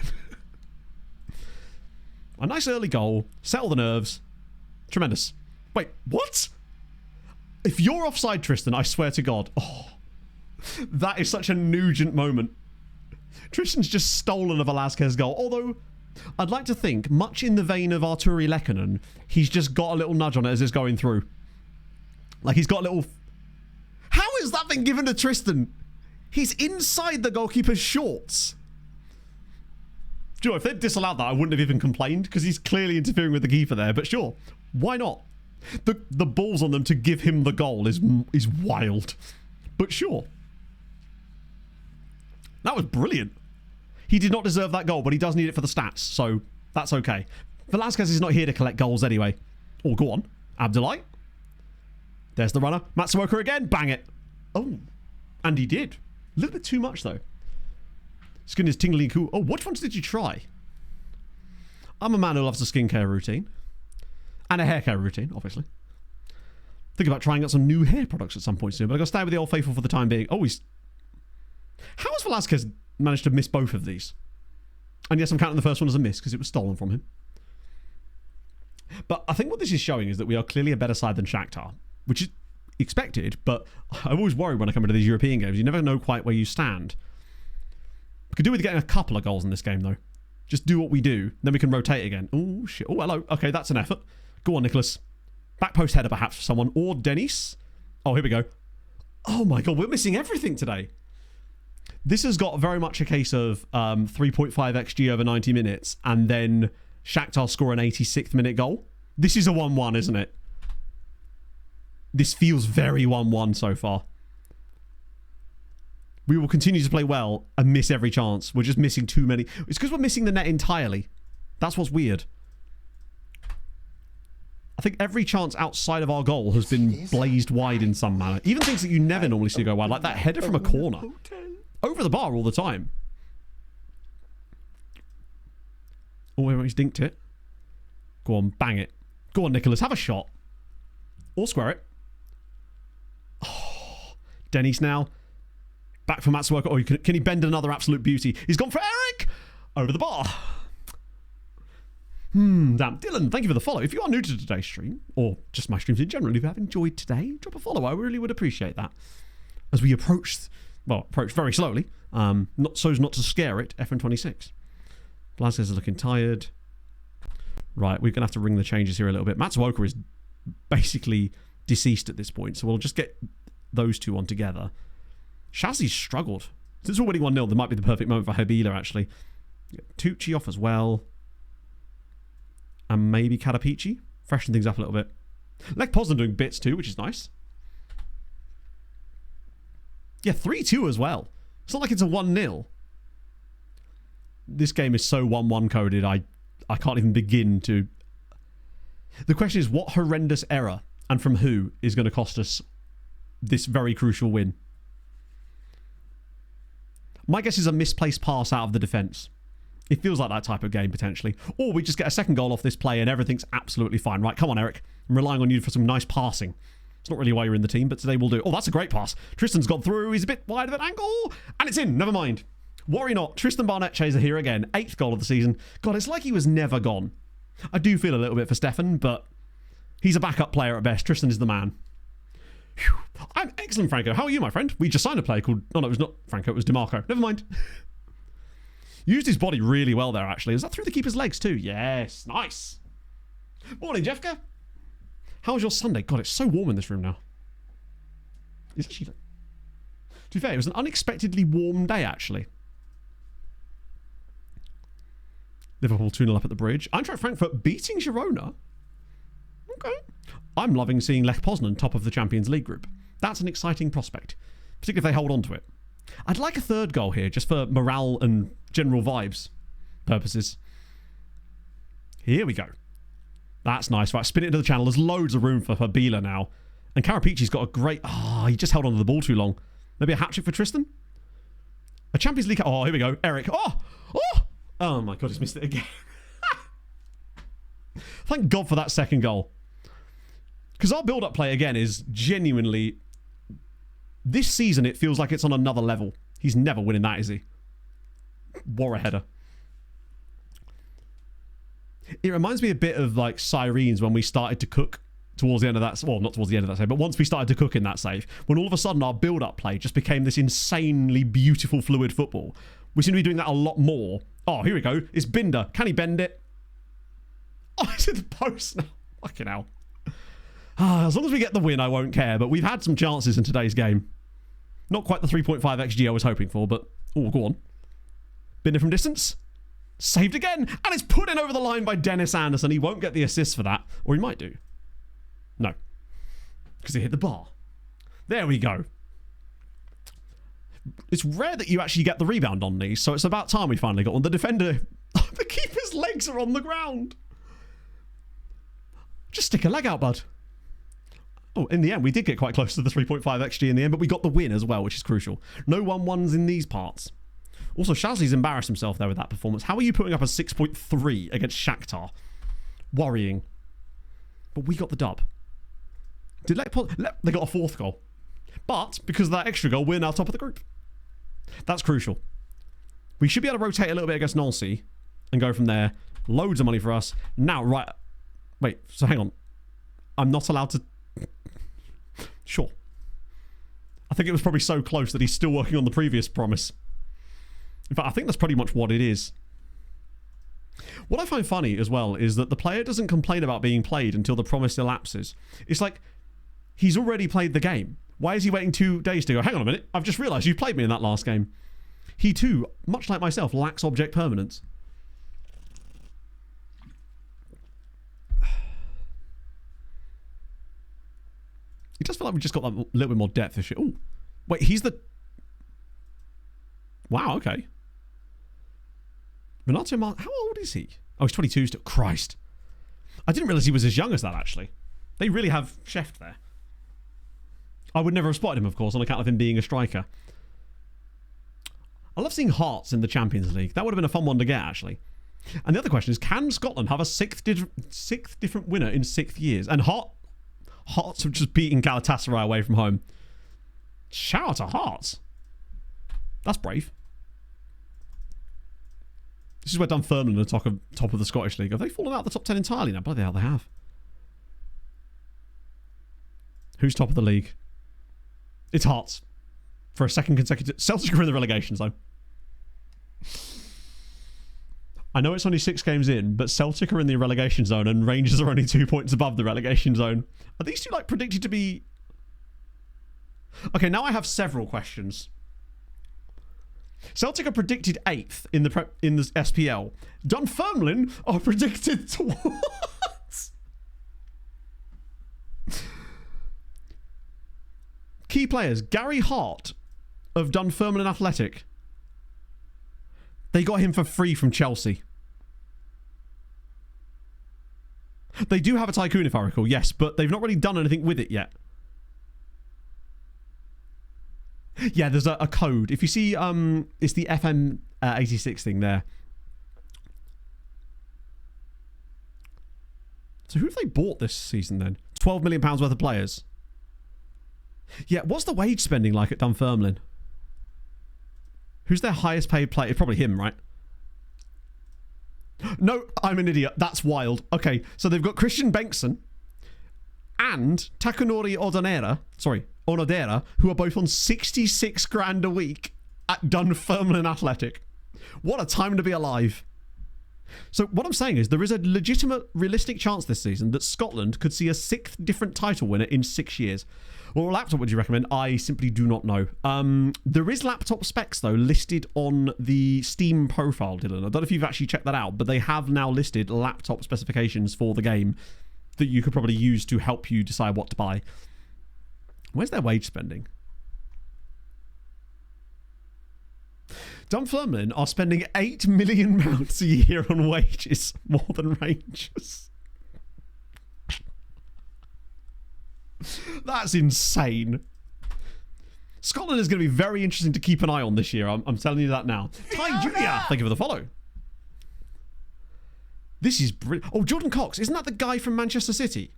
A nice early goal. Settle the nerves. Tremendous. Wait, what? If you're offside, Tristan, I swear to God. Oh, that is such a Nugent moment. Tristan's just stolen a Velasquez goal. Although, I'd like to think, much in the vein of Arturi Lekkonen, he's just got a little nudge on it as it's going through. Like, he's got a little... How has that been given to Tristan? He's inside the goalkeeper's shorts. you know, if they'd disallowed that, I wouldn't have even complained because he's clearly interfering with the keeper there. But sure, why not? The balls on them to give him the goal is wild. But sure. That was brilliant. He did not deserve that goal, but he does need it for the stats, so that's okay. Velasquez is not here to collect goals anyway. Oh, go on. Abdullahi. There's the runner. Matsuoka again. Bang it. Oh, and he did. A little bit too much, though. Skin is tingling cool. Oh, which ones did you try? I'm a man who loves a skincare routine. And a hair care routine, obviously. Think about trying out some new hair products at some point soon, but I've got to stay with the Old Faithful for the time being. Oh, he's... How has Velasquez managed to miss both of these? And yes, I'm counting the first one as a miss because it was stolen from him. But I think what this is showing is that we are clearly a better side than Shakhtar, which is expected, but I always worry when I come into these European games. You never know quite where you stand. We could do with getting a couple of goals in this game, though. Just do what we do, then we can rotate again. Oh, shit. Oh, hello. Okay, that's an effort. Go on, Nicholas. Back post header, perhaps, for someone. Or Dennis. Oh, here we go. Oh, my God. We're missing everything today. This has got very much a case of 3.5 XG over 90 minutes, and then Shakhtar score an 86th minute goal. This is a 1-1, isn't it? This feels very 1-1 so far. We will continue to play well and miss every chance. We're just missing too many. It's because we're missing the net entirely. That's what's weird. I think every chance outside of our goal has been blazed wide in some manner. Even things that you never normally see go wide, like that header from a corner. Over the bar all the time. Oh, he's dinked it. Go on, bang it. Go on, Nicholas, have a shot. Or square it. Oh, Dennis now. Back for Matsuoka. Oh, can he bend another absolute beauty? He's gone for Eric! Over the bar. Damn. Dylan, thank you for the follow. If you are new to today's stream, or just my streams in general, if you have enjoyed today, drop a follow. I really would appreciate that. As we approach very slowly, not to scare it, FN26. Velasquez is looking tired. Right, we're going to have to ring the changes here a little bit. Matsuoka is basically deceased at this point, so we'll just get those two on together. Shazzy's struggled. Since we're winning 1-0, there might be the perfect moment for Habila, actually. Tucci off as well. And maybe Katapichi. Freshen things up a little bit. Lech Poznan doing bits too, which is nice. Yeah, 3-2 as well. It's not like it's a 1-0. This game is so 1-1 coded, I can't even begin to... The question is, what horrendous error, and from who, is going to cost us this very crucial win? My guess is a misplaced pass out of the defence. It feels like that type of game, potentially. Or we just get a second goal off this play and everything's absolutely fine. Right, come on, Eric. I'm relying on you for some nice passing. It's not really why you're in the team, but today we'll do. Oh, that's a great pass. Tristan's gone through. He's a bit wide of an angle. And it's in. Never mind. Worry not. Tristan Barnett Chaser here again. 8th goal of the season. God, it's like he was never gone. I do feel a little bit for Stefan, but he's a backup player at best. Tristan is the man. Whew. I'm excellent, Franco. How are you, my friend? We just signed a player called... Oh, no, it was not Franco. It was DeMarco. Never mind. Used his body really well there, actually. Was that through the keeper's legs, too? Yes. Nice. Morning, Jeffka. How was your Sunday? God, it's so warm in this room now. It's actually... To be fair, it was an unexpectedly warm day, actually. Liverpool 2-0 up at the bridge. Eintracht Frankfurt beating Girona. Okay. I'm loving seeing Lech Poznan top of the Champions League group. That's an exciting prospect, particularly if they hold on to it. I'd like a third goal here, just for morale and general vibes purposes. Here we go. That's nice. Right, spin it into the channel. There's loads of room for Habila now. And Karapici's got a great... he just held on to the ball too long. Maybe a hat-trick for Tristan? A Champions League... Oh, here we go. Eric. Oh my God, he's missed it again. Thank God for that second goal. Because our build-up play, again, is genuinely... This season, it feels like it's on another level. He's never winning that, is he? War a header. It reminds me a bit of, like, Sirens when we started to cook towards the end of that... Well, not towards the end of that save, but once we started to cook in that save, when all of a sudden our build-up play just became this insanely beautiful, fluid football. We seem to be doing that a lot more. Oh, here we go. It's Binder. Can he bend it? Oh, it's in the post now. Fucking hell. As long as we get the win, I won't care. But we've had some chances in today's game. Not quite the 3.5 XG I was hoping for, but... Oh, go on. Binder from distance. Saved again, and it's put in over the line by Dennis Anderson. He won't get the assist for that, or he might do. No, because he hit the bar. There we go. It's rare that you actually get the rebound on these, so it's about time we finally got one. The defender, the keeper's legs are on the ground. Just stick a leg out, bud. Oh, in the end, we did get quite close to the 3.5 XG in the end, but we got the win as well, which is crucial. No 1-1s in these parts. Also, Shazzy's embarrassed himself there with that performance. How are you putting up a 6.3 against Shakhtar? Worrying. But we got the dub. They got a fourth goal. But, because of that extra goal, we're now top of the group. That's crucial. We should be able to rotate a little bit against Nancy and go from there. Loads of money for us. Now, right. Wait, so hang on. I'm not allowed to... Sure. I think it was probably so close that he's still working on the previous promise. In fact, I think that's pretty much what it is. What I find funny as well is that the player doesn't complain about being played until the promise elapses. It's like, he's already played the game. Why is he waiting 2 days to go, hang on a minute, I've just realised you played me in that last game. He too, much like myself, lacks object permanence. It does feel like we just got that little bit more depth this year. Oh, wait, he's the... Wow, okay. Renato Mar... How old is he? Oh, he's 22 still. Christ. I didn't realise he was as young as that, actually. They really have chefed there. I would never have spotted him, of course, on account of him being a striker. I love seeing Hearts in the Champions League. That would have been a fun one to get, actually. And the other question is, can Scotland have a sixth different winner in 6 years? And Hearts have just beaten Galatasaray away from home. Shout out to Hearts. That's brave. This is where Dunfermline are top of the Scottish League. Have they fallen out of the top 10 entirely now? Bloody hell, they have. Who's top of the league? It's Hearts. For a second consecutive... Celtic are in the relegation zone. I know it's only 6 games in, but Celtic are in the relegation zone and Rangers are only 2 points above the relegation zone. Are these two like predicted to be... Okay, now I have several questions. Celtic are predicted 8th in the SPL. Dunfermline are predicted to what? Key players. Gary Hart of Dunfermline Athletic. They got him for free from Chelsea. They do have a tycoon, if I recall, yes, but they've not really done anything with it yet. Yeah, there's a code. If you see, it's the FM 86 thing there. So who have they bought this season then? £12 million worth of players. Yeah, what's the wage spending like at Dunfermline? Who's their highest paid player? Probably him, right? No, I'm an idiot. That's wild. Okay, so they've got Christian Bengtsson and Takanori Onodera, who are both on 66 grand a week at Dunfermline Athletic. What a time to be alive. So what I'm saying is there is a legitimate, realistic chance this season that Scotland could see a 6th different title winner in 6 years. What laptop would you recommend? I simply do not know. There is laptop specs, though, listed on the Steam profile, Dylan. I don't know if you've actually checked that out, but they have now listed laptop specifications for the game that you could probably use to help you decide what to buy. Where's their wage spending? Dunfermline are spending £8 million a year on wages, more than Rangers. That's insane. Scotland is going to be very interesting to keep an eye on this year. I'm telling you that now. Ty Junior, thank you for the follow. This is brilliant. Oh, Jordan Cox. Isn't that the guy from Manchester City?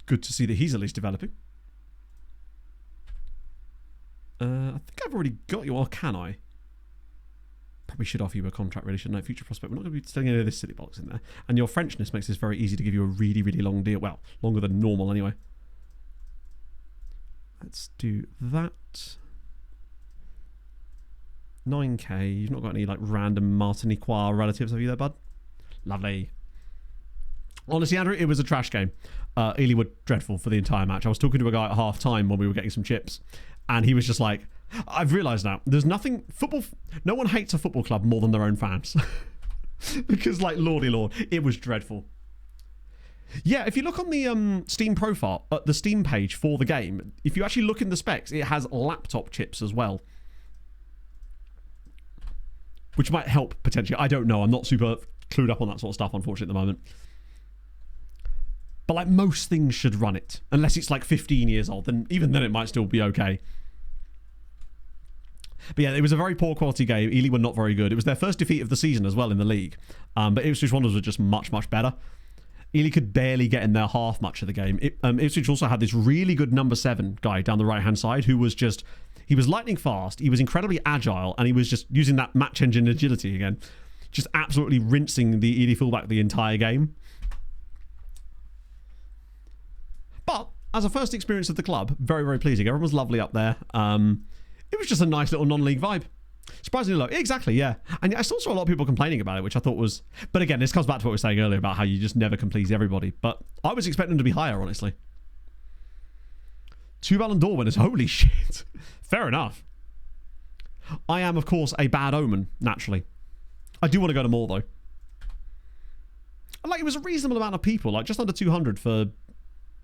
Good to see that he's at least developing. I think I've already got you, or can I? Probably should offer you a contract, really, shouldn't I? Future prospect. We're not going to be selling any of this silly box in there. And your Frenchness makes this very easy to give you a really, really long deal. Well, longer than normal anyway. Let's do that. 9k. You've not got any like random Martiniquois relatives, have you there, bud? Lovely. Honestly, Andrew, it was a trash game. Ely were dreadful for the entire match. I was talking to a guy at half time when we were getting some chips, And he was just like, I've realised now, there's nothing, no one hates a football club more than their own fans. Because, like, lordy lord, it was dreadful. Yeah, if you look on the Steam profile, the Steam page for the game, if you actually look in the specs, it has laptop chips as well. Which might help, potentially. I don't know. I'm not super clued up on that sort of stuff, unfortunately, at the moment. But, like, most things should run it. Unless it's, like, 15 years old. Then even then, it might still be okay. But yeah, it was a very poor quality game. Ely were not very good. It was their first defeat of the season as well in the league. But Ipswich Wanderers were just much, much better. Ely could barely get in their half much of the game. Ipswich also had this really good number 7 guy down the right-hand side who was just... He was lightning fast, he was incredibly agile, and he was just using that match engine agility again. Just absolutely rinsing the Ely fullback the entire game. But, as a first experience of the club, very, very pleasing. Everyone was lovely up there. It was just a nice little non-league vibe. Surprisingly low. Exactly, yeah. And I still saw a lot of people complaining about it, which I thought was... But again, this comes back to what we were saying earlier about how you just never can please everybody. But I was expecting them to be higher, honestly. 2 Ballon d'Or winners. Holy shit. Fair enough. I am, of course, a bad omen, naturally. I do want to go to more, though. And, like, it was a reasonable amount of people. Like, just under 200 for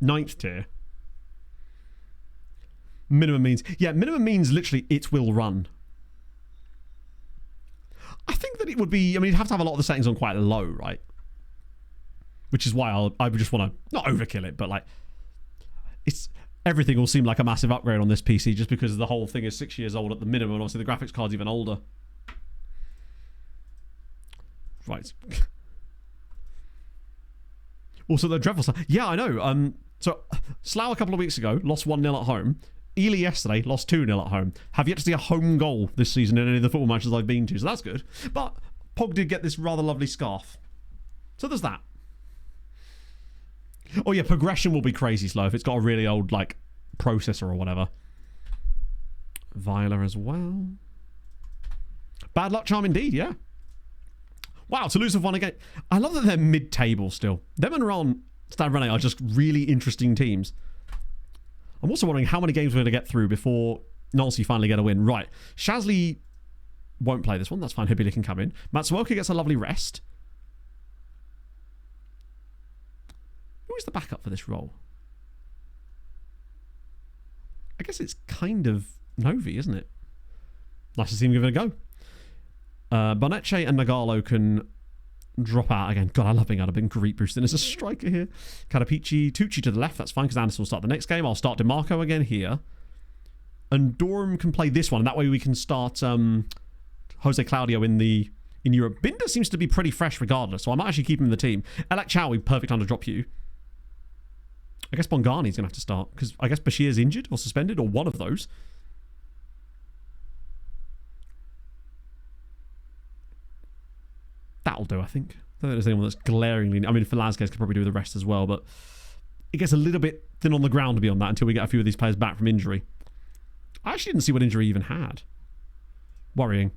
9th tier. Minimum means... Yeah, minimum means literally it will run. I think that it would be... I mean, you'd have to have a lot of the settings on quite low, right? Which is why I would just want to... Not overkill it, but, like... It's... Everything will seem like a massive upgrade on this PC just because the whole thing is 6 years old at the minimum. And obviously the graphics card's even older. Right. Also, the dreadful stuff. Yeah, I know. So, Slough a couple of weeks ago lost 1-0 at home. Ely yesterday lost 2-0 at home. Have yet to see a home goal this season in any of the football matches I've been to, so that's good. But Pog did get this rather lovely scarf. So there's that. Oh yeah, progression will be crazy slow if it's got a really old, like, processor or whatever. Viola as well. Bad luck charm indeed, yeah. Wow, Toulouse have won again. I love that they're mid-table still. Them and Ron, Stade Rennais are just really interesting teams. I'm also wondering how many games we're going to get through before Nancy finally get a win. Right, Shasley won't play this one. That's fine. Hibili can come in. Matsuoka gets a lovely rest. Who is the backup for this role? I guess it's kind of Novi, isn't it? Nice to see him give it a go. Bonecce and Nagalo can drop out again. God, I love being out of being Greet boosting as a striker here. Catapici, Tucci to the left. That's fine because Anderson will start the next game. I'll start DeMarco again here. And Durham can play this one. And that way we can start Jose Claudio in Europe. Binder seems to be pretty fresh regardless. So I might actually keep him in the team. Elak Chow, perfect time to drop you. I guess Bongani's going to have to start. Because I guess Bashir's injured or suspended or one of those. That'll do, I think. I don't think there's anyone that's glaringly... I mean, Velasquez could probably do the rest as well, but it gets a little bit thin on the ground beyond that until we get a few of these players back from injury. I actually didn't see what injury he even had. Worrying.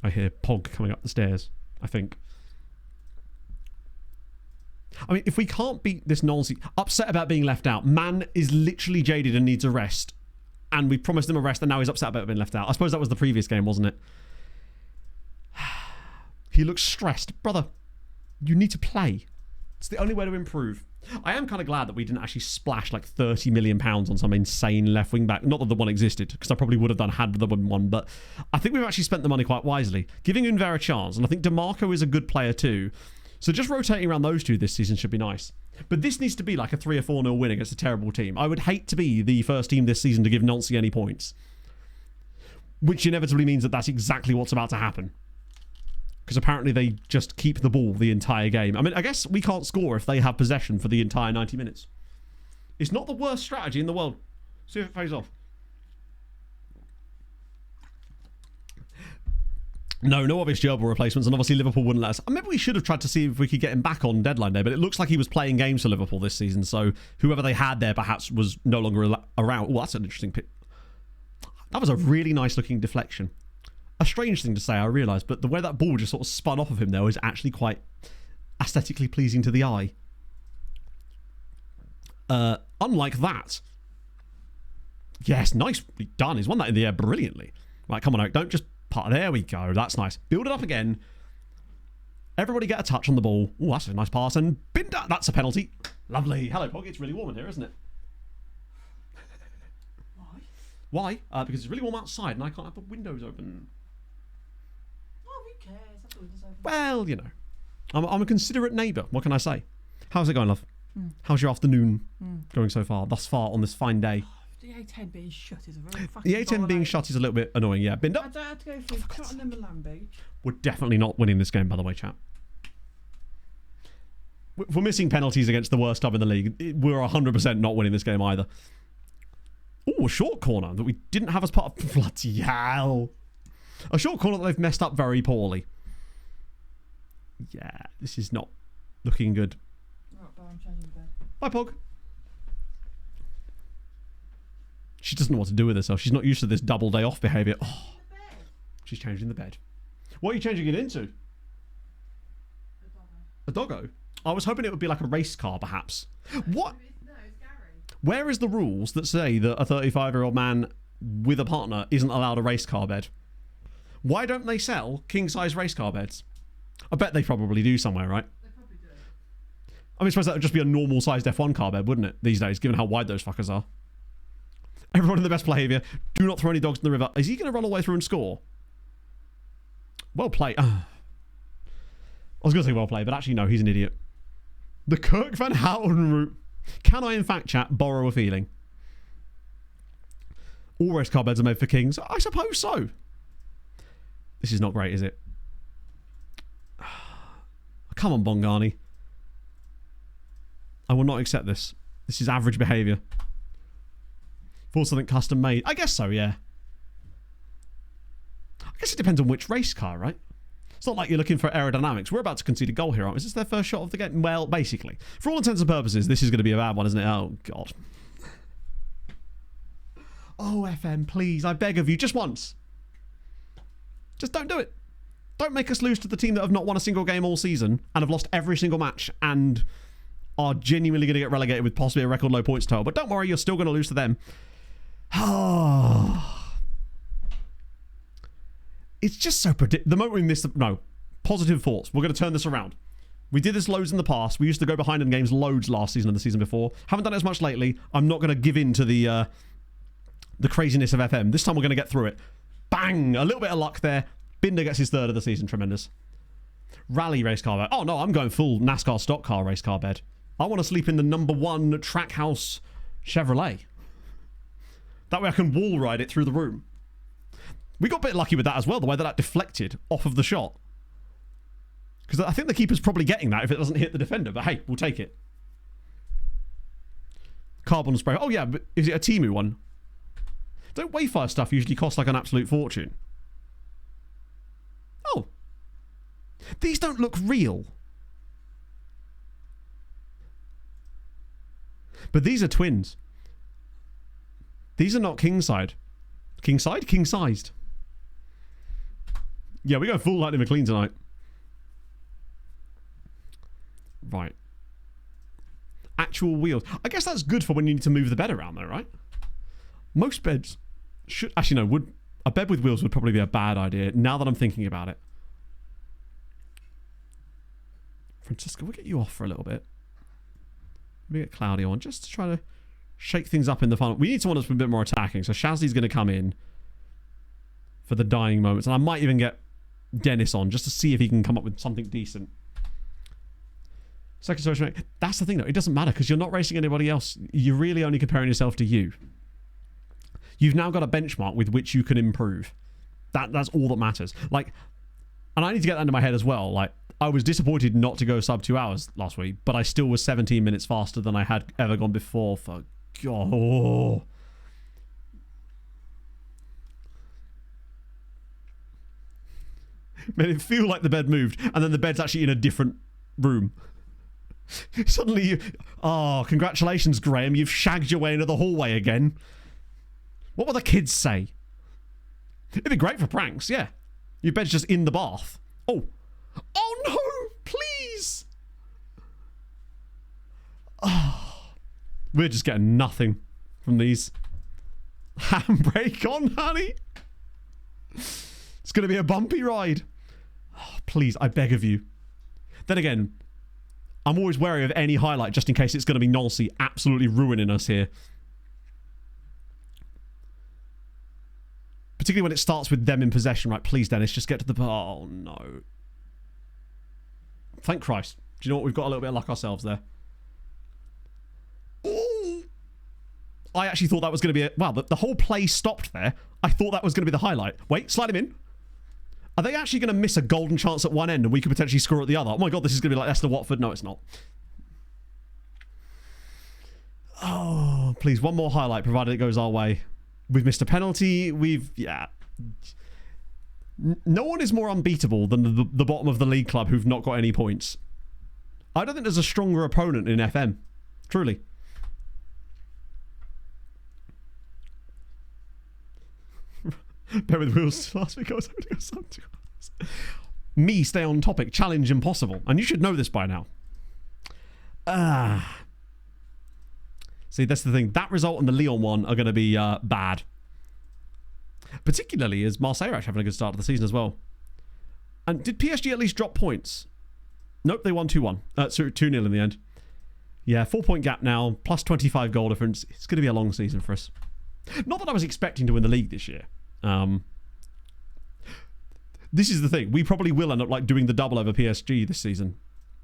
I hear Pog coming up the stairs, I think. I mean, if we can't beat this Nancy... Upset about being left out. Man is literally jaded and needs a rest. And we promised him a rest and now he's upset about being left out. I suppose that was the previous game, wasn't it? He looks stressed. Brother, you need to play. It's the only way to improve. I am kind of glad that we didn't actually splash like £30 million on some insane left wing back. Not that the one existed, because I probably would have done had the one, but I think we've actually spent the money quite wisely. Giving Unver a chance, and I think DeMarco is a good player too. So just rotating around those two this season should be nice. But this needs to be like a 3 or 4-0 win against a terrible team. I would hate to be the first team this season to give Nancy any points. Which inevitably means that that's exactly what's about to happen. Because apparently they just keep the ball the entire game. I mean, I guess we can't score if they have possession for the entire 90 minutes. It's not the worst strategy in the world. See if it pays off. No obvious Gerbil replacements, and obviously Liverpool wouldn't let us. Maybe we should have tried to see if we could get him back on deadline day, but it looks like he was playing games for Liverpool this season, so whoever they had there perhaps was no longer around. Oh, that's an interesting pick. That was a really nice looking deflection. A strange thing to say, I realise, but the way that ball just sort of spun off of him there was actually quite aesthetically pleasing to the eye. Unlike that. Yes, nicely done. He's won that in the air brilliantly. Right, come on, Oak. Don't just putt. There we go. That's nice. Build it up again. Everybody get a touch on the ball. Oh, that's a nice pass. And Binder. That's a penalty. Lovely. Hello, Pog. It's really warm in here, isn't it? Why? Why? Because it's really warm outside and I can't have the windows open. Oh, who cares? That's the windows open. Well, you know. I'm a considerate neighbour. What can I say? How's it going, love? How's your afternoon going so far, thus far, on this fine day? The A10 being shut is a very fucking The A10 being shut is a little bit annoying, yeah. Binder. I don't have to go through Tottenham and Lamby. We're definitely not winning this game, by the way, chat. If we're missing penalties against the worst club in the league, we're 100% not winning this game either. Oh, a short corner that we didn't have as part of... Bloody hell. A short corner that they've messed up very poorly. Yeah, this is not looking good. Right, bye, I'm changing the bed. Bye, Pog. She doesn't know what to do with herself. She's not used to this double day off behaviour. Oh, she's changing the bed. What are you changing it into? A doggo? I was hoping it would be like a race car, perhaps. What? No, it's Gary. Where is the rules that say that a 35-year-old man with a partner isn't allowed a race car bed? Why don't they sell king-size race car beds? I bet they probably do somewhere, right? They probably do. I mean, I suppose that would just be a normal-sized F1 car bed, wouldn't it, these days, given how wide those fuckers are? Everyone in the best behaviour. Do not throw any dogs in the river. Is he going to run all the way through and score? Well played. I was going to say well played, but actually, no, he's an idiot. The Kirk Van Houten route. Can I, in fact, chat, borrow a feeling? All race car beds are made for kings. I suppose so. This is not great, is it? Come on, Bongani. I will not accept this. This is average behaviour. For something custom made. I guess so, yeah. I guess it depends on which race car, right? It's not like you're looking for aerodynamics. We're about to concede a goal here, aren't we? Is this their first shot of the game? Well, basically. For all intents and purposes, this is going to be a bad one, isn't it? Oh, God. Oh, FM, please. I beg of you. Just once. Just don't do it. Don't make us lose to the team that have not won a single game all season and have lost every single match and are genuinely going to get relegated with possibly a record low points total. But don't worry, you're still going to lose to them. It's just so the moment we miss no, positive thoughts. We're going to turn this around. We did this loads in the past. We used to go behind in games loads last season and the season before. Haven't done it as much lately. I'm not going to give in to the craziness of FM. This time we're going to get through it. Bang! A little bit of luck there. Binder gets his third of the season. Tremendous. Rally race car bed. Oh no, I'm going full NASCAR stock car race car bed. I want to sleep in the #1 Trackhouse Chevrolet. That way I can wall ride it through the room. We got a bit lucky with that as well, the way that deflected off of the shot. Because I think the keeper's probably getting that if it doesn't hit the defender. But hey, we'll take it. Carbon spray. Oh yeah, but is it a Temu one? Don't Wayfire stuff usually cost like an absolute fortune? Oh. These don't look real. But these are twins. These are not king-side. King-side? King-sized. Yeah, we go full Lightning McLean tonight. Right. Actual wheels. I guess that's good for when you need to move the bed around though, right? Most beds should... Actually, no. A bed with wheels would probably be a bad idea now that I'm thinking about it. Francesca, we'll get you off for a little bit. We get Cloudy on just to try to shake things up in the final. We need someone that's a bit more attacking. So Shazzy's going to come in for the dying moments. And I might even get Dennis on just to see if he can come up with something decent. Second social. That's the thing though. It doesn't matter because you're not racing anybody else. You're really only comparing yourself to you. You've now got a benchmark with which you can improve. That's all that matters. Like, and I need to get that into my head as well. Like, I was disappointed not to go sub 2 hours last week, but I still was 17 minutes faster than I had ever gone before. For God. Oh. Made it feel like the bed moved, and then the bed's actually in a different room. Suddenly, congratulations, Graham. You've shagged your way into the hallway again. What will the kids say? It'd be great for pranks, yeah. Your bed's just in the bath. Oh no, please. Oh, we're just getting nothing from these. Handbrake on, honey. It's going to be a bumpy ride. Oh, please, I beg of you. Then again, I'm always wary of any highlight just in case it's going to be Nolsey absolutely ruining us here. Particularly when it starts with them in possession. Right, please, Dennis, just get to the... Oh, no. Thank Christ. Do you know what? We've got a little bit of luck ourselves there. Ooh. I actually thought that was going to be... Wow, the whole play stopped there. I thought that was going to be the highlight. Wait, slide him in. Are they actually going to miss a golden chance at one end and we could potentially score at the other? Oh my God, this is going to be like Leicester Watford. No, it's not. Oh, please, one more highlight, provided it goes our way. We've missed a penalty. Yeah. No one is more unbeatable than the bottom of the league club who've not got any points. I don't think there's a stronger opponent in FM. Truly. Bear with wheels last week. I was hoping to go some 2 hours. Me stay on topic. Challenge impossible. And you should know this by now. See, that's the thing. That result and the Lyon one are going to be bad. Particularly as Marseille are actually having a good start to the season as well. And did PSG at least drop points? Nope, they won 2-1. 2-0 in the end. Yeah, 4-point gap now, plus 25 goal difference. It's going to be a long season for us. Not that I was expecting to win the league this year. This is the thing. We probably will end up like doing the double over PSG this season.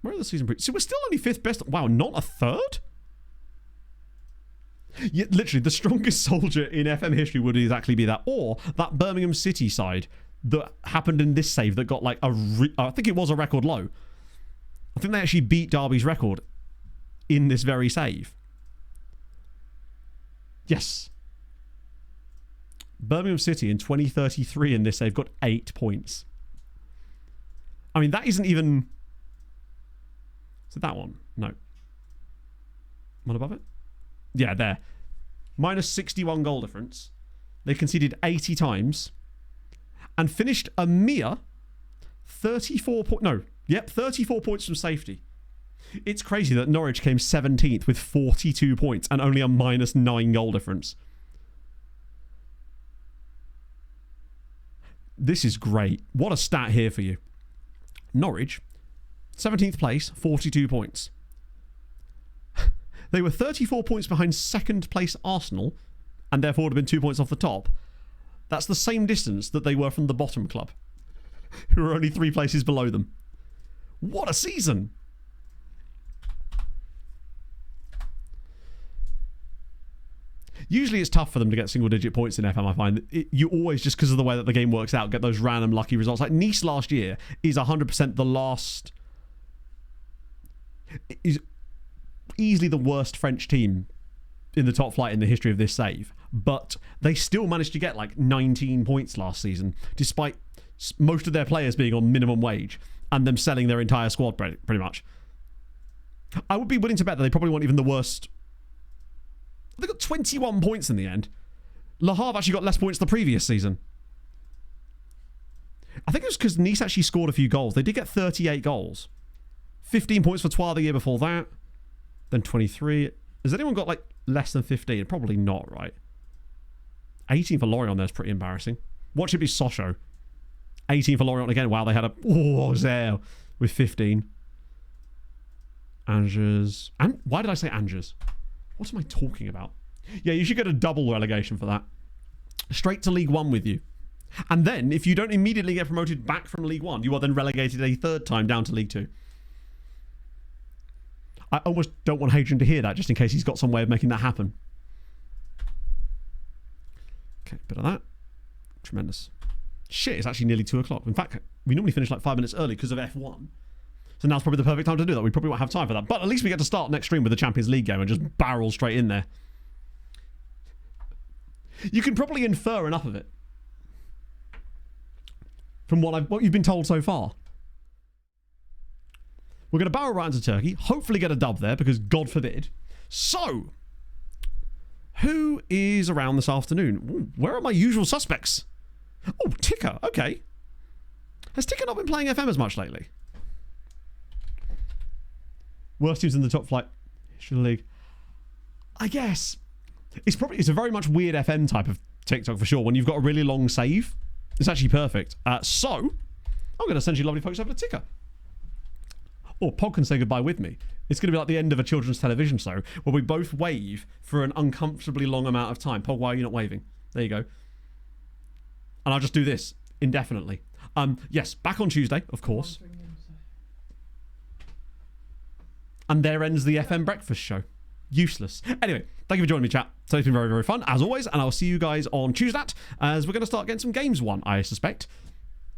Where are the season so we're still only 5th best. Wow, not a 3rd? Yeah, literally, the strongest soldier in FM history would exactly be that. Or that Birmingham City side that happened in this save that got like I think it was a record low. I think they actually beat Derby's record in this very save. Yes. Birmingham City in 2033 in this save got 8 points. I mean, that isn't even... Is it that one? No. One above it? Yeah, there. Minus 61 goal difference. They conceded 80 times and finished a mere 34 points from safety. It's crazy that Norwich came 17th with 42 points and only a minus 9 goal difference. This is great. What a stat here for you. Norwich, 17th place, 42 points. They were 34 points behind 2nd place Arsenal, and therefore would have been 2 points off the top. That's the same distance that they were from the bottom club, who are only 3 places below them. What a season! Usually it's tough for them to get single-digit points in FM, I find. You always, just because of the way that the game works out, get those random lucky results. Like Nice last year is 100% the last... is easily the worst French team in the top flight in the history of this save. But they still managed to get like 19 points last season, despite most of their players being on minimum wage and them selling their entire squad pretty much. I would be willing to bet that they probably weren't even the worst. They got 21 points in the end. Le Havre actually got less points the previous season. I think it was because Nice actually scored a few goals. They did get 38 goals. 15 points for Troyes the year before that. Then 23. Has anyone got like less than 15? Probably not, right? 18 for Lorient there is pretty embarrassing. What should be Sochaux? 18 for Lorient again. Wow, they had a... Oh, Zell with 15. Angers. And why did I say Angers? What am I talking about? Yeah, you should get a double relegation for that. Straight to League One with you. And then, if you don't immediately get promoted back from League One, you are then relegated a 3rd time down to League Two. I almost don't want Hadrian to hear that, just in case he's got some way of making that happen. Okay, bit of that. Tremendous. Shit, it's actually nearly 2 o'clock. In fact, we normally finish like 5 minutes early because of F1. So now's probably the perfect time to do that. We probably won't have time for that. But at least we get to start next stream with the Champions League game and just barrel straight in there. You can probably infer enough of it from what you've been told so far. We're going to barrel right into Turkey. Hopefully get a dub there, because God forbid. So, who is around this afternoon? Ooh, where are my usual suspects? Oh, Ticker. Okay. Has Ticker not been playing FM as much lately? Worst teams in the top flight history of the league. I guess. It's a very much weird FM type of TikTok for sure. When you've got a really long save, it's actually perfect. So, I'm going to send you lovely folks over to Ticker. Or Pog can say goodbye with me. It's going to be like the end of a children's television show where we both wave for an uncomfortably long amount of time. Pog, why are you not waving? There you go. And I'll just do this indefinitely. Yes, back on Tuesday, of course. And there ends the FM breakfast show. Useless. Anyway, thank you for joining me, chat. So it's been very, very fun, as always. And I'll see you guys on Tuesday as we're going to start getting some games won, I suspect.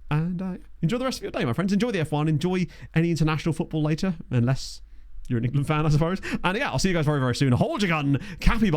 And enjoy the rest of your day, my friends. Enjoy the F1. Enjoy any international football later, unless you're an England fan, I suppose. And yeah, I'll see you guys very, very soon. Hold your gun. Cappy